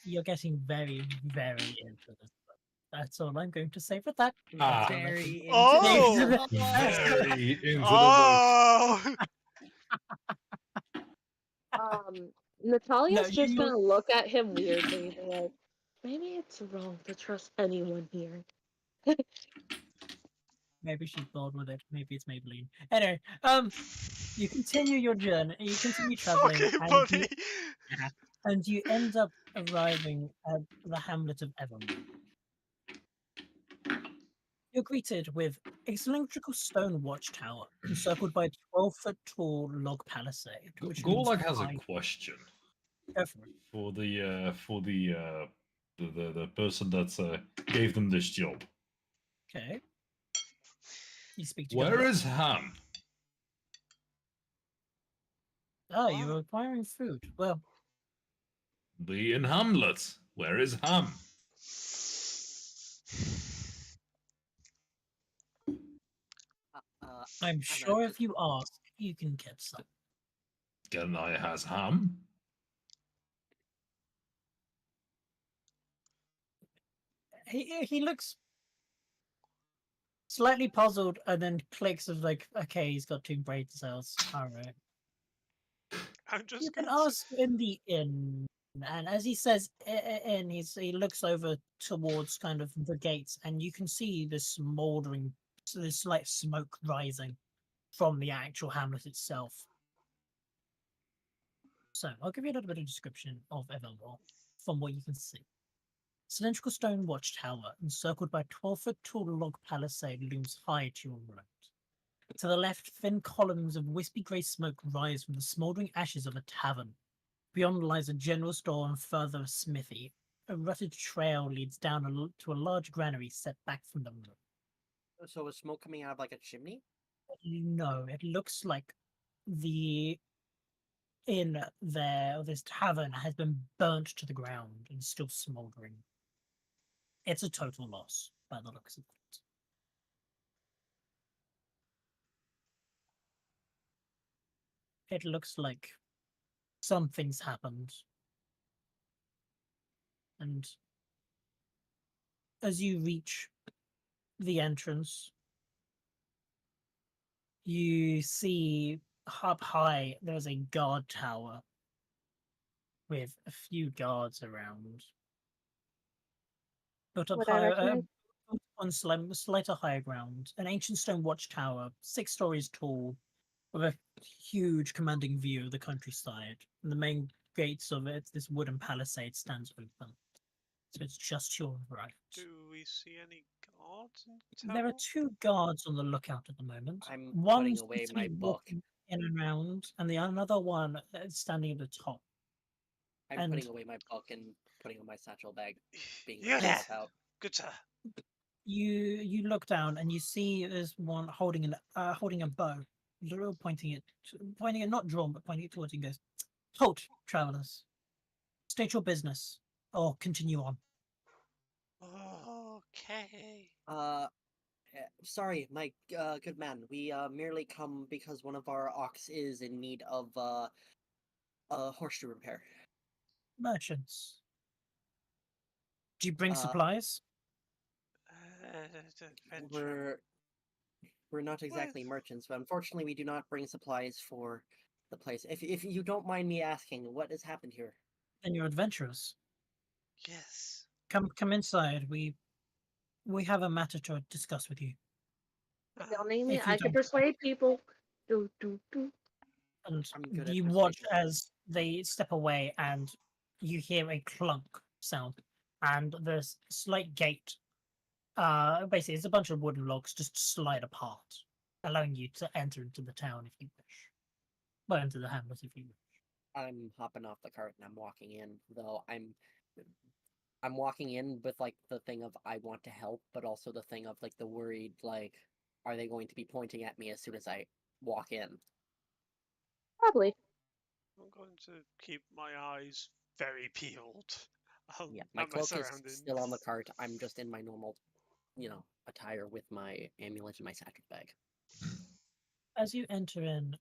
You're getting very, very into this book. That's all I'm going to say for that. Ah. Very into Oh! the book. Very into the book. Oh! Natalia's No, just you. gonna look at him weirdly, be like, maybe it's wrong to trust anyone here. Maybe she's bored with it. Maybe it's Maybelline. Anyway, you continue your journey. You continue traveling, Okay, and buddy. you end up arriving at the hamlet of Evermore. You're greeted with a cylindrical stone watchtower encircled by a 12-foot-tall log palisade, which looms Gorlag has a high. question Go for it. for the person that gave them this job. Okay. You speak to Where Gorlag. is Ham? Oh, you're acquiring food. Well, Be in Hamlet. Where is Ham? I'm sure if you ask, you can get some. Can I has Ham? He looks slightly puzzled and then clicks of like, okay, he's got 2 brain cells. All right. I'm just You can going to... ask in the inn, and as he says inn, he looks over towards kind of the gates, and you can see this smouldering, this slight smoke rising from the actual hamlet itself. So I'll give you a little bit of description of Evermore from what you can see. Cylindrical stone watchtower encircled by 12-foot-tall log palisade looms high to your right. To the left, thin columns of wispy grey smoke rise from the smouldering ashes of a tavern. Beyond lies a general store and further a smithy. A rutted trail leads down to a large granary set back from the road. So is smoke coming out of like a chimney? No, it looks like the inn there, this tavern, has been burnt to the ground and is still smouldering. It's a total loss by the looks of it. It looks like something's happened. And as you reach the entrance, you see up high there's a guard tower with a few guards around. But up Would I high, recognize? on slighter higher ground, an ancient stone watchtower, 6 stories tall, with a huge commanding view of the countryside. And the main gates of it, this wooden palisade, stands open. So it's just to your right. Do we see any guards in the There are tower? 2 guards on the lookout at the moment. I'm One putting seems away to my be book. walking in and around, and the another one is standing at the top. I'm And- putting away my book and putting on my satchel bag, being Yes. ready to help out. Good sir. You look down and you see there's one holding a bow, pointing it not drawn but pointing it towards you. And goes, "Halt, travelers! State your business, or continue on." Okay. Sorry, my good man. We merely come because one of our ox is in need of horseshoe repair. Merchants. Do you bring Uh, supplies? Adventure. We're not exactly Well- merchants, but unfortunately we do not bring supplies for the place. If you don't mind me asking, what has happened here? Then you're adventurers. Yes. Come inside. We have a matter to discuss with you. They'll name me. If you I can don't- persuade people. Do do do. And I'm good at you watch persuasion. as they step away, and you hear a clunk sound, and there's a slight gate. Basically, it's a bunch of wooden logs just slide apart, allowing you to enter into the town if you wish. Well, into the hamlet if you wish. I'm hopping off the cart and I'm walking in, though I'm walking in with like the thing of I want to help, but also the thing of like the worried like, are they going to be pointing at me as soon as I walk in? Probably. I'm going to keep my eyes very peeled. Yeah, my at cloak is surroundings. still on the cart. I'm just in my normal, attire with my amulet and my satchel bag. As you enter in,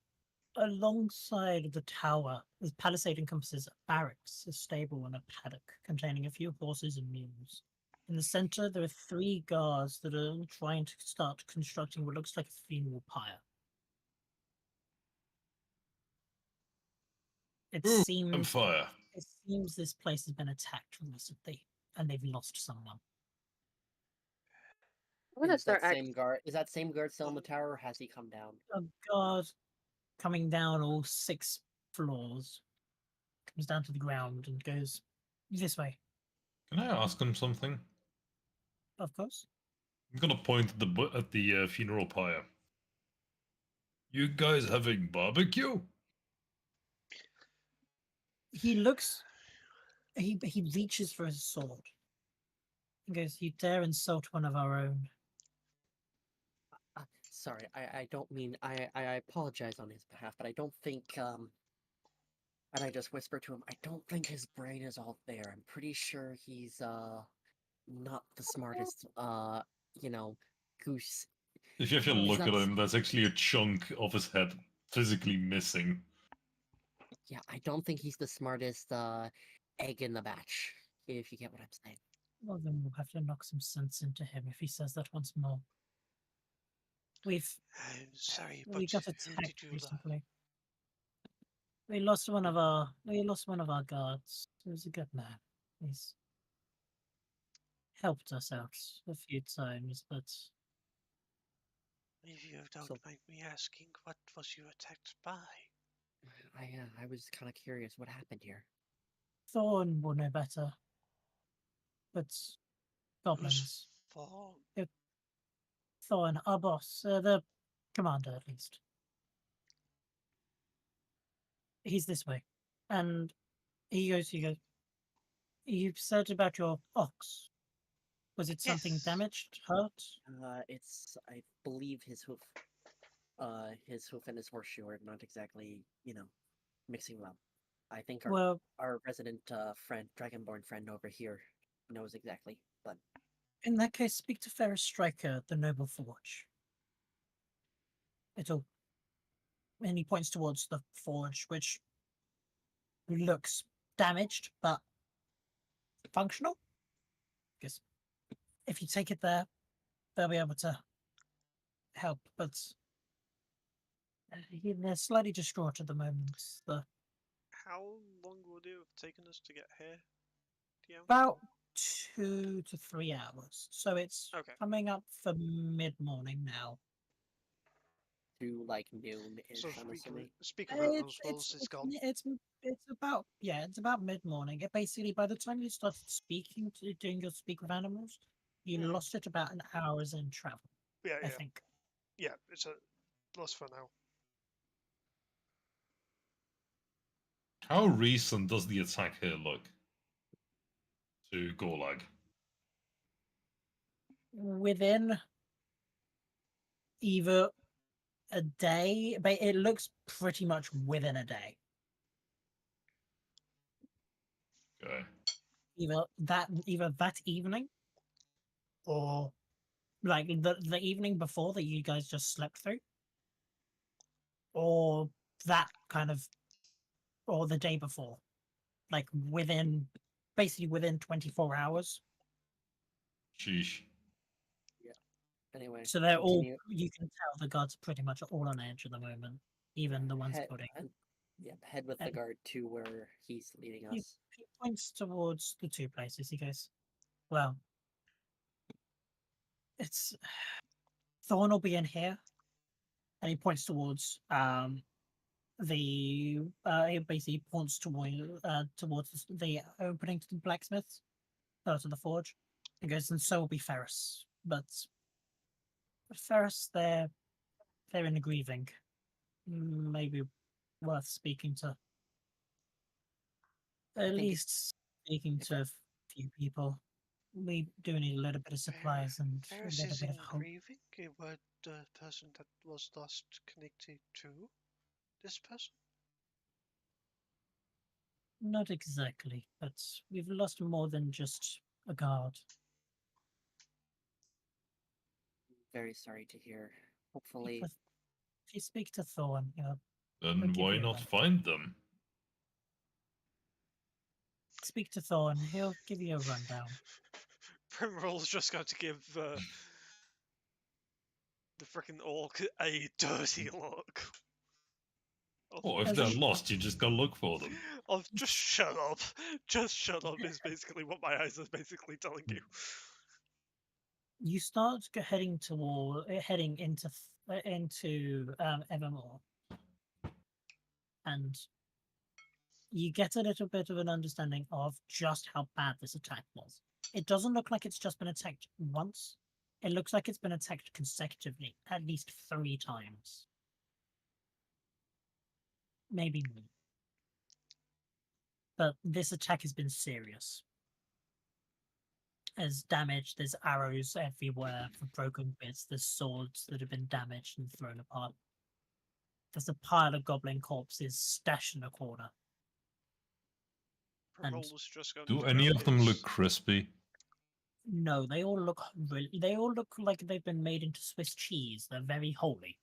alongside the tower, the palisade encompasses a barracks, a stable, and a paddock containing a few horses and mules. In the center, there are 3 guards that are trying to start constructing what looks like a funeral pyre. It Ooh, seems fire. this place has been attacked recently, and they've lost someone. I'm gonna Is that start same guard? Is that same guard still in the tower, or has he come down? A guard coming down all 6 floors comes down to the ground and goes this way. Can I ask him something? Of course. I'm gonna point at the funeral pyre. You guys having barbecue? He looks. He reaches for his sword. He goes, "You dare insult one of our own?" Sorry, I don't mean I apologize on his behalf, but I don't think and I just whisper to him, I don't think his brain is all there. I'm pretty sure he's not the smartest you know, goose. If you have to No, he's look not at s- him, there's actually a chunk of his head physically missing. Yeah, I don't think he's the smartest egg in the batch, if you get what I'm saying. Well, then we'll have to knock some sense into him if he says that once more. We've I'm sorry, but we got who attacked did you lose? recently. We lost one of our guards. He was a good man. He's helped us out a few times, but If you don't So- mind me asking, what was you attacked by? I was kind of curious what happened here. Thorn will know better. But Who's goblins. fawn? Thorn, our boss, the commander at least. He's this way. And he goes, you said about your ox. Was it something Yes. damaged, hurt? It's I believe his hoof and his horseshoe are not exactly, mixing well. I think Well, our resident friend, Dragonborn friend over here knows exactly, but in that case, speak to Ferris Striker, the Noble Forge. It'll. And he points towards the forge, which looks damaged, but functional. Because if you take it there, they'll be able to help, but they're slightly distraught at the moment. How long would it have taken us to get here? DM? About 2 to 3 hours, so it's Okay. coming up for mid-morning now. to like noon-ish, So I'm assuming. speaking of those It's wolves, it's gone. it's about mid-morning. It basically, by the time you started doing your speak with animals, you Mhm. lost it about an hour's in travel, Yeah, I yeah, think. yeah. It's a loss for now. How recent does the attack here look? To Gorlag. Within either a day, but it looks pretty much within a day. Okay. Either that evening, or like the evening before that you guys just slept through, or that kind of, or the day before, like basically within 24 hours. Sheesh. Anyway, So they're all, continue. you can tell the guards are pretty much all on edge at the moment, even the ones head, putting. head with the And- guard to where he's leading You- us. He points towards the 2 places. He goes, well, it's Thorn will be in here, and he points towards he basically points towards the opening to the blacksmiths, to the forge. He goes, and so will be Ferris. But Ferris, they're in a grieving. Maybe worth speaking to. At think least speaking if to a few people. We do need a little bit of supplies and a Ferris little is bit in of hope. grieving. Were the person that was lost connected to this person? Not exactly, but we've lost more than just a guard. Very sorry to hear. Speak Hopefully, with- If you speak to Thorn, I'll Then give why you a not run. find them? Speak to Thorn, he'll give you a rundown. Primroll's just going to give the freaking orc a dirty look. Oh, if As they're in- lost, you just go look for them. Of just shut up. Just shut up is basically what my eyes are basically telling you. You start heading into Evermore, and you get a little bit of an understanding of just how bad this attack was. It doesn't look like it's just been attacked once. It looks like it's been attacked consecutively at least 3 times. Maybe more. But this attack has been serious. There's damage, there's arrows everywhere for broken bits, there's swords that have been damaged and thrown apart. There's a pile of goblin corpses stashed in a corner. And Roll's just going Do to any throw of them his- look crispy? no, they all look like they've been made into Swiss cheese. They're very holy.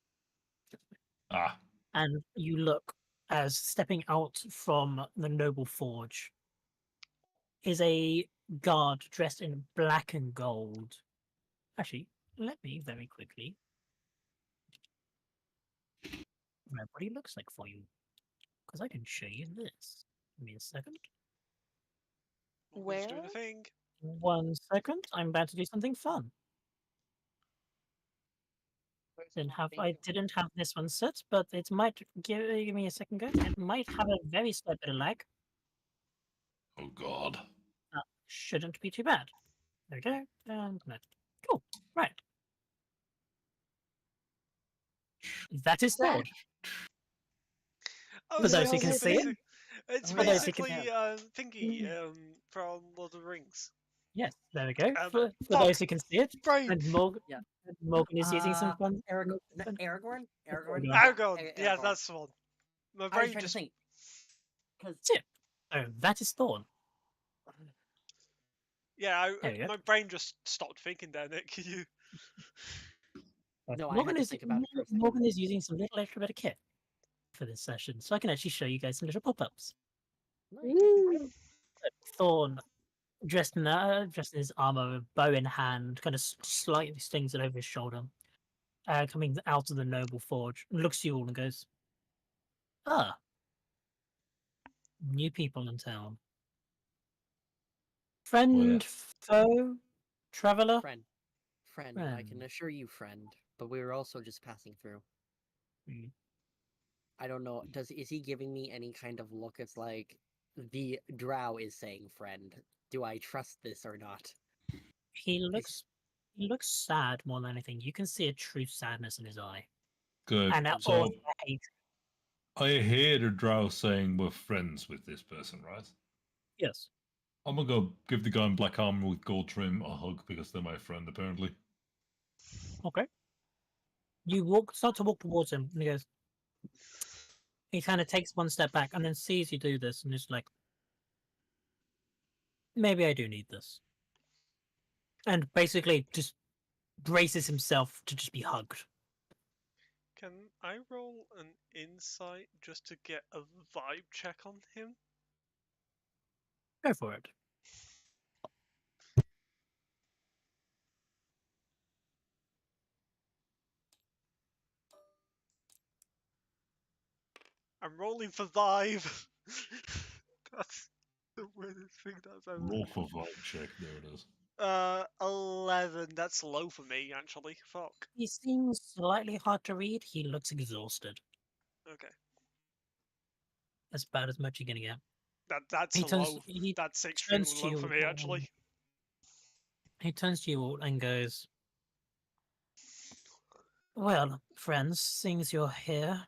Ah, And you look as stepping out from the noble forge is a guard dressed in black and gold. Actually, let me very quickly remember what he looks like for you, because I can show you this. Give me a second. Morgan's doing Where? a thing. 1 second. I'm about to do something fun. I didn't have this one set, but it might give me a second, guys. It might have a very slight bit of lag. oh god. Shouldn't be too bad. There we go. And no. Cool. Right. That is That- sword. Oh, For so those who it's can see it. basic- It's For those who can- basically thingy from Lord of the Rings. Yes, there we go. For fuck. those who can see it. Brain. And Morgan, Yeah. Morgan is using some fun. Aragorn? fun- Aragorn? Aragorn. Aragorn. Aragorn. Yeah, that's the one. My I was brain trying just. to think. Because Oh, that is Thorn. Yeah, There you go. my brain just stopped thinking there, Nick. You. No, I Morgan had to is think about it for a second. Morgan is using some little extra bit of kit for this session, so I can actually show you guys some little pop-ups. Thorn, dressed in his armor, bow in hand, kind of slightly slings it over his shoulder, coming out of the noble forge, and looks at you all and goes, "Ah, new people in town. Friend, foe, traveler." Friend, I can Friend. assure you, friend. But we were also just passing through. Hmm. I don't know. Is he giving me any kind of look? It's like the drow is saying, "Friend, do I trust this or not?" He looks sad more than anything. You can see a true sadness in his eye, Good. and So also hate. I hear the drow saying we're friends with this person, right? Yes. I'm gonna go give the guy in black armor with gold trim a hug because they're my friend, apparently. Okay. You start to walk towards him, and he goes. He kind of takes one step back and then sees you do this, and is like, "Maybe I do need this," and basically just braces himself to just be hugged. Can I roll an insight just to get a vibe check on him? Go for it. I'm rolling for vibe. That's the weirdest thing that's ever. Roll for vibe check. There it is. 11. That's low for me, actually. Fuck. He seems slightly hard to read. He looks exhausted. Okay. That's about as much you're gonna get. That's He turns. low. He That's extremely turns to low you. for me, actually. He turns to you all and goes, "Well, friends, seeing as you're here,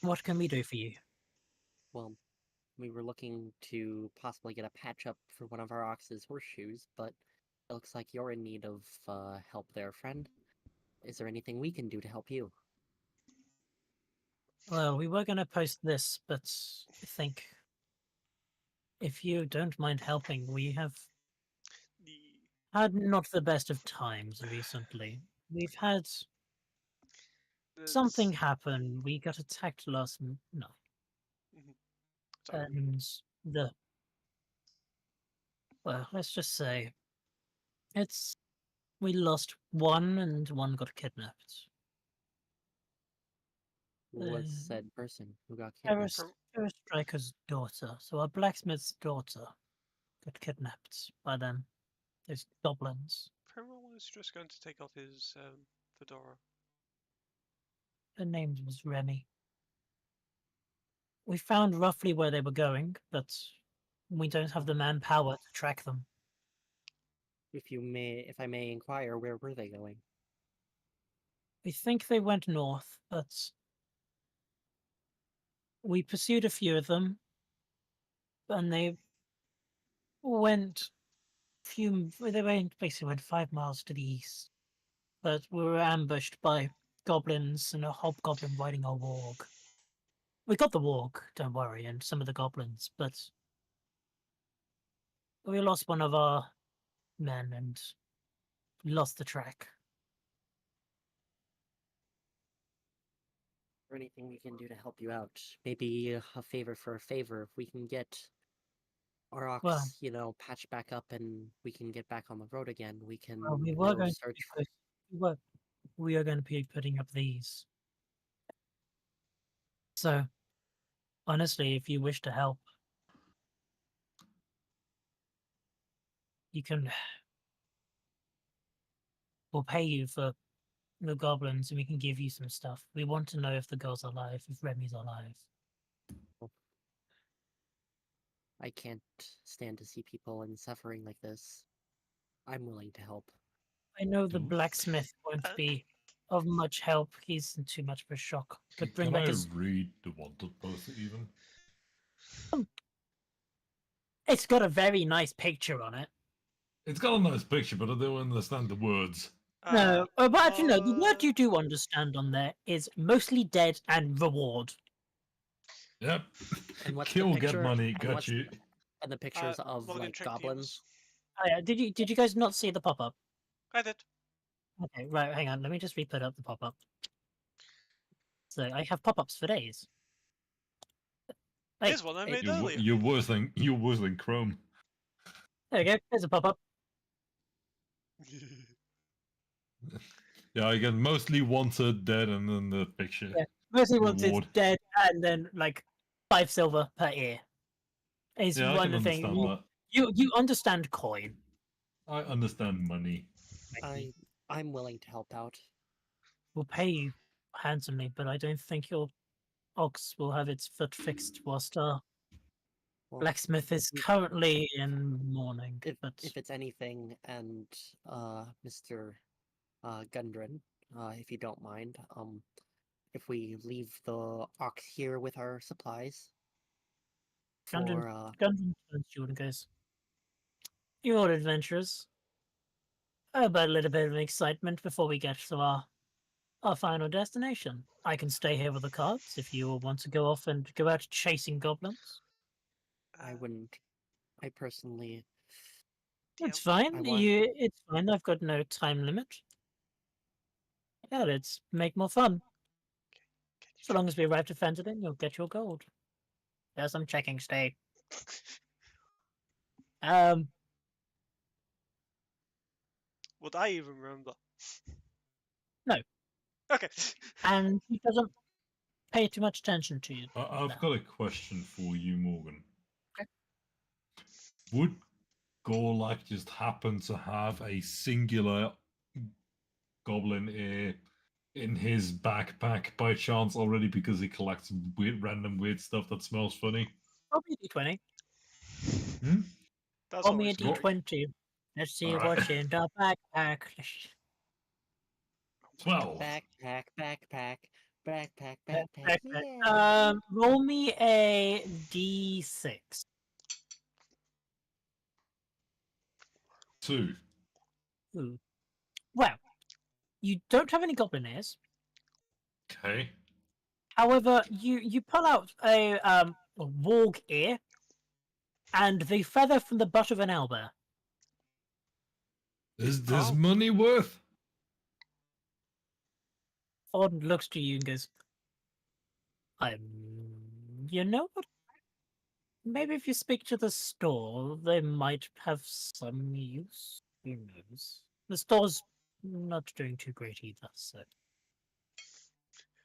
what can we do for you?" Well, we were looking to possibly get a patch up for one of our ox's horseshoes, but it looks like you're in need of help there, friend. Is there anything we can do to help you? Well, we were gonna post this, but I think if you don't mind helping, we have The had not the best of times recently. We've had something happen. We got attacked last night, Sorry. and let's just say we lost one, and one got kidnapped. Who was Uh, said person who got Ferris, kidnapped? Ferris Striker's daughter, so a blacksmith's daughter, got kidnapped by them. Those goblins. Primrose was just going to take off his fedora. Her name was Remy. We found roughly where they were going, but we don't have the manpower to track them. If I may inquire, where were they going? We think they went north, but we pursued a few of them, and they basically went 5 miles to the east. But we were ambushed by goblins and a hobgoblin riding a warg. We got the warg, don't worry, and some of the goblins, but we lost one of our men and lost the track. Or anything we can do to help you out? Maybe a favor for a favor. If we can get our ox, Well- patched back up and we can get back on the road again, we can Well, we were go going search. to we are going to be putting up these. So, honestly, if you wish to help, you can. We'll pay you for the goblins, and we can give you some stuff. We want to know if the girl's alive, if Remy's alive. I can't stand to see people in suffering like this. I'm willing to help. I know the Oof. blacksmith won't be of much help. He's in too much of a shock. But bring Can back I his. read the wanted poster even? It's got a very nice picture on it. It's got a nice picture, but I don't understand the words. No, but actually, no. The word Uh, you do understand on there is mostly dead and reward. Yep. And what's Kill, the picture? get money, and got what's- you. And the pictures of Morgan like tricked goblins. Oh, yeah. Did you guys not see the pop up? I did. Okay, right. Hang on. Let me just re-put up the pop up. So I have pop ups for days. Hey, Here's one I made You're, earlier. you're worse than Chrome. there we go. There's a pop up. Yeah, I get mostly wanted, dead, and then the picture. Yeah. Mostly once it's Reward. dead, and then like 5 silver per ear. Is Yeah, I one can of the things. understand that. You understand coin. I understand money. I'm willing to help out. We'll pay you handsomely, but I don't think your ox will have its foot fixed whilst our Well, blacksmith is we- currently in mourning. But if it's anything, and Mr. Gundren, if you don't mind, if we leave the ox here with our supplies Gundren- for Gundren turns to you and goes, "You all adventurers. How about a little bit of excitement before we get to our final destination? I can stay here with the cards if you all want to go off and go out chasing goblins. I wouldn't. I personally. It's Yeah, fine. I want- It's fine. I've got no time limit. Yeah, let's make more fun. So long as we arrive to Fenton, you'll get your gold. Yes, I'm checking state. Would I even remember? No. Okay. And he doesn't pay too much attention to you. I've No. got a question for you, Morgan. Okay. Would Gorlak just happen to have a singular goblin ear in his backpack by chance already because he collects random weird stuff that smells funny? Roll me a d20. That's Roll me a always good. d20. Let's see Alright. what's in the backpack. 12. Backpack, backpack, backpack, Backpack. backpack. Yeah. Roll me a d6. 2. Ooh. Well, you don't have any goblin ears. Okay. However, you pull out a warg ear and the feather from the butt of an owlbear. Is this Oh. money worth? Ford looks to you and goes, you know what? Maybe if you speak to the store, they might have some use. Who knows? The store's not doing too great either, so.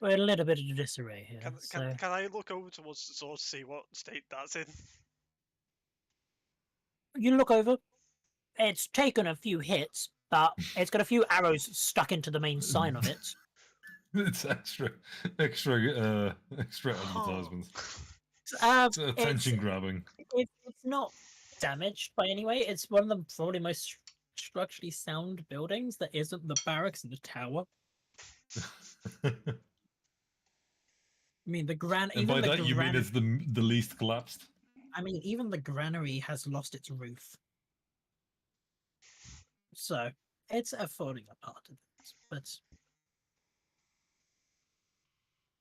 We're in a little bit of disarray here. Can I look over towards the sword to see what state that's in? You look over. It's taken a few hits, but it's got a few arrows stuck into the main sign of it. It's extra advertisements. It's attention grabbing. It's not damaged by any way. It's one of the probably most structurally sound buildings that isn't the barracks and the tower. I mean, And by that you mean it's the least collapsed? I mean, even the granary has lost its roof. So, it's a falling apart of it. But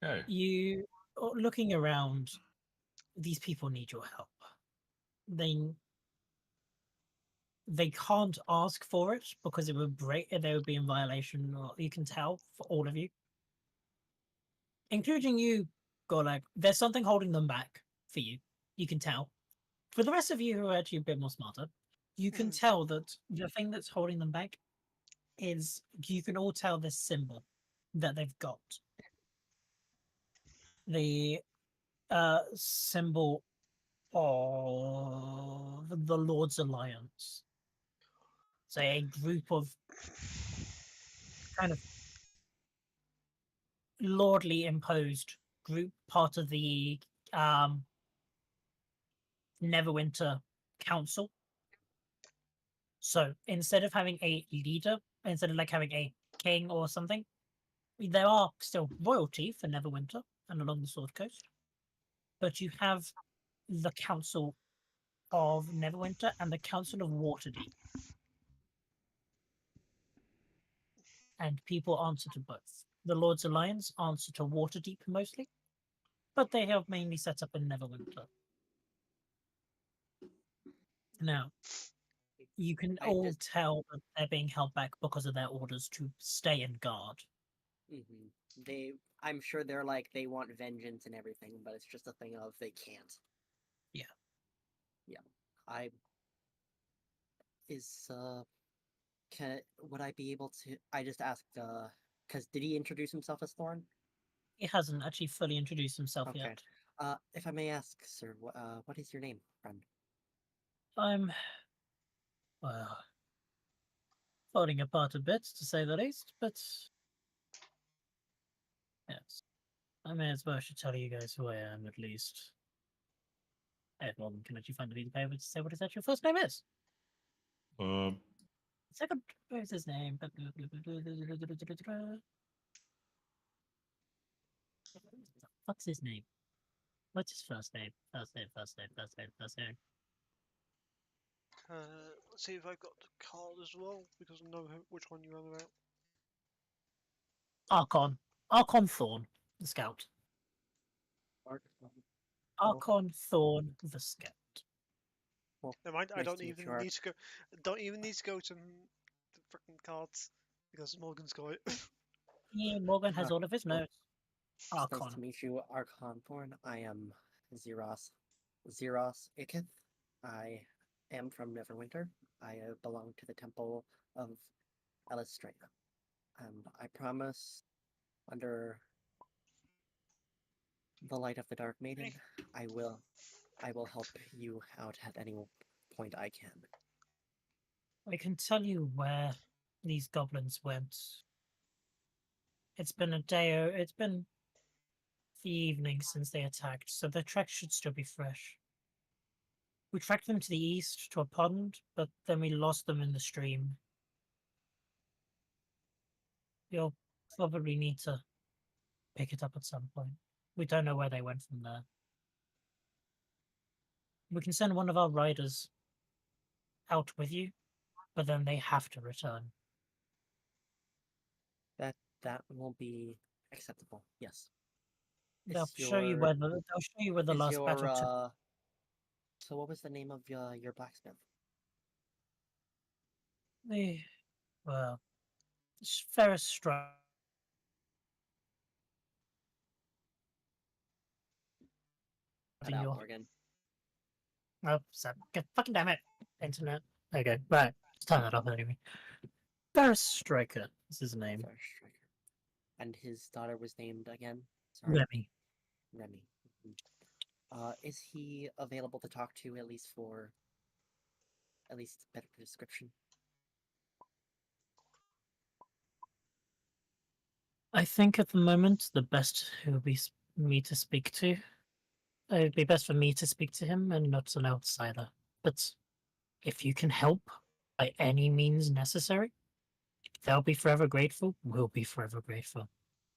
Oh. you, looking around, these people need your help. They can't ask for it because it would break. They would be in violation. Or you can tell for all of you, including you, Gorlag. There's something holding them back for you. You can tell. For the rest of you who are actually a bit more smarter, you can tell that the thing that's holding them back is you can all tell this symbol that they've got. The symbol of the Lord's Alliance. So a group of kind of lordly imposed group, part of the Neverwinter Council. So instead of having a leader, instead of like having a king or something, there are still royalty for Neverwinter and along the Sword Coast, but you have the Council of Neverwinter and the Council of Waterdeep. And people answer to both. The Lord's Alliance answer to Waterdeep mostly, but they have mainly set up in Neverwinter. Now, you can all tell that they're being held back because of their orders to stay and guard. I'm sure they're like, they want vengeance and everything, but it's just a thing of they can't. Yeah. Would I be able to? I just asked. Because did he introduce himself as Thorn? He hasn't actually fully introduced himself yet. If I may ask, sir, what is your name, friend? I'm, well, falling apart a bit, to say the least, but yes. I may as well should tell you guys who I am, at least. Everyone can actually find a piece of paper to say what his actual first name is. Second, where's his name? What's his name? What's his first name? First name. Let's see if I've got the card as well, because I know which one you're on about. Archon Thorn, the scout. Archon Thorn, the scout. Never mind. I nice don't to meet even you, need to go. Don't even need to go to the freaking cards because Morgan's got it. Yeah, Morgan has all of his notes. Archon. Nice to meet you, Archon Thorn. I am Xeros Ikith. I am from Neverwinter. I belong to the Temple of Elistrana. And I promise, under the light of the Dark Maiden, I will help you out at any point I can. I can tell you where these goblins went. It's been it's been the evening since they attacked, so their tracks should still be fresh. We tracked them to the east to a pond, but then we lost them in the stream. You'll probably need to pick it up at some point. We don't know where they went from there. We can send one of our riders out with you, but then they have to return. That will be acceptable. Yes. They'll show you where the last battle took. So what was the name of your blacksmith? Well, Ferris Strike. Cut out, Morgan. Oh, so fucking damn it, internet. Okay, right. Let's turn that off anyway. Ferris Striker is his name. And his daughter was named again? Sorry. Remy. Remy. Is he available to talk to at least better description? I think at the moment the best would be me to speak to. It would be best for me to speak to him and not an outsider. But if you can help by any means necessary, they'll be forever grateful. We'll be forever grateful.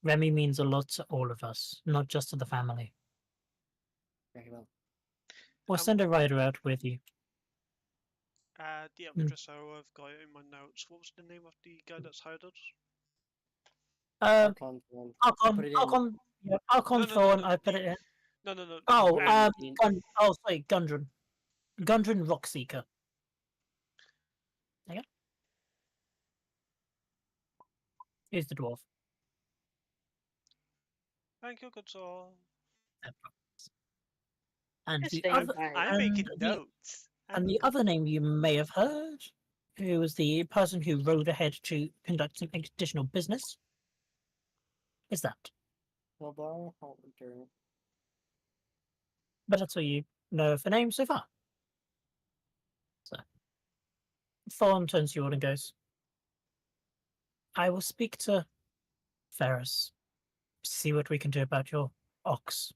Remy means a lot to all of us, not just to the family. Very well. We'll send a rider out with you. The Mm. address I've got it in my notes. What was the name of the guy that's hired us? Archon Thorn. I put it in. Archon No, Thorn, I put it in. No. Oh, put it uh, in- sorry, Gundren. Gundren Rockseeker. There you go. Here's the dwarf. thank you, good sir. And Just the staying other, by. I'm making notes. and the other name you may have heard, who was the person who rode ahead to conduct some additional business, is that. Hildar Halter. But that's all you know of the name so far. So, Thorn turns to you all and goes, I will speak to Ferris, see what we can do about your ox.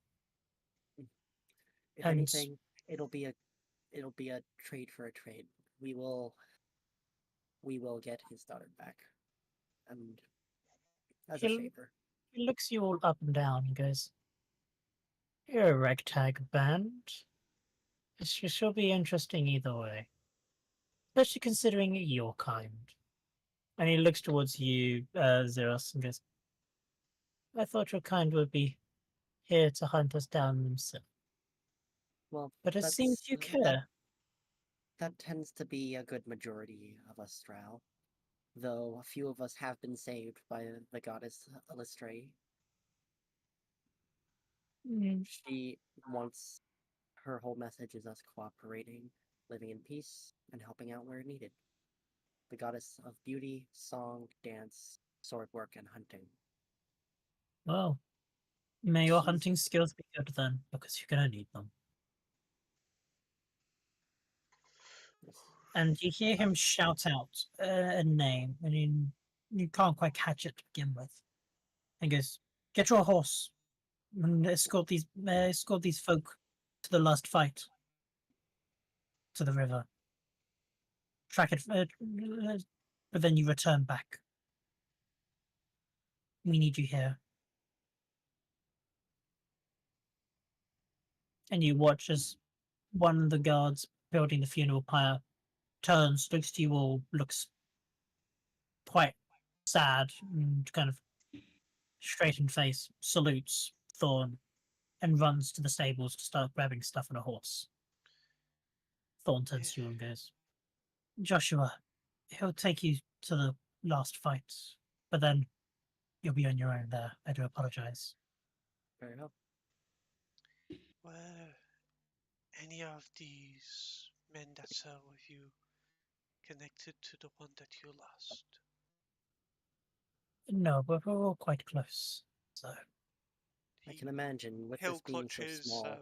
If And- anything, it'll be a trade for a trade. We will get his daughter back. And as a He'll- favor. He looks you all up and down and goes, You're a ragtag band. She'll be interesting either way. Especially considering your kind. And he looks towards you, Zeros, and goes, I thought your kind would be here to hunt us down themselves. Well, But it seems you that- care. That tends to be a good majority of us, Drow. Though a few of us have been saved by the goddess Illustrae. Mm, She wants her whole message is us cooperating, living in peace, and helping out where needed. The goddess of beauty, song, dance, sword work, and hunting. Well, may your She's- hunting skills be good then, because you're gonna need them. Yes. And you hear him shout out a name, and you can't quite catch it to begin with. And he goes, "Get your horse and escort these folk to the last fight, to the river. Track it, but then you return back. We need you here." And you watch as one of the guards building the funeral pyre turns, looks to you all, looks quite sad and kind of straightened face, salutes Thorn, and runs to the stables to start grabbing stuff on a horse. Thorn turns to you and goes, Joshua, he'll take you to the last fight, but then you'll be on your own there. I do apologize. Fair enough. Were any of these men that serve with you connected to the one that you lost? No, but we're all quite close. So, I can imagine with He'll this being clutch so his small.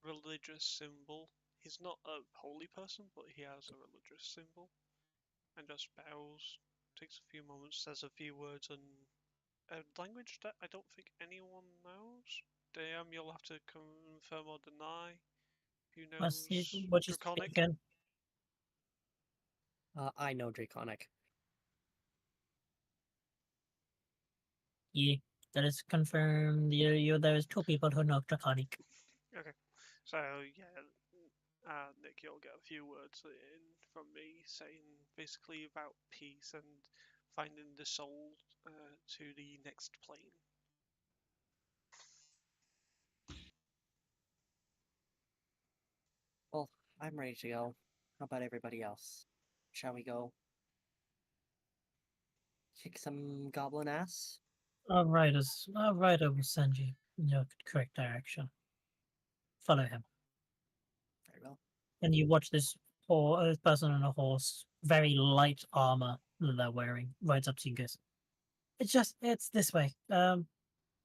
religious symbol. He's not a holy person, but he has a religious symbol. And just bows, takes a few moments, says a few words in a language that I don't think anyone knows. DM, you'll have to confirm or deny. Who knows what you Draconic? again? I know Draconic. Yeah, that is confirmed. There's two people who know Draconic. Okay, so yeah, Nick, you'll get a few words in from me saying basically about peace and finding the soul to the next plane. Well, I'm ready to go. How about everybody else? Shall we go kick some goblin ass? Our rider will send you in your correct direction. Follow him. Very well. And you watch this person on a horse, very light armor that they're wearing, rides up to you and goes, it's this way.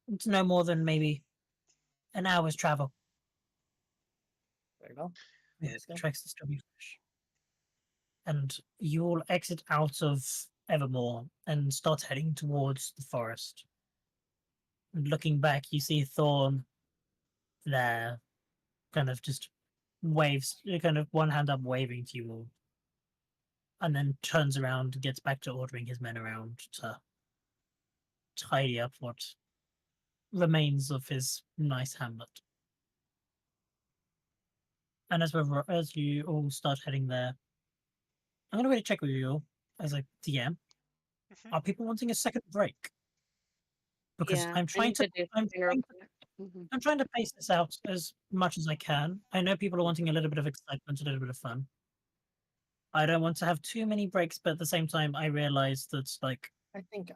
It's no more than maybe an hour's travel. Very well. Yeah, Let's the go. tracks will still be fresh. And you all exit out of Evermore and start heading towards the forest. And looking back, you see Thorn there, kind of just waves, kind of one hand up, waving to you all, and then turns around and gets back to ordering his men around to tidy up what remains of his nice hamlet. And as you all start heading there, I'm gonna really check with you all as a DM. Mhm. Are people wanting a second break? Because Yeah, I'm I trying need to, to do I'm something real trying to, quick. Mhm. I'm trying to pace this out as much as I can. I know people are wanting a little bit of excitement, a little bit of fun. I don't want to have too many breaks, but at the same time, I realize that like I think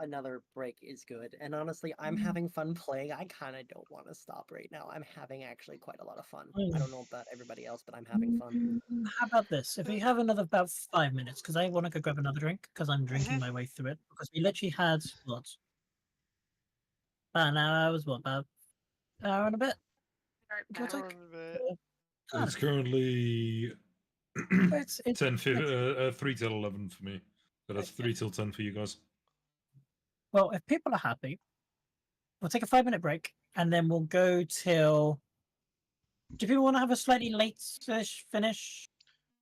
another break is good. And honestly, I'm Mm. having fun playing. I kind of don't want to stop right now. I'm having actually quite a lot of fun. Mm. I don't know about everybody else, but I'm having fun. How about this? If we have another about 5 minutes, because I want to go grab another drink, because I'm drinking Mhm. my way through it. Because we literally had what? About an hour. Was what, about an hour and a bit? Give or Back. take. It's currently It's 3 till 11 for me. So that's 3 till 10 for you guys. well, if people are happy, we'll take a 5 minute break, and then we'll go till. Do people want to have a slightly late-ish finish?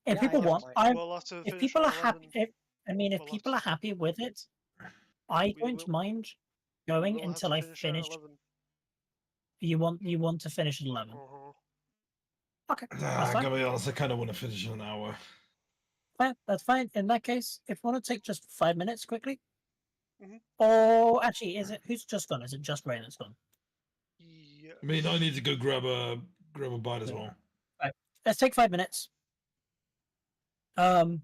If Yeah, I people don't want, mind. I We'll have to if finish people at are happy, 11. if We'll have people to- are happy with it, I We don't will- mind We going will have until to I finish at finish. 11. You want to finish at 11? Uh-huh. Okay, that's I fine. gotta be honest, I kind of want to finish in an hour. Fine, that's fine. In that case, if you want to take just 5 minutes quickly, Mhm. or actually, is it who's just gone? Is it just Rain that's gone? Yeah. I mean, I need to go grab a bite as well. Right, let's take 5 minutes. So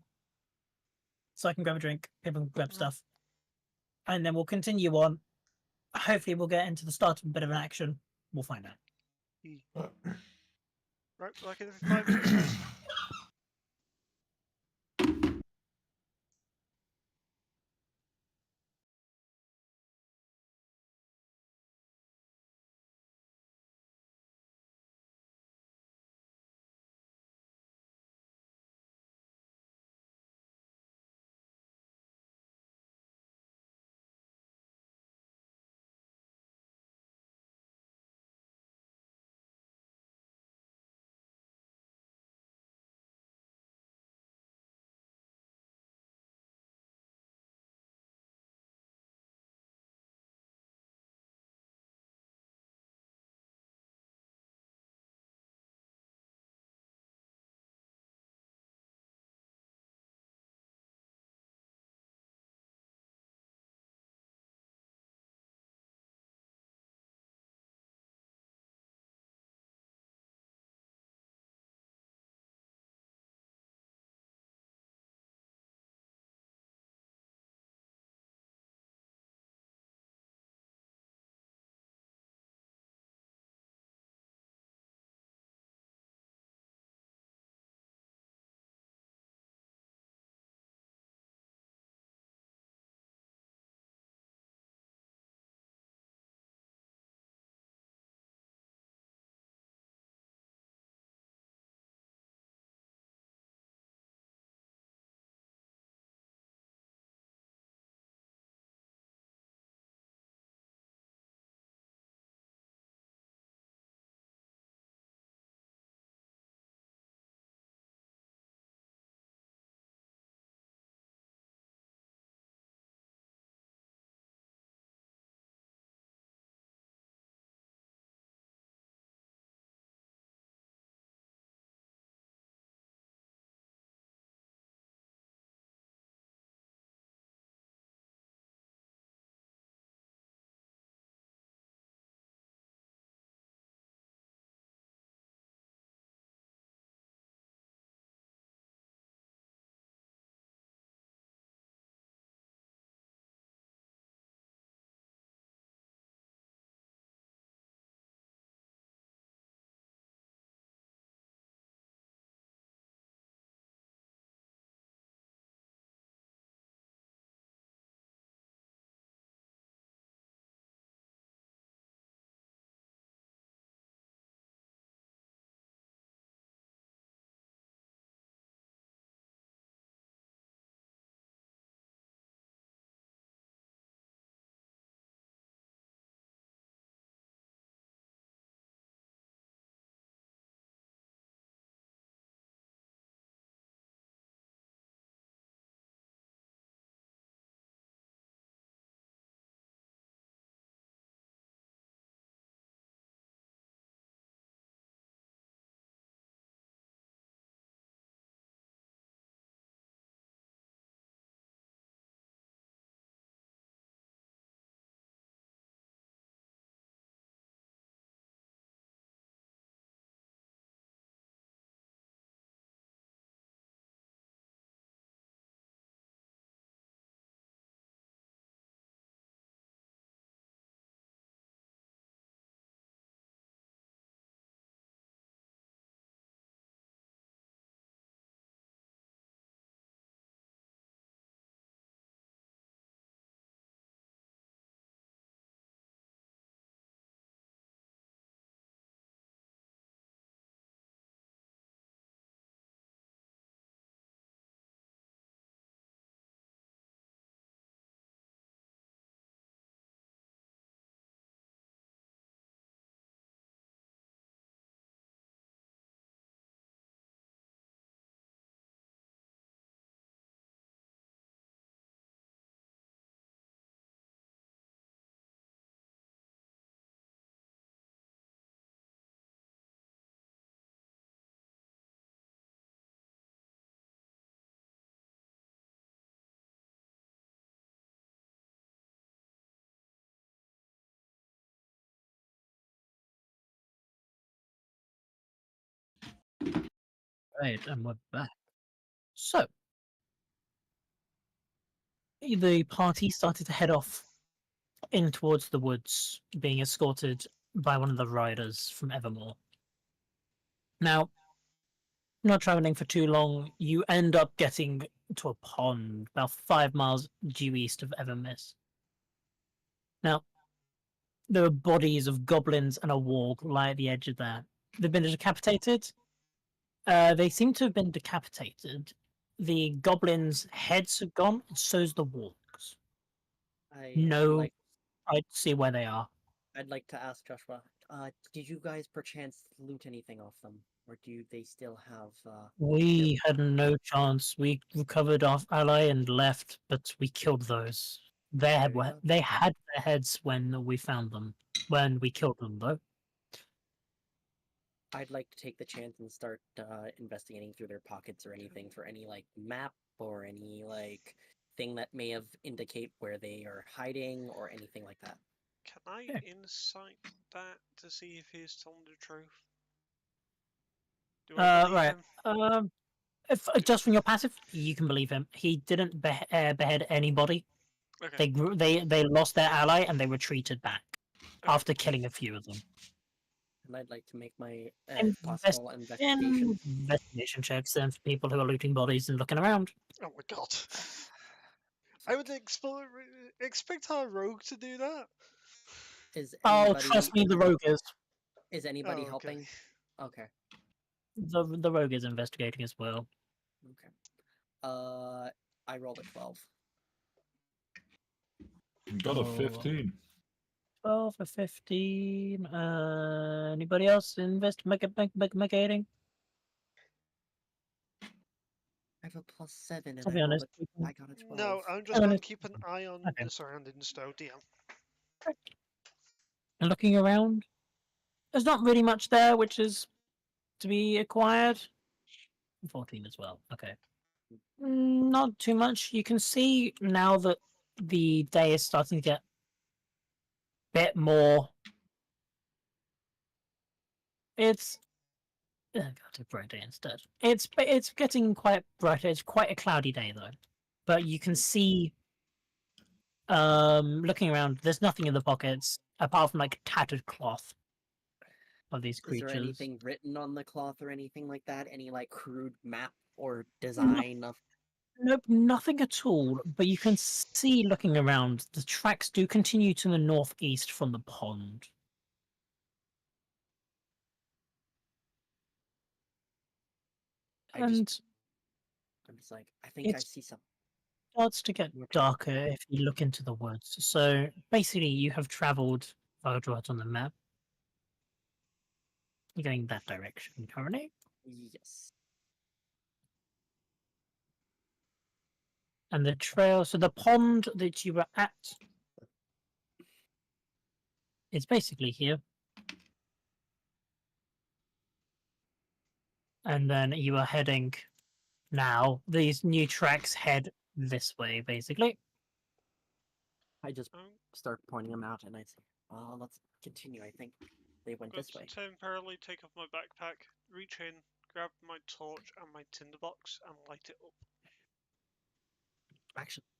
I can grab a drink, people can grab stuff, and then we'll continue on. Hopefully, we'll get into the start of a bit of an action. We'll find out. Right, back in 5 minutes, guys. Right, and we're back. So, the party started to head off in towards the woods, being escorted by one of the riders from Evermore. Now, not traveling for too long, you end up getting to a pond about 5 miles due east of Evermist. Now, there are bodies of goblins and a warg lie at the edge of that. They've been decapitated. They seem to have been decapitated. The goblins' heads are gone, and so's the wargs. No, I'd see where they are. I'd like to ask Joshua, did you guys perchance loot anything off them? Or do they still have, We had no chance. We recovered our ally and left, but we killed those. They had Very well. they had their heads when we found them. When we killed them, though. I'd like to take the chance and start investigating through their pockets or anything for any like map or any like thing that may have indicate where they are hiding or anything like that. Can I Yeah. insight that to see if he's telling the truth? Do I believe Right. him? If just from your passive, you can believe him. He didn't behead anybody. Okay. They lost their ally and they retreated back Okay. after killing a few of them. And I'd like to make my Invest- possible investigation. Investigation checks then for people who are looting bodies and looking around. Oh my god. I would expect our rogue to do that. Is Oh, anybody trust me, the rogue is. is anybody Oh, okay. helping? Okay. The rogue is investigating as well. Okay. I rolled a 12. Got a Oh. 15. 12 for 15. Anybody else investigating? I have a +7 and To be honest, I got a 12. No, I'm just Oh, going no. to keep an eye on Okay. the surroundings, though, DM. and looking around, there's not really much there which is to be acquired. 14 as well. Okay. Not too much. You can see now that the day is starting to get a bit more. It's go to bright day instead. It's getting quite brighter. It's quite a cloudy day though, but you can see. Looking around, there's nothing in the pockets apart from like tattered cloth of these Is creatures. there anything written on the cloth or anything like that? Any like crude map or design of Nope, nothing at all. But you can see, looking around, the tracks do continue to the northeast from the pond. I'm just like, I think I it's- see some. Starts to get Okay. darker if you look into the woods. So basically, you have travelled. I'll draw it on the map. You're going that direction currently. Yes. And the trail, so the pond that you were at is basically here. And then you are heading now. These new tracks head this way, basically. I just I'm start pointing them out and I say, let's continue. I think they went going this way. to temporarily take off my backpack, reach in, grab my torch and my tinderbox, and light it up.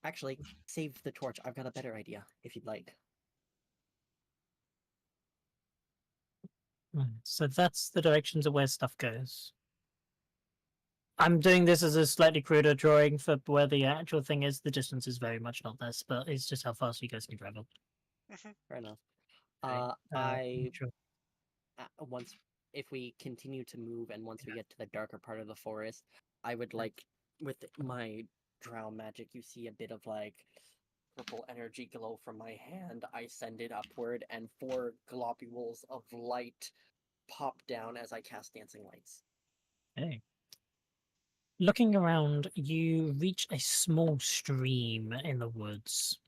Actually, save the torch. I've got a better idea, if you'd like. So that's the directions of where stuff goes. I'm doing this as a slightly cruder drawing for where the actual thing is. The distance is very much not this, but it's just how fast you guys can travel. Fair enough. Okay, Once if we continue to move and once we get to the darker part of the forest, I would like with my drow magic, you see a bit of like purple energy glow from my hand. I send it upward, and 4 globules of light pop down as I cast dancing lights. Okay. Looking around, you reach a small stream in the woods.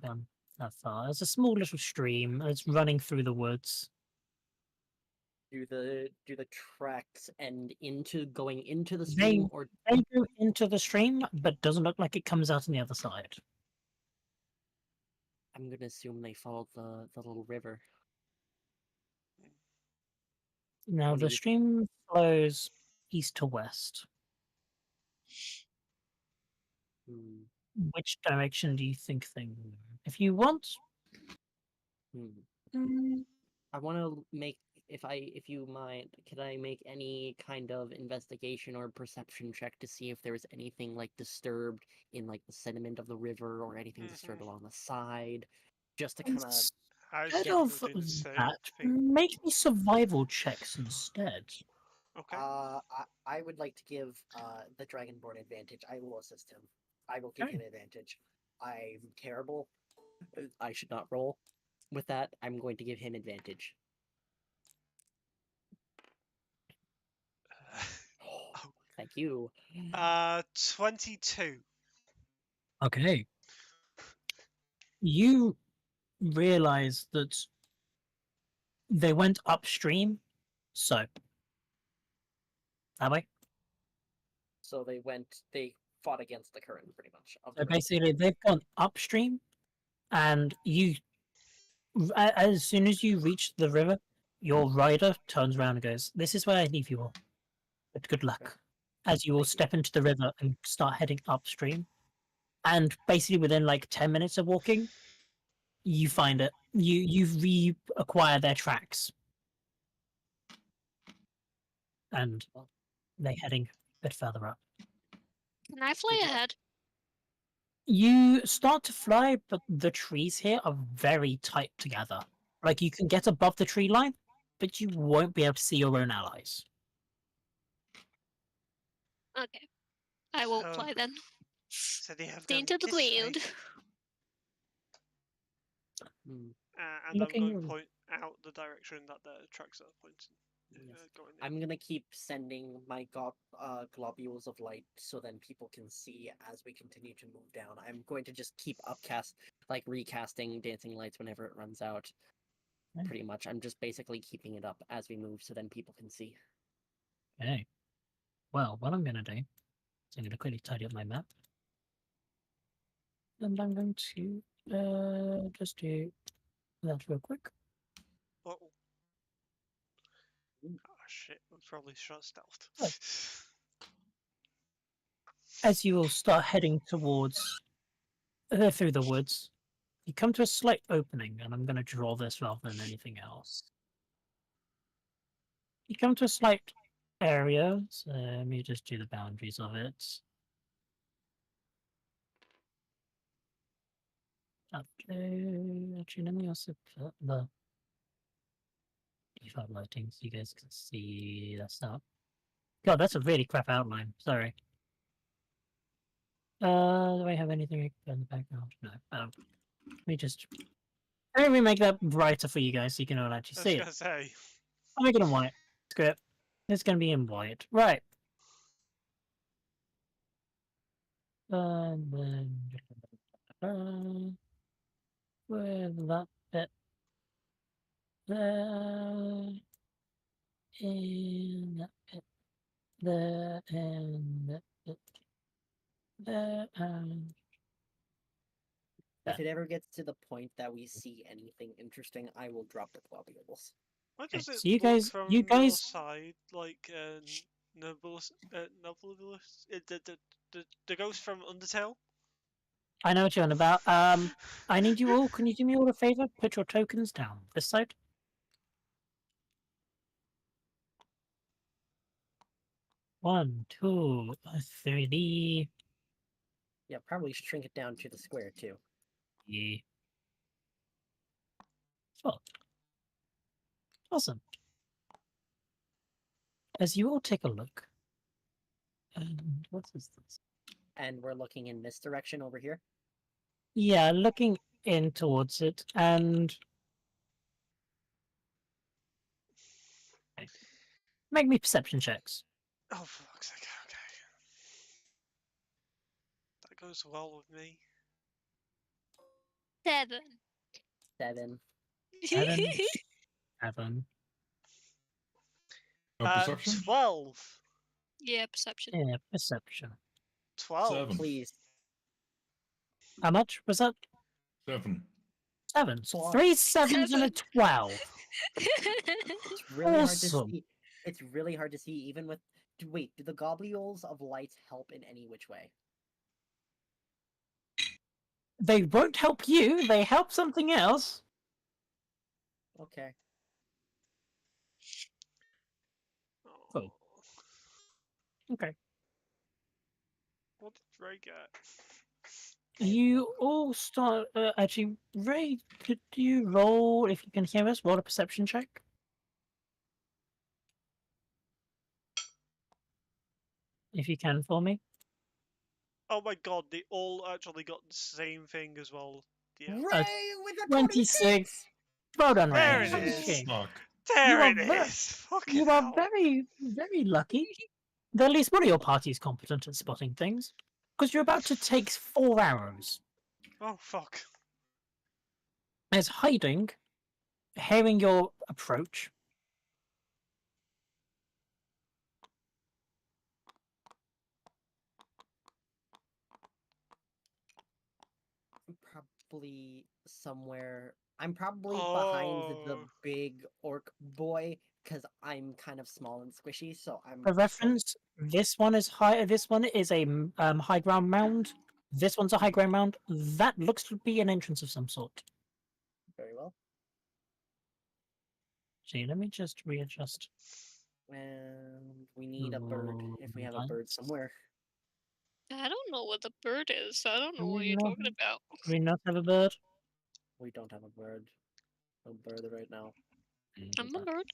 Gone that far. It's a small little stream. It's running through the woods. Do the tracks end into going into the stream, or They go into the stream, but doesn't look like it comes out on the other side. I'm gonna assume they followed the little river. Now What do the you- stream flows east to west. Hmm. Which direction do you think they move? If you want, Hmm. mm, I want to make, if you mind, can I make any kind of investigation or perception check to see if there was anything like disturbed in like the sediment of the river or anything disturbed along the side, just to kind of. I instead get of do the same that, thing. make me survival checks instead. Okay. I would like to give the Dragonborn advantage. I will assist him. I will give Okay. him advantage. I'm terrible. I should not roll. With that, I'm going to give him advantage. Thank you. 22. Okay. You realize that they went upstream, so that way. So they fought against the current, pretty much. Of the So river. basically, they've gone upstream, and as soon as you reach the river, your rider turns around and goes, "This is where I leave you all. But good luck." Okay. As you all Thank you. step into the river and start heading upstream, and basically within like 10 minutes of walking, you find it. You reacquire their tracks, and Well, they're heading a bit further up. Can I fly Good job. ahead? You start to fly, but the trees here are very tight together. Like you can get above the tree line, but you won't be able to see your own allies. Okay. I won't So- fly then. So they have Stay gone into the this way, wind. hmm, and I'm going to Looking- point out the direction that the tracks are pointing. yes. Going in. I'm gonna keep sending my globules of light so then people can see as we continue to move down. I'm going to just keep recasting dancing lights whenever it runs out. Okay. Pretty much, I'm just basically keeping it up as we move so then people can see. Okay. Well, what I'm going to do is I'm going to quickly tidy up my map. And I'm going to just do that real quick. Oh. Ooh. Ah, shit. I probably shot stealth. Oh. As you will start heading towards through the woods, you come to a slight opening, and I'm going to draw this rather than anything else. You come to a slight area, so let me just do the boundaries of it. Actually, let me also put the default lighting so you guys can see that stuff. God, that's a really crap outline. Sorry. Do I have anything in the background? No. Let me make that brighter for you guys so you can all actually I was see going it. to say. I'll make it in white. Screw it. It's going to be in white. Right. And then with that bit there, and that bit there, and that bit there, and If it ever gets to the point that we see anything interesting, I will drop the globules. Why Okay, does it so you look guys- from you the other guys- side like Nobilis? The ghost from Undertale? I know what you're on about. I need you all. Can you do me all a favor? Put your tokens down this side. One, two, three. Yeah, probably shrink it down to the square too. Yeah. Four. Awesome. As you all take a look, and what is this? And we're looking in this direction over here. Yeah, looking in towards it, and make me perception checks. Oh, for fuck's sake. Okay. That goes well with me. 7. 7. 7, 7. Perception? 12. Yeah, perception. Yeah, perception. 12. 7. Please. How much was that? 7. 7. So Fuck. 3 sevens and a 12. It's really hard to Awesome. see. It's really hard to see, even with. Wait, do the globules of light help in any which way? They won't help you. They help something else. Okay. Cool. Okay. What did Ray get? You all start. Actually, Ray, could you roll, if you can hear us, roll a perception check? If you can for me. Oh my god, they all actually got the same thing as well. Yeah. Ray with a 26. Well done, Ray. There it Jesus is. Okay. fuck. There are it ver- is! Fucking You are hell. very, very lucky that at least one of your party is competent at spotting things. Because you're about to take 4 arrows. Oh fuck. As hiding, hearing your approach, Probably somewhere. I'm probably behind the Oh. big orc boy because I'm kind of small and squishy. So I'm. for reference, this one is high. This one is a high ground mound. This one's a high ground mound. That looks to be an entrance of some sort. Very well. See, let me just readjust. And we need a bird if we have a bird Lights. somewhere. I don't know what the bird is. I don't know Do what we you're not- talking about. Do we not have a bird? We don't have a bird. No bird right now. I'm a bird.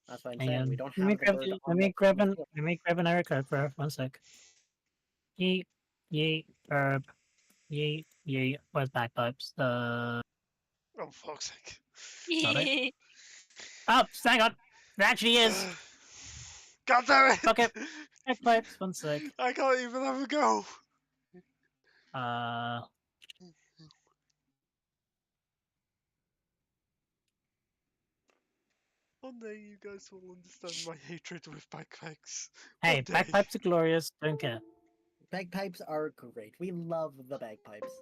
That's what I'm Hang saying. on. We don't Let me have the grab bird. the, on let me the- grab on the an floor. let me grab an error code for 1 sec. Yeet, yeet, herb, yeet, yeet. Where's bagpipes? Oh fuck's sake. Got it. Oh, hang on. There actually is. God damn it! Fuck it. Bagpipes. 1 sec. I can't even have a go. One day you guys will understand my hatred with backpacks. Hey, One day. bagpipes are glorious. Don't care. Bagpipes are great. We love the bagpipes.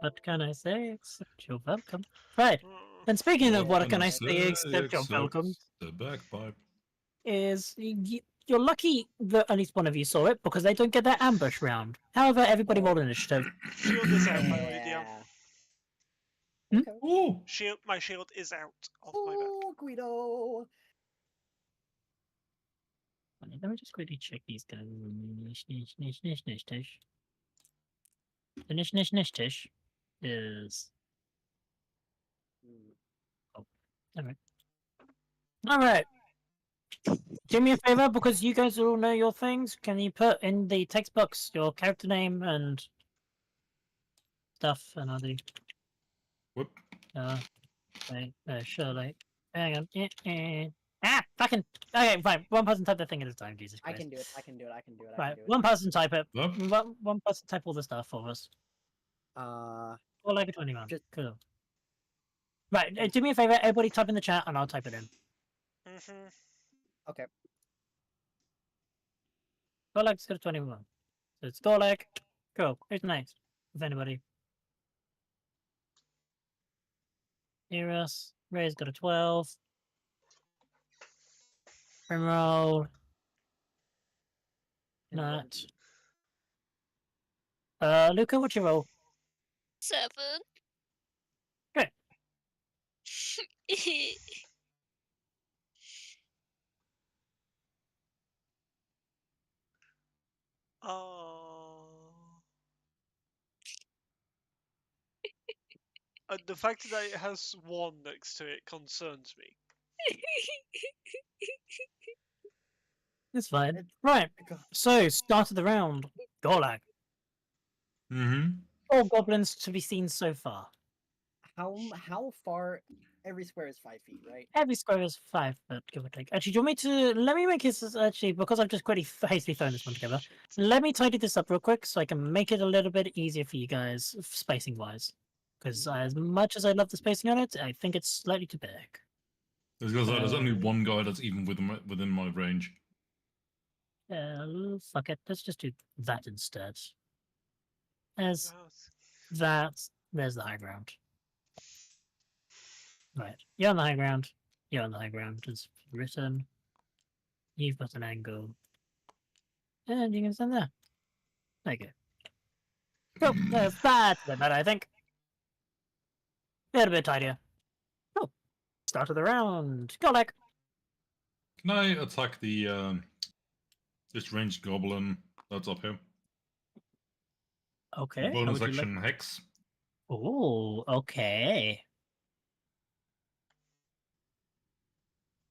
What can I say except you're welcome? Right. Mm. And speaking of what What can I can say except you're welcome, The bagpipe. is you're lucky that at least one of you saw it because they don't get their ambush round. However, everybody rolled initiative. Shield is out, by the way, DM. Hmm? Okay. Oh! Shield, my shield is out of my back. Oh, Guido. Let me just quickly check these guys. The nish tish is alright. Alright. Do me a favor, because you guys all know your things. Can you put in the text box your character name and stuff and other Whoop. surely. Hang on. Ah, fucking. Okay, fine. One person type the thing at a time. Jesus I Christ. can do it. I can do it. I can do it. I Right, can do it. one person type it. Up. One person type all the stuff for us. Uh, Or like a 21. Just- Cool. Right, do me a favor. Everybody type in the chat and I'll type it in. Mm-hmm. okay. Gorlag's got a 21. So it's Gorlag. Cool. Who's next? If anybody. Eros. Ray's got a 12. Primroll. Nut. Luca, what's your roll? 7. Good. The fact that it has 1 next to it concerns me. That's fine. It- Right. Go- So, start of the round. Gorlag. Mm-hmm. 4 goblins to be seen so far. How far? Every square is 5 feet, right? Every square is 5 foot, give or take. Actually, do you want me to... Let me make this... Actually, because I've just quickly hastily thrown this one together, let me tidy this up real quick so I can make it a little bit easier for you guys, spacing-wise. Because as much as I love the spacing on it, I think it's slightly too big. There's only one guy that's even within my range. Fuck it. Let's just do that instead. There's Yes. that. There's the high ground. Right. You're on the high ground. You're on the high ground, as written. You've got an angle. And you can stand there. There you go. Oh, that's a bit better, I think. A little bit tidier. Oh, start of the round. Go, Lek. Can I attack the this ranged goblin that's up here? Okay. how Bonus would you action hex. Oh, okay.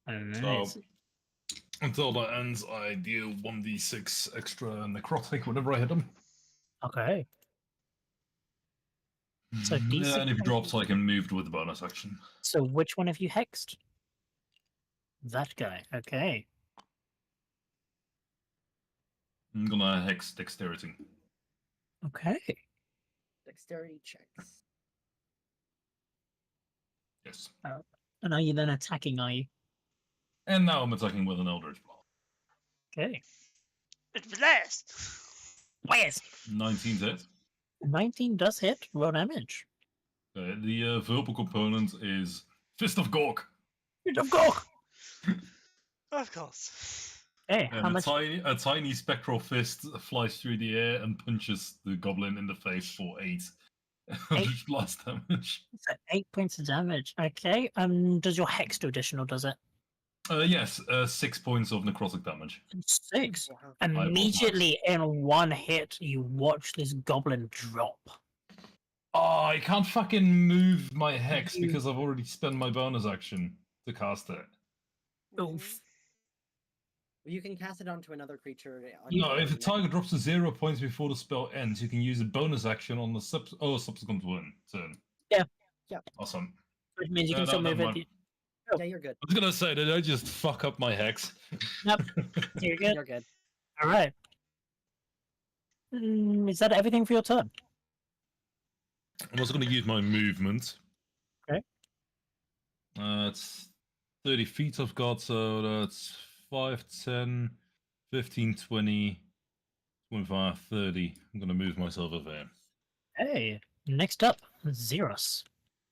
Alright. So until that ends, I deal 1d6 extra necrotic whenever I hit him. Okay. So D6 and if he points- drops, I can move with the bonus action. So which one have you hexed? That guy. Okay. I'm gonna hex dexterity. Okay. Dexterity checks. Yes. And are you then attacking, are you? And now I'm attacking with an Eldritch Blast. Okay. It's blessed. Yes. 19 hit. 19 does hit. Roll damage. The verbal component is Fist of Gork. Of course. Of course. Hey, And how much? a tiny spectral fist flies through the air and punches the goblin in the face for 8 Eldritch Blast damage. So 8 points of damage. Okay. Does your hex do additional? Does it? Yes, 6 points of necrotic damage. 6. Wow. Immediately in one hit, you watch this goblin drop. Oh, I can't fucking move my hex You- because I've already spent my bonus action to cast it. Oof. You can cast it onto another creature. No, if the until target drops to 0 points before the spell ends, you can use a bonus action on the subsequent turn. Yeah. Yep. Awesome. Which means you can No, still never move it. mind. Yeah, you're good. I was gonna say, did I just fuck up my hex? Yep. You're good. You're good. All right. Is that everything for your turn? I'm also gonna use my movement. Okay. It's 30 feet I've got, so that's 5, 10, 15, 20, 25, 30. I'm gonna move myself over there. Hey, next up, Xeros.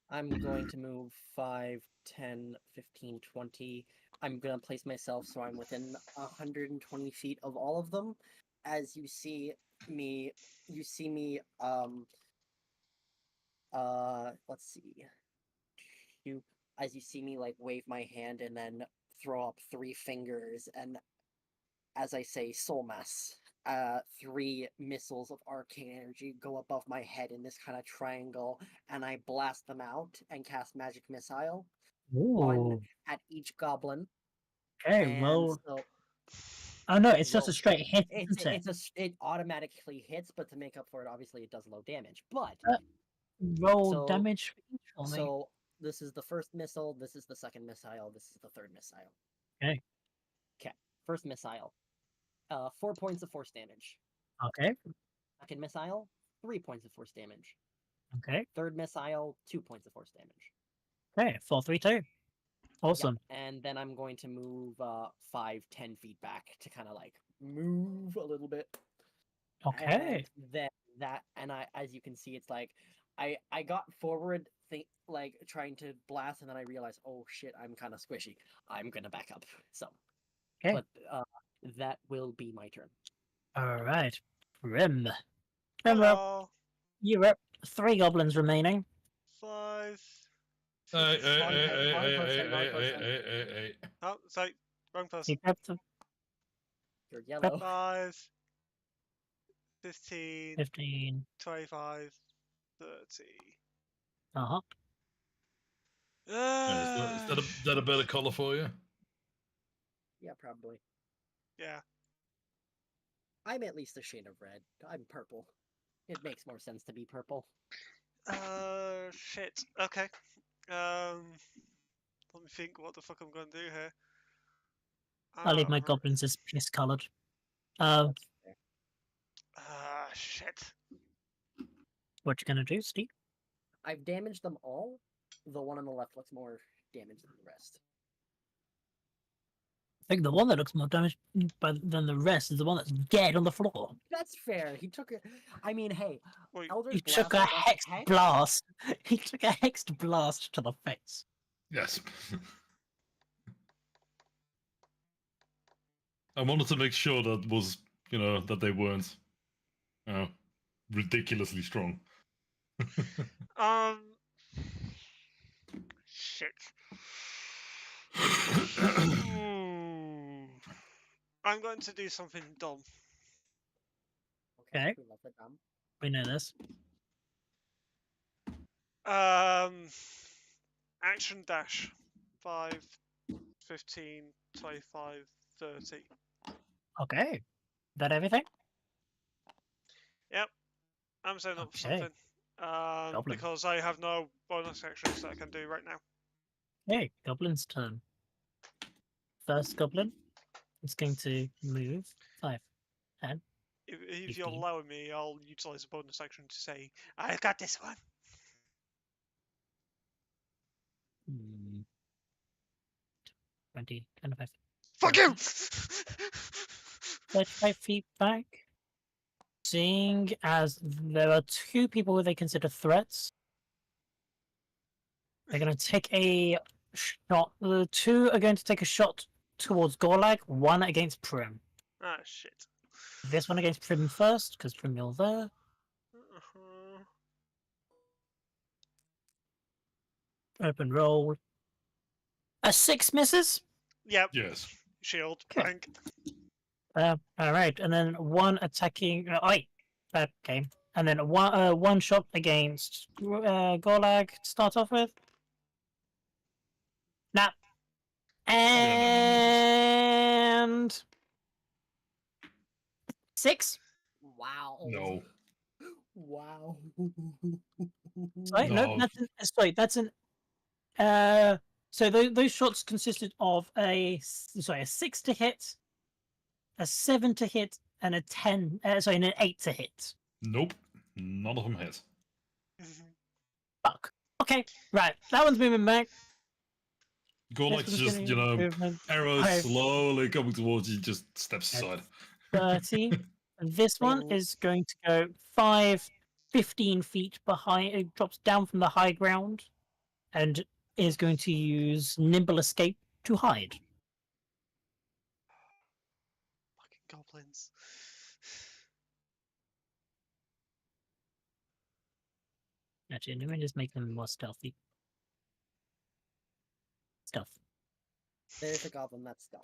I'm going to move 5, 10, 15, 20. I'm going to place myself so I'm within 120 feet of all of them. As you see me, let's see. As you see me, like, wave my hand and then throw up 3 fingers, and as I say, soul mass, 3 missiles of arcane energy go above my head in this kind of triangle, and I blast them out and cast magic missile Ooh. at each goblin. Okay, And roll. so Oh no, it's just a roll. straight hit, isn't it? it automatically hits, but to make up for it, obviously it does low damage. But Roll so- damage for each for me. so this is the first missile, this is the second missile, this is the third missile. Okay. Okay. First missile. 4 points of force damage. Okay. Second missile, 3 points of force damage. Okay. Third missile, 2 points of force damage. Okay. 4, 3, 2. Awesome. Yep. And then I'm going to move 5, 10 feet back to kind of like move a little bit. Okay. And then as you can see, it's like I got forward, like trying to blast, and then I realized, oh shit, I'm kind of squishy. I'm gonna back up. So, Okay. but that will be my turn. All right. Grim. Grim, well, Hello. you're up. 3 goblins remaining. 5. Hey, hey, Wrong hey, person, hey, wrong hey, person, hey, wrong hey, person. hey. Oh, sorry. Wrong person. You grabbed the You're yellow. 5. 15. 15. 25. 30. Uh-huh. Is that a better color for you? Yeah, probably. Yeah. I'm at least a shade of red. I'm purple. It makes more sense to be purple. Shit. Okay. Let me think what the fuck I'm gonna do here. I'll leave my r- goblins as piss coloured. That's fair. Shit. What you gonna do, Steve? I've damaged them all. The one on the left looks more damaged than the rest. I think the one that looks more damaged than the rest is the one that's dead on the floor. That's fair. He took it. I mean, hey, Wait, Eldritch He Blast took a plus hexed hex? blast. He took a hexed blast to the face. Yes. I wanted to make sure that was, that they weren't ridiculously strong. Shit. I'm going to do something dumb. Okay. We love the dumb. We know this. Action dash. 5, 15, 25, 30. Okay. That everything? Yep. I'm setting up for Okay. something. Goblin. Because I have no bonus actions that I can do right now. Okay, Goblin's turn. First Goblin is going to move 5, 10. If you're 15. allowing me, I'll utilize a bonus action to say, I got this one. 20, 25. Fuck you! 35 feet back. Seeing as there are 2 people who they consider threats, they're going to take a shot. The 2 are going to take a shot towards Gorlag, 1 against Prim. Ah, shit. This one against Prim first, because Prim, you're there. Open roll. A 6 misses. Yep. Yes. Shield. Okay. Blank. Alright, and then 1 attacking. Bad game. And then one shot against Gorlag to start off with. Nah. And 6. Wow. No. Wow. Sorry, no, No. that's an. So those shots consisted of a 6 to hit, a 7 to hit, and a 10. And an 8 to hit. Nope. None of them hit. Fuck. Okay, right. That one's moving back. Gorlak's This one's just, getting movement. arrows Okay. slowly coming towards you, just steps Yes. aside. 30. And this one is going to go 15 feet behind. It drops down from the high ground, and is going to use Nimble Escape to hide. Fucking goblins. Actually, let me just make them more stealthy. Stealth. There's a goblin that's stealth.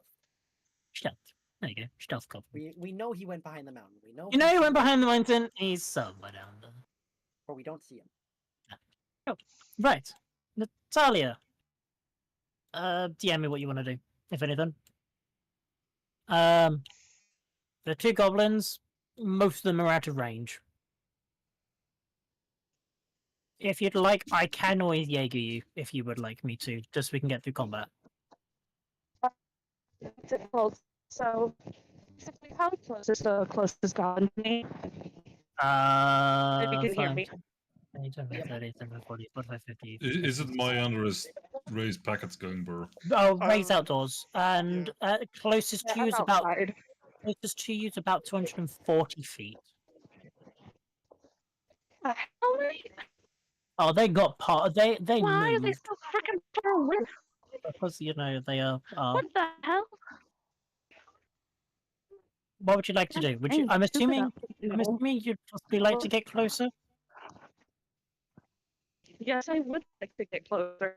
Stealth. There you go. Stealth goblin. We know he went behind the mountain. We know. You know he went somewhere, behind the mountain. He's somewhere down there. Or we don't see him. Right. Natalia. DM me what you want to do, if anything. The 2 goblins, most of them are out of range. If you'd like, I can always Jaeger you, if you would like me to, just so we can get through combat. So, how close is the closest goblin to me? If you can hear me. 30, 40, 45, 50. Is it my raised packets going, bro? Oh, raise Um, outdoors, and closest to you is I'm about outside. 240 feet. How many? Oh, they got part. They Why are moved they so freaking far away? because they are. What the hell? What would you like to do? Would you? I'm assuming you'd possibly like to get closer. Yes, I would like to get closer.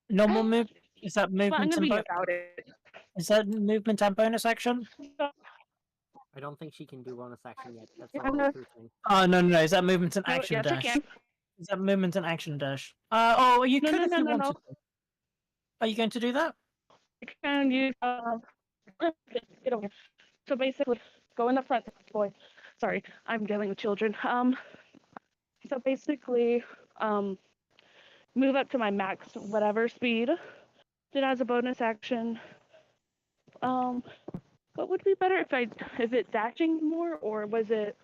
Normal move. Is that But I'm movement gonna and be about it. is that movement and bonus action? I don't think she can do bonus action yet. That's Yeah, not I'm a gonna- true thing. Oh no! Is that movement and No, action yes, I dash? can. Is that movement and action dash? You No, could no, if no, you no, wanted no. to. Are you going to do that? I can use get over here. So basically, go in the front, boy. Sorry, I'm dealing with children. So basically, move up to my max whatever speed. Then as a bonus action, what would be better if it dashing more or was it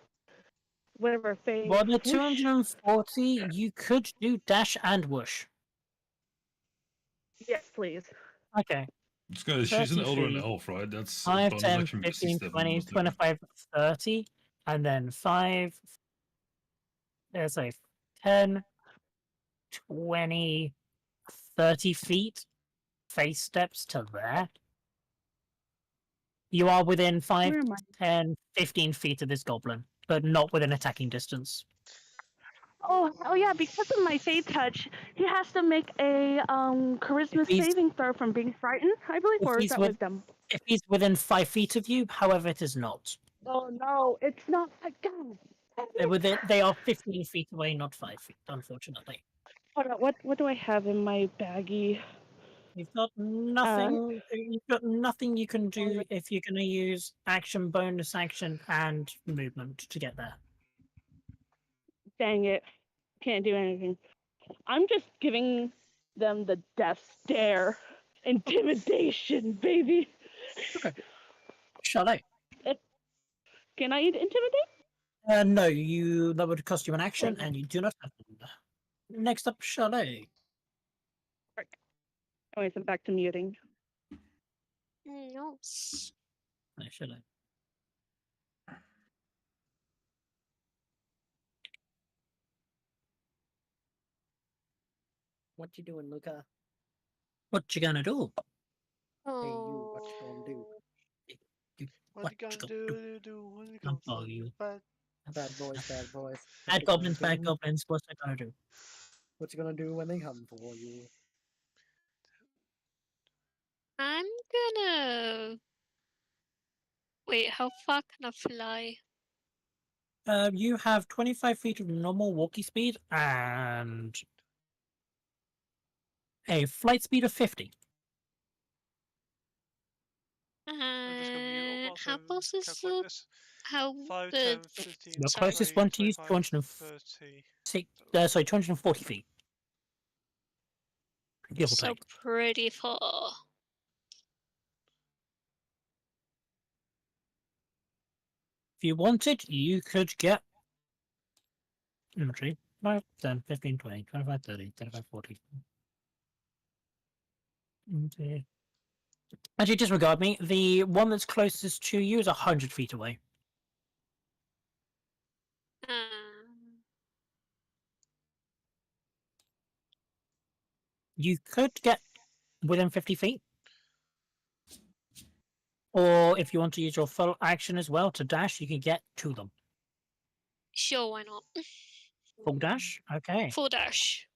whatever phase? Well, the whoosh? 240, you could do dash and whoosh. Yes, please. Okay. This guy, she's an 30 elder and feet. elf, right? That's 5, bonus 10, action 15, 67 20, was doing. 25, 30, and then 5, there's like 10, 20, 30 feet, face steps to there. You are within 5, Where am I? 10, 15 feet of this goblin, but not within attacking distance. Oh yeah, because of my fade touch, he has to make a charisma If he's- saving throw from being frightened, I believe, If or is he's that with- wisdom? If he's within 5 feet of you, however, it is not. Oh no, it's not. God. They are 15 feet away, not 5 feet, unfortunately. Hold on, what do I have in my baggie? You've got nothing. You've got nothing you can do if you're going to use action, bonus action, and movement to get there. Dang it, can't do anything. I'm just giving them the death stare. Intimidation, baby. Shall I? Can I intimidate? No, that would cost you an action, and you do not have one. Next up, Chalet. Anyways, I'm back to muting. No. No, Chalet. What you doing, Luca? What you gonna do? Hey, you, what you gonna do? What you gonna do when you I'll come follow for you. the bad? Bad boys, bad boys. Bad What you goblins, gonna bad do? goblins. What's I gonna do? What you gonna do when they come for you? I'm gonna. Wait, how far can I fly? You have 25 feet of normal walkie speed and a flight speed of 50. I'm just gonna mute up How close is calculate this. how 5, the 10, 15, The sorry. closest 20, one to use 25, 240 30. feet. Give or So take. pretty far. If you wanted, you could get inventory 5, 10, 15, 20, 25, 30, 35, 40. Actually, disregard me. The one that's closest to you is 100 feet away. You could get within 50 feet. Or if you want to use your full action as well to dash, you can get to them. Sure, why not? Full dash? Okay. Full dash.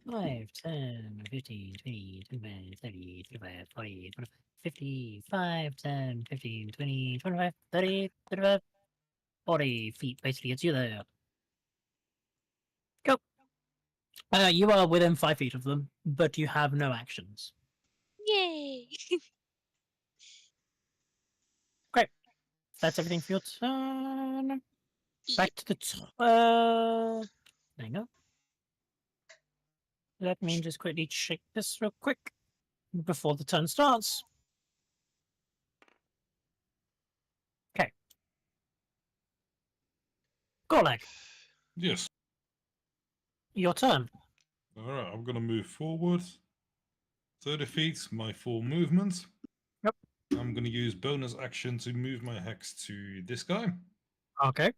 5, 10, 15, 20, 25, 30, 35, 40, 25, 50, 5, 10, 15, 20, 25, 30, 35, 40 feet basically gets you there. Go. You are within 5 feet of them, but you have no actions. Yay! That's everything for your turn. Back to the hang on. Let me just quickly check this real quick before the turn starts. Okay. Gorlag, Yes. your turn. Alright, I'm gonna move forward. 30 feet, my full movement. Yep. I'm gonna use bonus action to move my hex to this guy. Okay.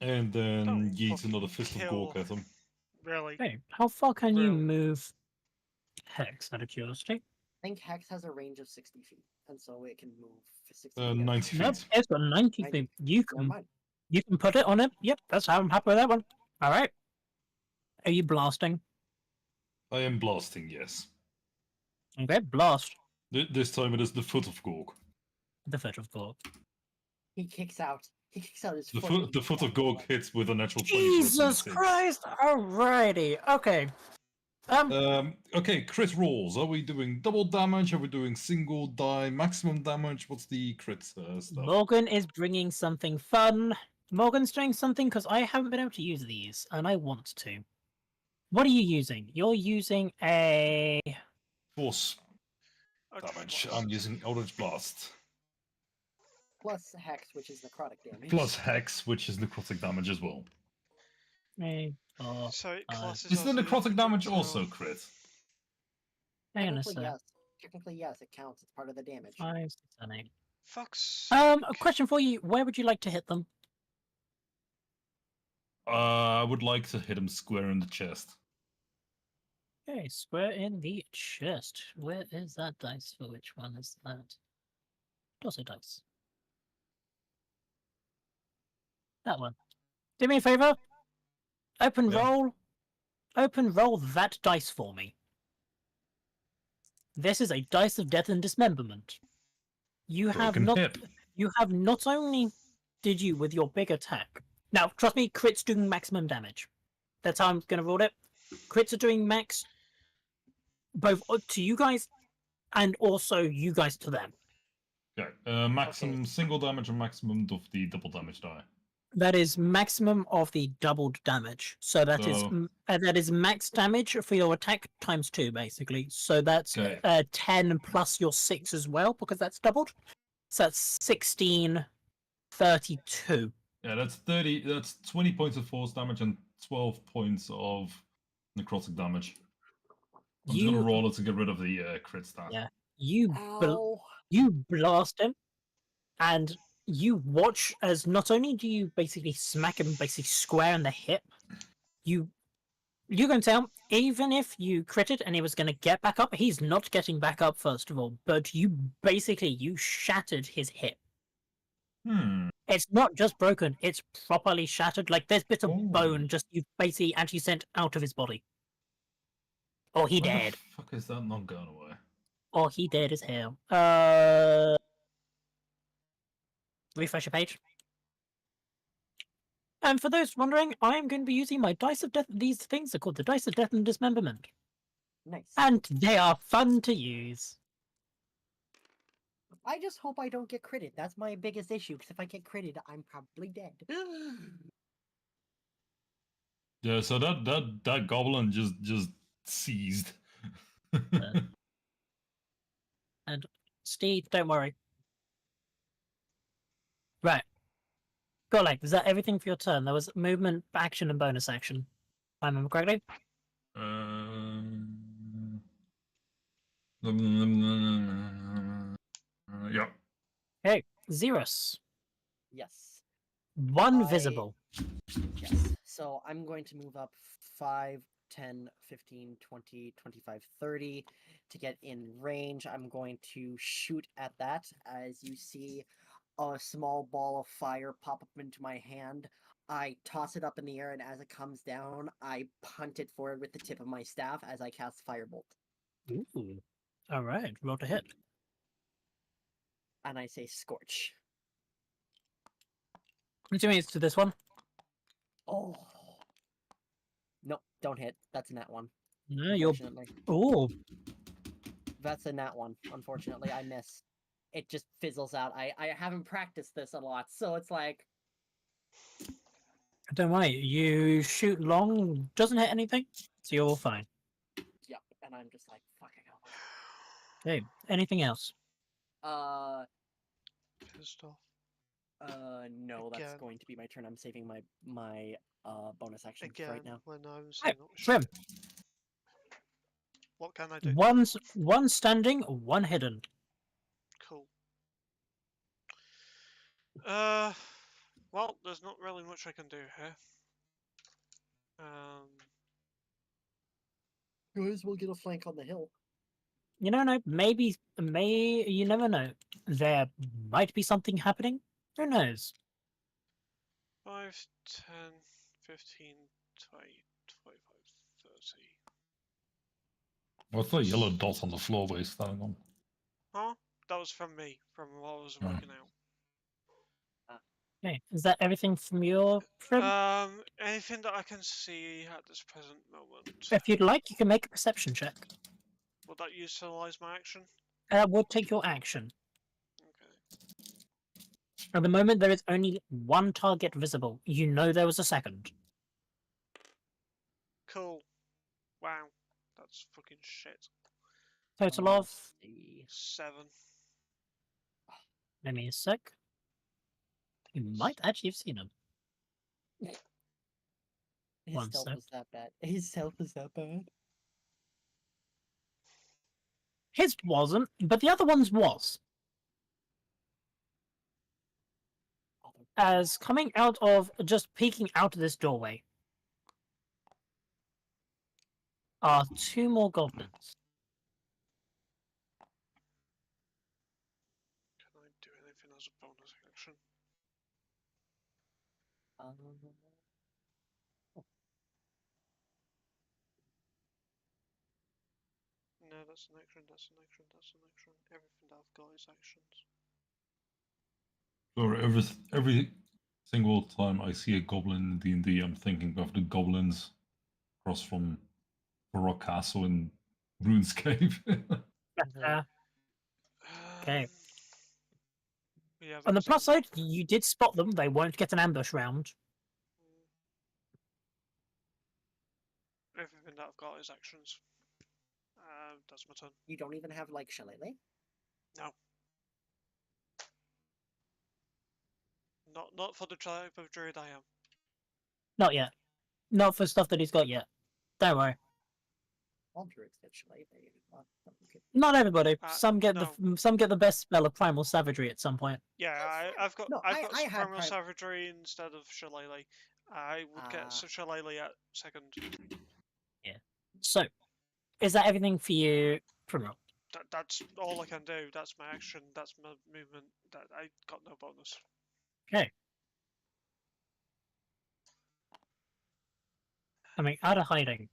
And then Don't yeet fucking another fist of kill. Gork at him. Really? Okay. How far can you Brilliant. move Hex out of curiosity? I think Hex has a range of 60 feet, and so it can move 60 feet. 90 Nope, feet. it's got 90 90. feet. You Never can mind. put it on it. Yep, that's how I'm happy with that one. Alright. Are you blasting? I am blasting, yes. Okay, blast. This time it is the foot of Gork. The foot of Gork. He kicks out. He kicks out his The foot. foot, the foot of Gork hits with a natural 20 for a Jesus 26. Christ! Alrighty. Okay. Okay, crit rolls. Are we doing double damage? Are we doing single die maximum damage? What's the crit stuff? Morgan is bringing something fun. Morgan's doing something because I haven't been able to use these, and I want to. What are you using? You're using a... Force Eldritch damage. Blast. I'm using Eldritch Blast. Plus Hex, which is necrotic damage. Plus Hex, which is necrotic damage as well. So it classes Is the as a necrotic damage projectile. also crit? Hang on a Technically, sec. yes. Technically, yes, it counts. It's part of the damage. 5, 6, 7, 8. Fuck's A question for you. Where would you like to hit them? I would like to hit him square in the chest. Okay, square in the chest. Where is that dice for which one is that? Also dice. That one. Do me a favor. Open Yeah. roll. Open roll that dice for me. This is a dice of death and dismemberment. You have Broken not. hip. You have not only did you with your big attack. Now, trust me, crits doing maximum damage. That's how I'm going to roll it. Crits are doing max, both to you guys and also you guys to them. Okay. Maximum single damage and maximum of the double damage die. That is maximum of the doubled damage. So that is So- that is max damage for your attack times 2, basically. So that's Okay. 10 plus your 6 as well, because that's doubled. So that's 16, 32. Yeah, that's 30. That's 20 points of force damage and 12 points of necrotic damage. I'm just gonna roll it to get rid of the crit stat. Yeah. You Ow. you blast him, and you watch as not only do you basically smack him basically square in the hip, you can tell even if you critted and he was going to get back up, he's not getting back up first of all. But you shattered his hip. It's not just broken; it's properly shattered. Like there's bits of Ooh. bone just you basically actually sent out of his body. Or he Why dead. the fuck is that not going away? Or he dead as hell. Refresh your page. And for those wondering, I am going to be using my dice of death. These things are called the dice of death and dismemberment, Nice. and they are fun to use. I just hope I don't get critted. That's my biggest issue, because if I get critted, I'm probably dead. Yeah, so that goblin just seized. And Steve, don't worry. Right. Golek, is that everything for your turn? There was movement, action, and bonus action. If I remember correctly? Yeah. Okay, Xeros. Yes. One I- visible. Yes. So I'm going to move up 5, 10, 15, 20, 25, 30 to get in range. I'm going to shoot at that. As you see a small ball of fire pop up into my hand, I toss it up in the air, and as it comes down, I punt it forward with the tip of my staff as I cast Firebolt. Ooh. Alright, roll to hit. And I say Scorch. I'm assuming it's to this one. Oh. Nope, don't hit. That's a nat one. No, you're. Unfortunately. Ooh. That's a nat one. Unfortunately, I miss. It just fizzles out. I haven't practiced this a lot, so it's like, Don't worry, you shoot long, doesn't hit anything, so you're all fine. yep. And I'm just like, fuck, I got Okay, anything else? one. Pissed off. No, that's Again. going to be my turn. I'm saving my bonus action Again, right now. when I'm Right, saying not Trim. What can I do? One standing, one hidden. Cool. Well, there's not really much I can do here. Guys, we'll get a flank on the hill. You never know. You never know. There might be something happening. Who knows? 5, 10, 15, 20, 25, 30. What's the yellow dot on the floor where he's standing on? Huh? That was from me, from what I was Oh. working out. Okay, is that everything from your Trim? Anything that I can see at this present moment. If you'd like, you can make a perception check. Will that utilize my action? We'll take your action. Okay. At the moment, there is only one target visible. You know there was a second. Cool. Wow. That's fucking shit. Total of. See. 7. Give me a sec. You might actually have seen him. His One stealth sec. was that bad. His stealth was that bad. His wasn't, but the other one's was. As coming out of, just peeking out of this doorway. are 2 more goblins. Can I do anything as a bonus action? No, that's an action, that's an action, that's an action. Everything that I've got is actions. So every single time I see a goblin in D&D, I'm thinking of the goblins across from Rock Castle in RuneScape. Uh, Okay. Um, yeah, on the that's plus side, you did spot them. They won't get an ambush round. everything that I've got is actions. That's my turn. You don't even have like shillelagh? No. Not for the type of druid I am. Not yet. Not for stuff that he's got yet. Don't worry. All druids get shillelagh. Okay. Not everybody. No. Some get the best spell of primal savagery at some point. Yeah, I've got No, I've got I had primal savagery instead of shillelagh. I would get some shillelagh at second. So, is that everything for you, Primrose? That's all I can do. That's my action. That's my movement. That I got no bonus. Okay. I mean, out of hiding.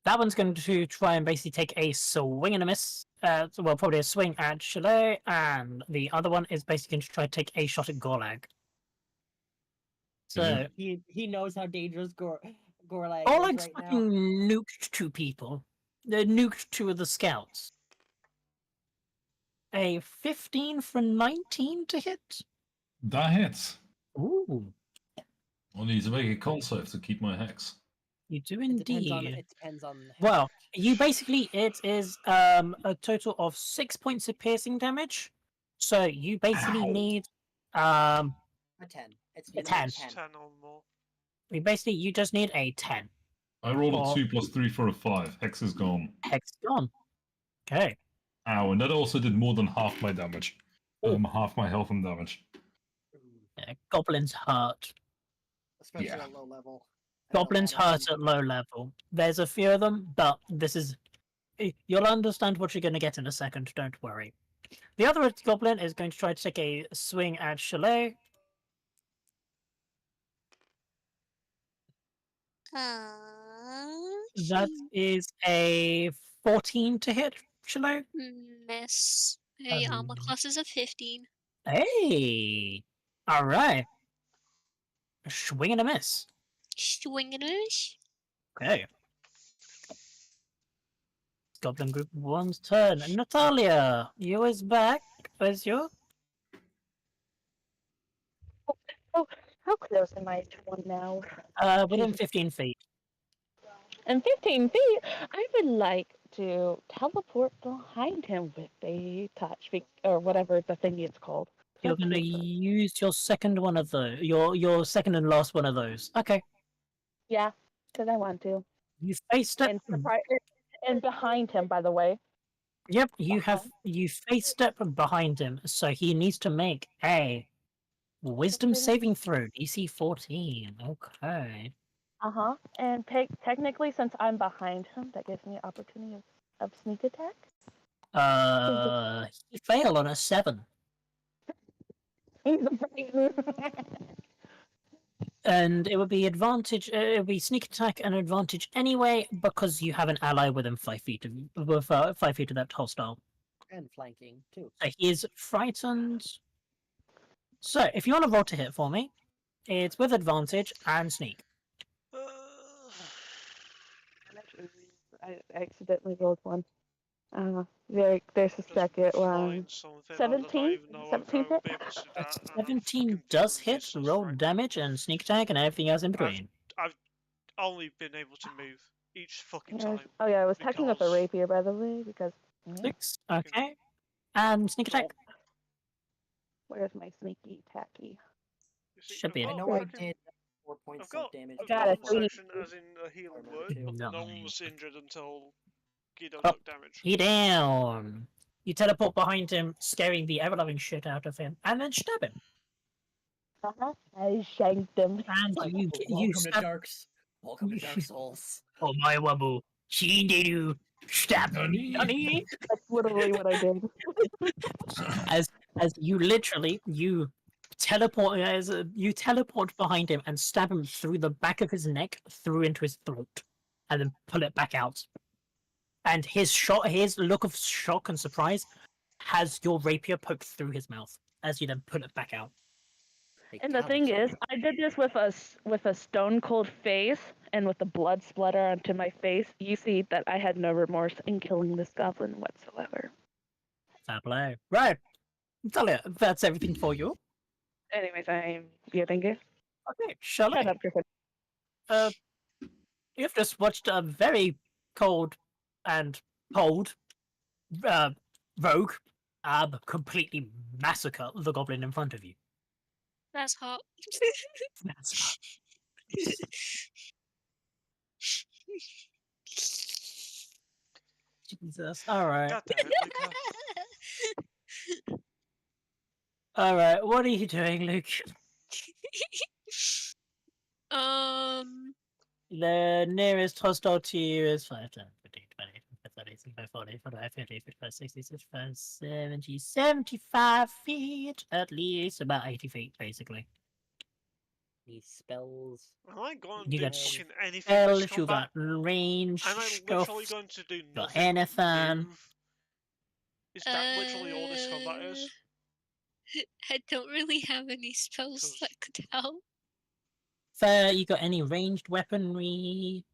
That one's going to try and basically take a swing and a miss. Well, probably a swing at Chalet, and the other one is basically going to try to take a shot at Gorlag. So, He knows how dangerous Gorlag Gorlag's is right now. fucking nuked 2 people. They nuked 2 of the scouts. A 15 for 19 to hit? That hits. Ooh, I need to make a con save to keep my hex. you do It depends on. indeed. It depends on. Well, you basically, it is a total of 6 points of piercing damage. So you basically Ow. need a 10. It's a minimum 10. 10 or more. You just need a 10. I rolled Or- a 2 plus 3 for a 5. Hex is gone. Hex gone. Okay. Ow, and that also did more than half my damage. Half my health and damage. Goblins hurt. Especially Yeah. at low level. Goblins hurt at low level. There's a few of them, but this is... You'll understand what you're going to get in a second, don't worry. The other goblin is going to try to take a swing at Chalet. That is a 14 to hit, Chalet. Miss. Hey, armor class is a 15. Hey! Alright. Swing and a miss. Swing and a miss. Okay. Goblin Group 1's turn. Natalia, you is back. Where's you? Oh, how close am I to one now? Within 15 feet. And 15 feet, I would like to teleport behind him with a touch, or whatever the thingy it's called. You're going to use your second one of those. Your second and last one of those. Okay. Yeah, because I want to. You face step. And behind him, by the way. Yep, you face step behind him, so he needs to make a wisdom saving throw, DC 14. Okay. And technically, since I'm behind him, that gives me opportunity of sneak attack. He failed on a 7. He's afraid. And it would be advantage. It would be sneak attack and advantage anyway because you have an ally within 5 feet of 5 feet of that hostile. And flanking too. So he is frightened. So if you want to roll to hit for me, it's with advantage and sneak. I accidentally rolled one. There's a second one. 17? 17 does hit, roll damage and sneak attack and everything else in between. I've only been able to move each fucking time. Oh yeah, I was attacking with a because- rapier, by the way, because... 6, okay. And sneak attack. Where's my sneaky tacky? Should be I it. know I did 4 points I've got, of damage. I've got got it. one section as in a heal Or word, two. but no Nice. one was injured until Guido Oh. took damage. He down. You teleport behind him, scaring the ever-loving shit out of him, and then stab him. I shanked him. And Like, you welcome to stab. Welcome to Dark Souls. Oh my wabu, Shinderu, stab Nani? Nani? That's literally what I did. As you teleport behind him and stab him through the back of his neck, through into his throat, and then pull it back out. And his look of shock and surprise has your rapier poked through his mouth as you then pull it back out. And the thing is, I did this with a stone cold face and with the blood splatter onto my face. You see that I had no remorse in killing this goblin whatsoever. Fair play. Right. Talia, that's everything for you. Anyways, you think it? Okay, shall Shut I? up, Griffin. You've just watched a very cold and cold rogue completely massacre the goblin in front of you. That's hot. That's Jesus. Alright. God damn it, Luca. Alright, what are you doing, Luke? The nearest hostile to you is 5, 10, 15, 20, 30, 35, 40, 45, 50, 55, 60, 65, 70, 75 feet, at least about 80 feet, basically. These spells. Am I going You to do got fucking anything in this spells, you combat? got range, Am I stuff, literally going to do got nothing? anything. Move? Is that literally all this combat is? I don't really have any spells that could help. Fair, you got any ranged weaponry?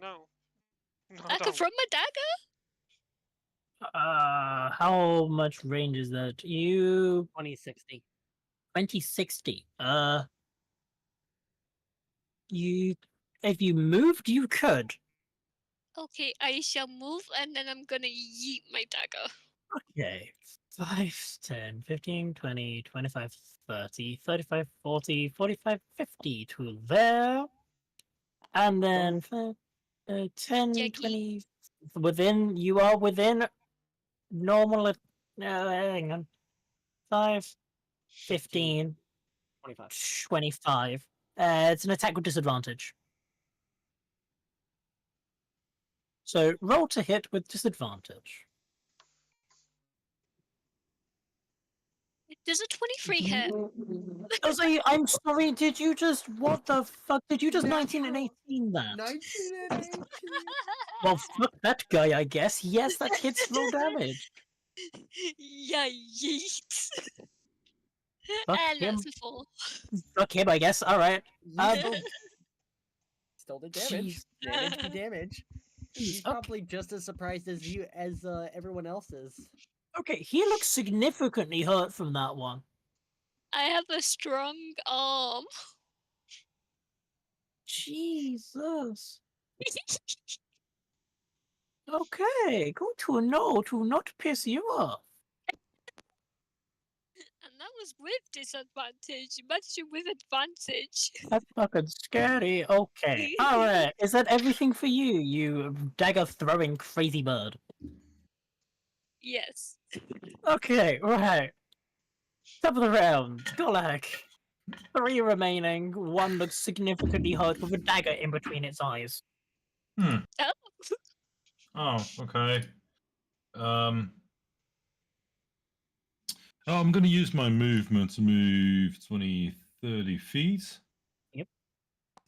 No. No, I could throw my dagger. How much range is that? You 2060. 2060. If you moved, you could. Okay, I shall move and then I'm gonna yeet my dagger. Okay. 5, 10, 15, 20, 25, 30, 35, 40, 45, 50 to there. And then 10, Jackie. 20. You are within normal. Hang on. 5, 15, 25. 25. It's an attack with disadvantage. So roll to hit with disadvantage. Does a 23 hit? Ozzy, I'm sorry, did you just, what the fuck, did you just 19 and 18 that? 19 and 18. Well, fuck that guy, I guess. Yes, that hits full damage. Yeah, yeet. Fuck And him. that's a 4. Fuck him, I guess. Alright. Still the damage. Damage to damage. He's probably just as surprised as you as everyone else is. Okay, he looks significantly hurt from that one. I have a strong arm. Jesus. Okay, good to know to not piss you off. And that was with disadvantage. Imagine with advantage. That's fucking scary. Okay, alright. Is that everything for you, you dagger-throwing crazy bird? Yes. Okay, right. Top of the round, Golak. 3 remaining. 1 looks significantly hurt with a dagger in between its eyes. Oh, okay. I'm going to use my movement to move 20, 30 feet. Yep.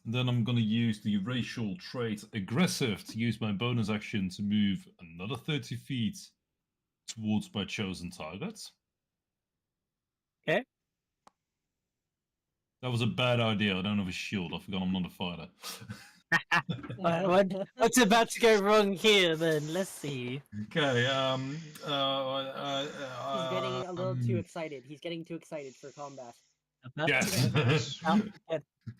And then I'm going to use the racial trait aggressive to use my bonus action to move another 30 feet towards my chosen target. Okay. That was a bad idea. I don't have a shield. I forgot I'm not a fighter. What's about to go wrong here then? Let's see. Okay, He's getting a little too excited. He's getting too excited for combat. Yes.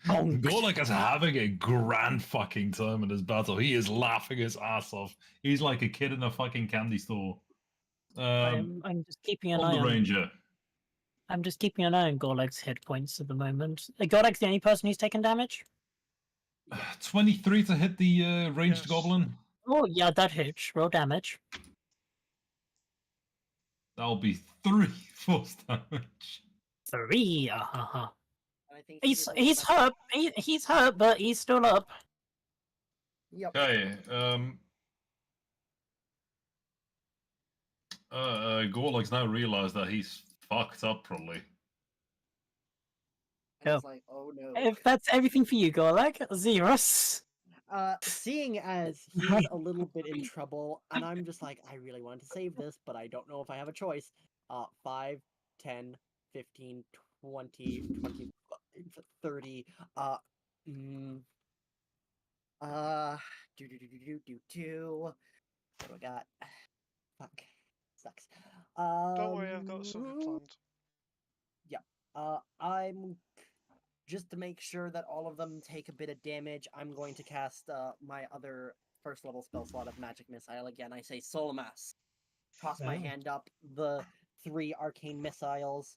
Gorlek is having a grand fucking time in this battle. He is laughing his ass off. He's like a kid in a fucking candy store. I'm just keeping an on eye the on ranger. I'm just keeping an eye on Gorlek's hit points at the moment. Gorlek's the only person who's taken damage? 23 to hit the ranged goblin. Oh, yeah, that hits. Roll damage. That'll be 3 force damage. 3. And I think He's hurt. He's hurt, but he's still up. Yep. Okay. Gorlok's now realized that he's fucked up, probably. And he's like, oh no. If that's everything for you, Gorlag, Xeros. Seeing as he's a little bit in trouble, and I'm just like, I really wanted to save this, but I don't know if I have a choice. 5, 10, 15, 20, 25, 30. Do. What do I got? Fuck. Sucks. Don't worry, I've got something planned. I'm just to make sure that all of them take a bit of damage. I'm going to cast my other first level spell slot of Magic Missile again. I say Solamas. Toss my hand up. The 3 arcane missiles.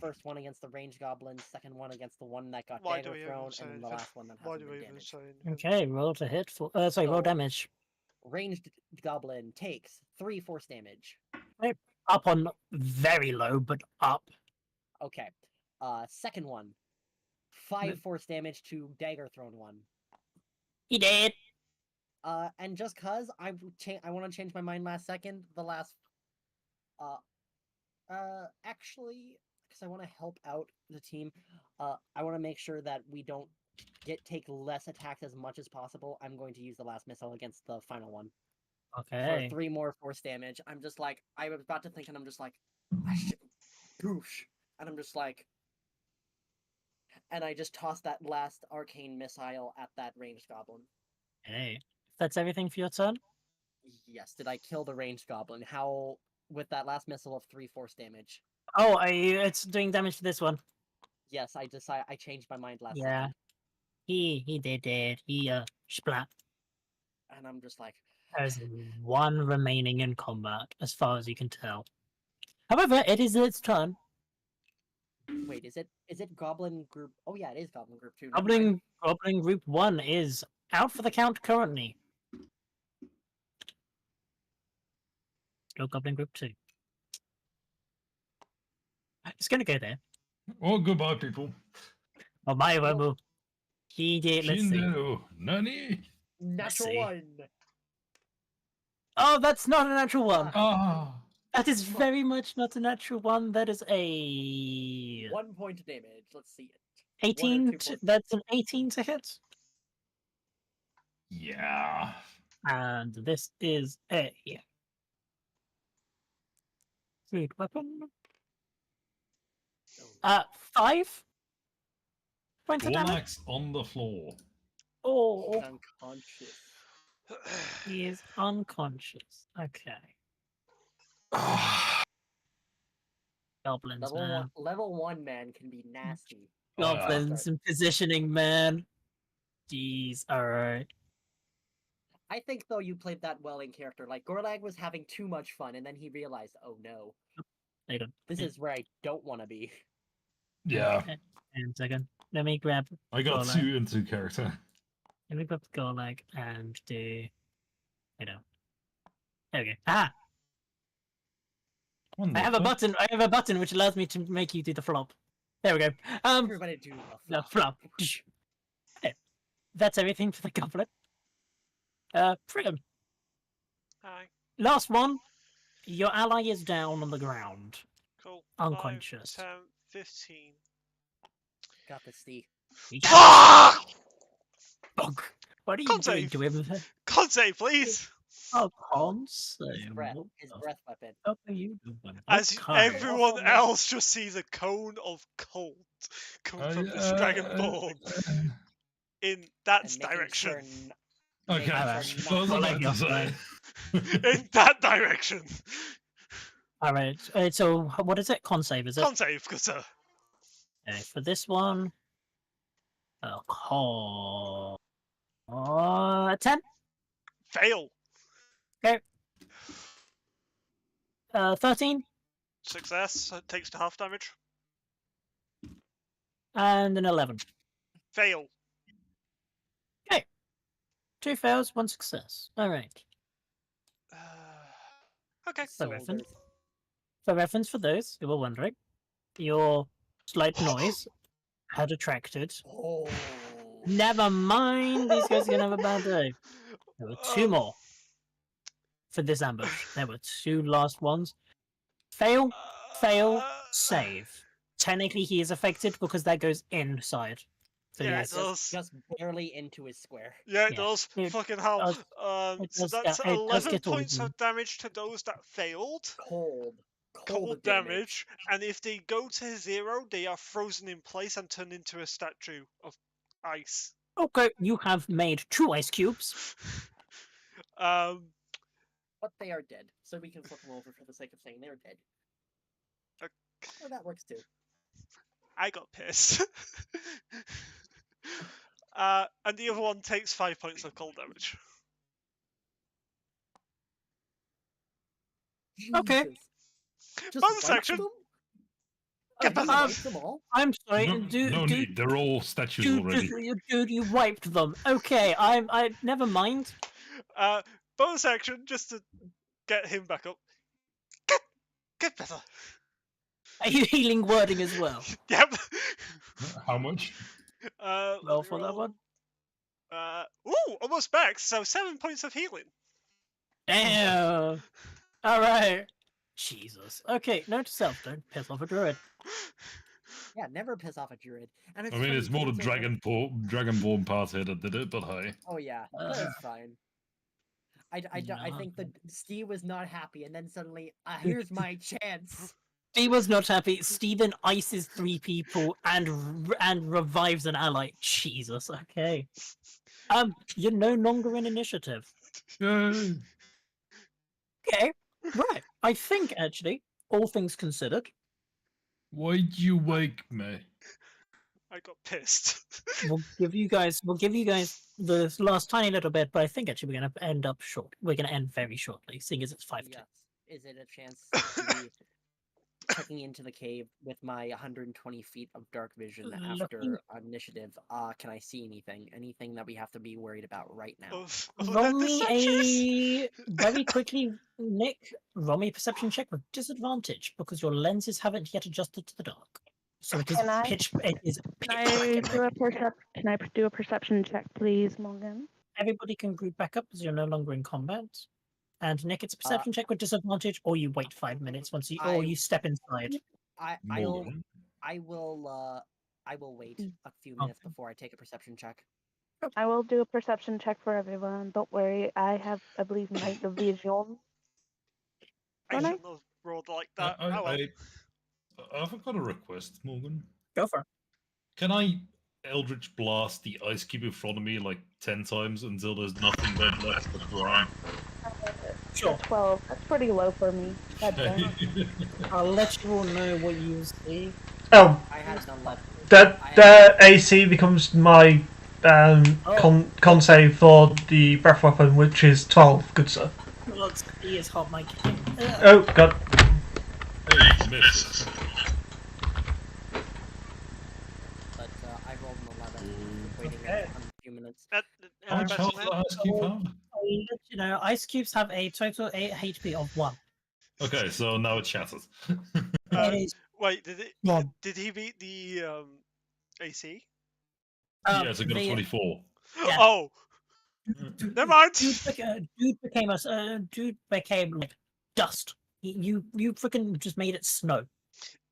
First one against the ranged goblin. Second one against the one that got dagger thrown, and then the last one that hasn't been damaged. Okay, roll to hit for. Roll damage. Ranged goblin takes 3 force damage. Up on very low, but up. Okay. Second one. 5 force damage to dagger thrown one. He did. And just cause I want to change my mind last second. The last. Actually, because I want to help out the team. I want to make sure that we don't take less attacks as much as possible. I'm going to use the last missile against the final one. Okay. For 3 more force damage. I'm just like, I was about to think, and I'm just like, goosh. And I'm just like, and I just tossed that last arcane missile at that ranged goblin. Hey, that's everything for your turn? Yes. Did I kill the ranged goblin? How, with that last missile of 3 force damage? Oh, it's doing damage to this one. Yes, I changed my mind last Yeah. second. He did. He splat. And I'm just like, There's 1 remaining in combat, as far as you can tell. However, it is its turn. wait, is it Goblin Group? Oh yeah, it is Goblin Group 2. Never mind. Goblin Group 1 is out for the count currently. Still Goblin Group 2. It's gonna go there. Oh, goodbye, people. Oh, my Wemu. He did, let's see. Shindo, Nani? Natural see. 1. Oh, that's not a natural 1. Ah. That is very much not a natural 1. That is a 1 point of damage. Let's see it. 18. 2 plus- That's an 18 to hit. Yeah. And this is a food weapon. 5 points of damage. Gorlak's on the floor. Oh, He's unconscious. he is unconscious. Okay. Goblins, man. Level 1 man can be nasty. Goblins and positioning, man. Jeez, alright. I think though you played that well in character. Like Gorlag was having too much fun, and then he realized, oh no, this is where I don't want to be. Yeah. And second, let me grab. I got Gorlag. 2 into character. Let me grab Gorlag and do. There we go. Ah! I have a button. I have a button which allows me to make you do the flop. There we go. Everybody do The flop. Okay. That's everything for the goblin. Friggin. Hi. Last one. Your ally is down on the ground. Cool. Unconscious. 5, 10, 15. Got this, Steve. Fuck! Bug. What are you Con doing save. to him? Con save, please! Oh, cons. His breath weapon. What are you doing? As Okay. everyone Also, else just sees a cone of cold come from this dragonborn in that And making direction. sure Okay, Alright. I was about to say. In that direction. Alright, so what is it? Con save, is it? Con save, good sir. Okay, for this one. Con. 10? Fail. 13? Success. Takes to half damage. And an 11. Fail. 2 fails, 1 success. Alright. Okay. For reference, for those who were wondering, your slight noise had attracted. Oh. Never mind, these guys are gonna have a bad day. There were two more for this ambush. There were two last ones. Fail, save. Technically, he is affected because that goes inside. So Yeah, yes, it does. Just barely into his square. Yeah, it Yeah, does. it Fucking hell. does- So does that's get- it does 11 get all of points them. of damage to those that failed. Cold Damage. And if they go to 0, they are frozen in place and turn into a statue of ice. Okay, you have made 2 ice cubes. Um, But they are dead, so we can flip them over for the sake of saying they're dead. Oh, that works too. I got pissed. And the other one takes 5 points of cold damage. Okay. Jesus. Just Bonus wipe action. them? Get Just back. wipe them all? I'm sorry, No, no need. They're all statues already. Dude, you wiped them. Okay, I never mind. Bonus action just to get him back up. Get better. Are you healing wording as well? Yep. How much? Let Roll me for that one. Almost back. So 7 points of healing. Damn. All right. Jesus. Okay, note to self: don't piss off a druid. Yeah, never piss off a druid. And I mean, it's more the Dragonborn party that did it, but hey. Oh yeah, that's fine. I think that Steve was not happy, and then suddenly, here's my chance. Steve was not happy. Steven ices 3 people and revives an ally. Jesus. Okay. You're no longer in initiative. Yay. Okay. Right. I think actually, all things considered, Why'd you wake me? I got pissed. we'll give you guys the last tiny little bit, but I think actually we're gonna end up short. We're gonna end very shortly, seeing as it's 5 Yes. Is it a chance to be checking into the cave with my 120 feet of dark vision after Looking- initiative? Can I see anything? Anything that we have to be worried about right now? Roll me a very quickly, Nick. Roll me a perception check with disadvantage because your lenses haven't yet adjusted to the dark. So it is Can I- pitch. It is pitch Can black. I in do there. Can I do a perception check, please, Morgan? Everybody can group back up as you're no longer in combat. And Nick, it's a perception check with disadvantage, or you wait 5 minutes once you, or you step inside. I will wait Mm. a few minutes Okay. before I take a perception check. I will do a perception check for everyone. Don't worry, I have, I believe, night vision. I Don't I? shouldn't have rolled like that. I've got a request, Morgan. Go for it. Can I Eldritch Blast the ice cube in front of me like 10 times until there's nothing but left but dry? Sure. 12. That's pretty low for me. That's I'll let you all know what you see. Oh, I had none left. that AC becomes my con save for the breath weapon, which is 12. Good sir. Looks he is hot, Mike. Oh god. Hey, miss. But I rolled an 11. Waiting Okay. a few minutes. How much health does that ice cube have? I'll let you know, ice cubes have a total HP of 1. Okay, so now it shatters. It is Wait, one. did he beat the AC? Yes, I got a 24. Yeah. Oh, never mind. Dude became like dust. You freaking just made it snow.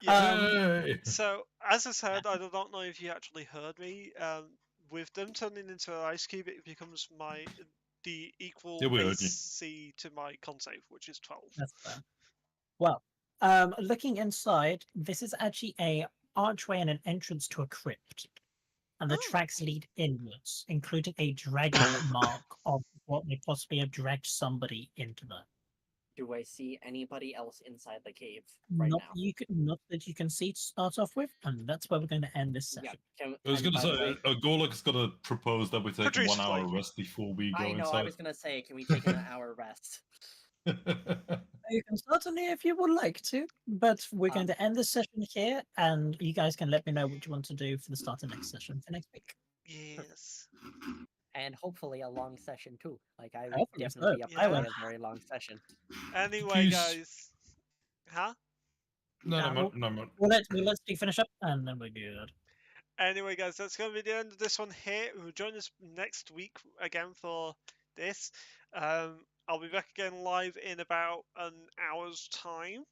Yeah. Yay! So, as I said, I don't know if you actually heard me. With them turning into an ice cube, it becomes the equal Yeah, we heard you. AC to my con save, which is 12. That's fair. Well, looking inside, this is actually a archway and an entrance to a crypt. And the Oh. tracks lead inwards, including a dragging mark of what may possibly have dragged somebody into there. Do I see anybody else inside the cave right Not now? not that you can see to start off with, and that's where we're going to end this session. I was and going to by the say, way, Gorlok's going to propose that we take a Patrice 1 hour Flake. rest before we go I know, inside. I was gonna say, can we take an hour rest? You can certainly if you would like to, but we're going to end this session here, and you guys can let me know what you want to do for the start of next session for next week. Yes. And hopefully a long session too. Like I would Hopefully so. definitely be up I for will. a very long session. Anyway, Peace. guys. Huh? No, no. We'll let Steve finish up, and then we're good. Anyway, guys, that's going to be the end of this one here. Join us next week again for this. I'll be back again live in about an hour's time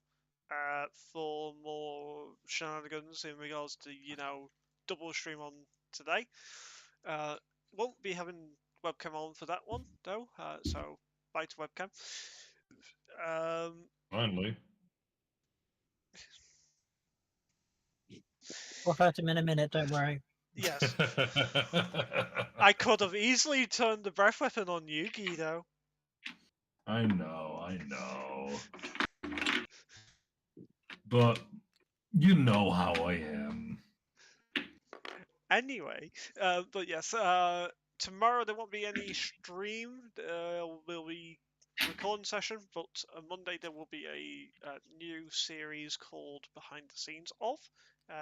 for more shenanigans in regards to, double stream on today. Won't be having webcam on for that one, though, so bye to webcam. Finally. We'll hurt him in a minute, don't worry. Yes. I could have easily turned the breath weapon on Yugi, though. I know. But you know how I am. Anyway, but yes, tomorrow there won't be any stream. Will be recording session, but on Monday there will be a new series called Behind the Scenes of.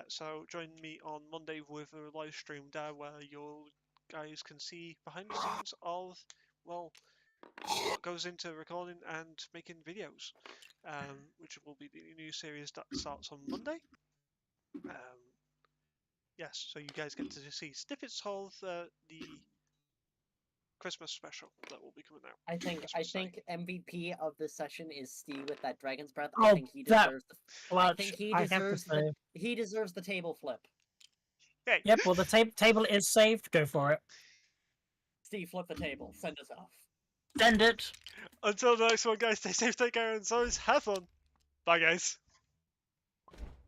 So join me on Monday with a live stream there where you guys can see behind the scenes of, well, what goes into recording and making videos, which will be the new series that starts on Monday. Yes, so you guys get to see snippets of the Christmas special that will be coming out. I think Day. MVP of this session is Steve with that dragon's breath. Oh, I think he deserves Clutch, I think he I have to deserves say. he deserves the table flip. Hey. Yep, well, the table is saved. Go for it. Steve, flip the table. Send us off. Send it. Until the next one, guys, stay safe, take care, and so have fun. Bye, guys.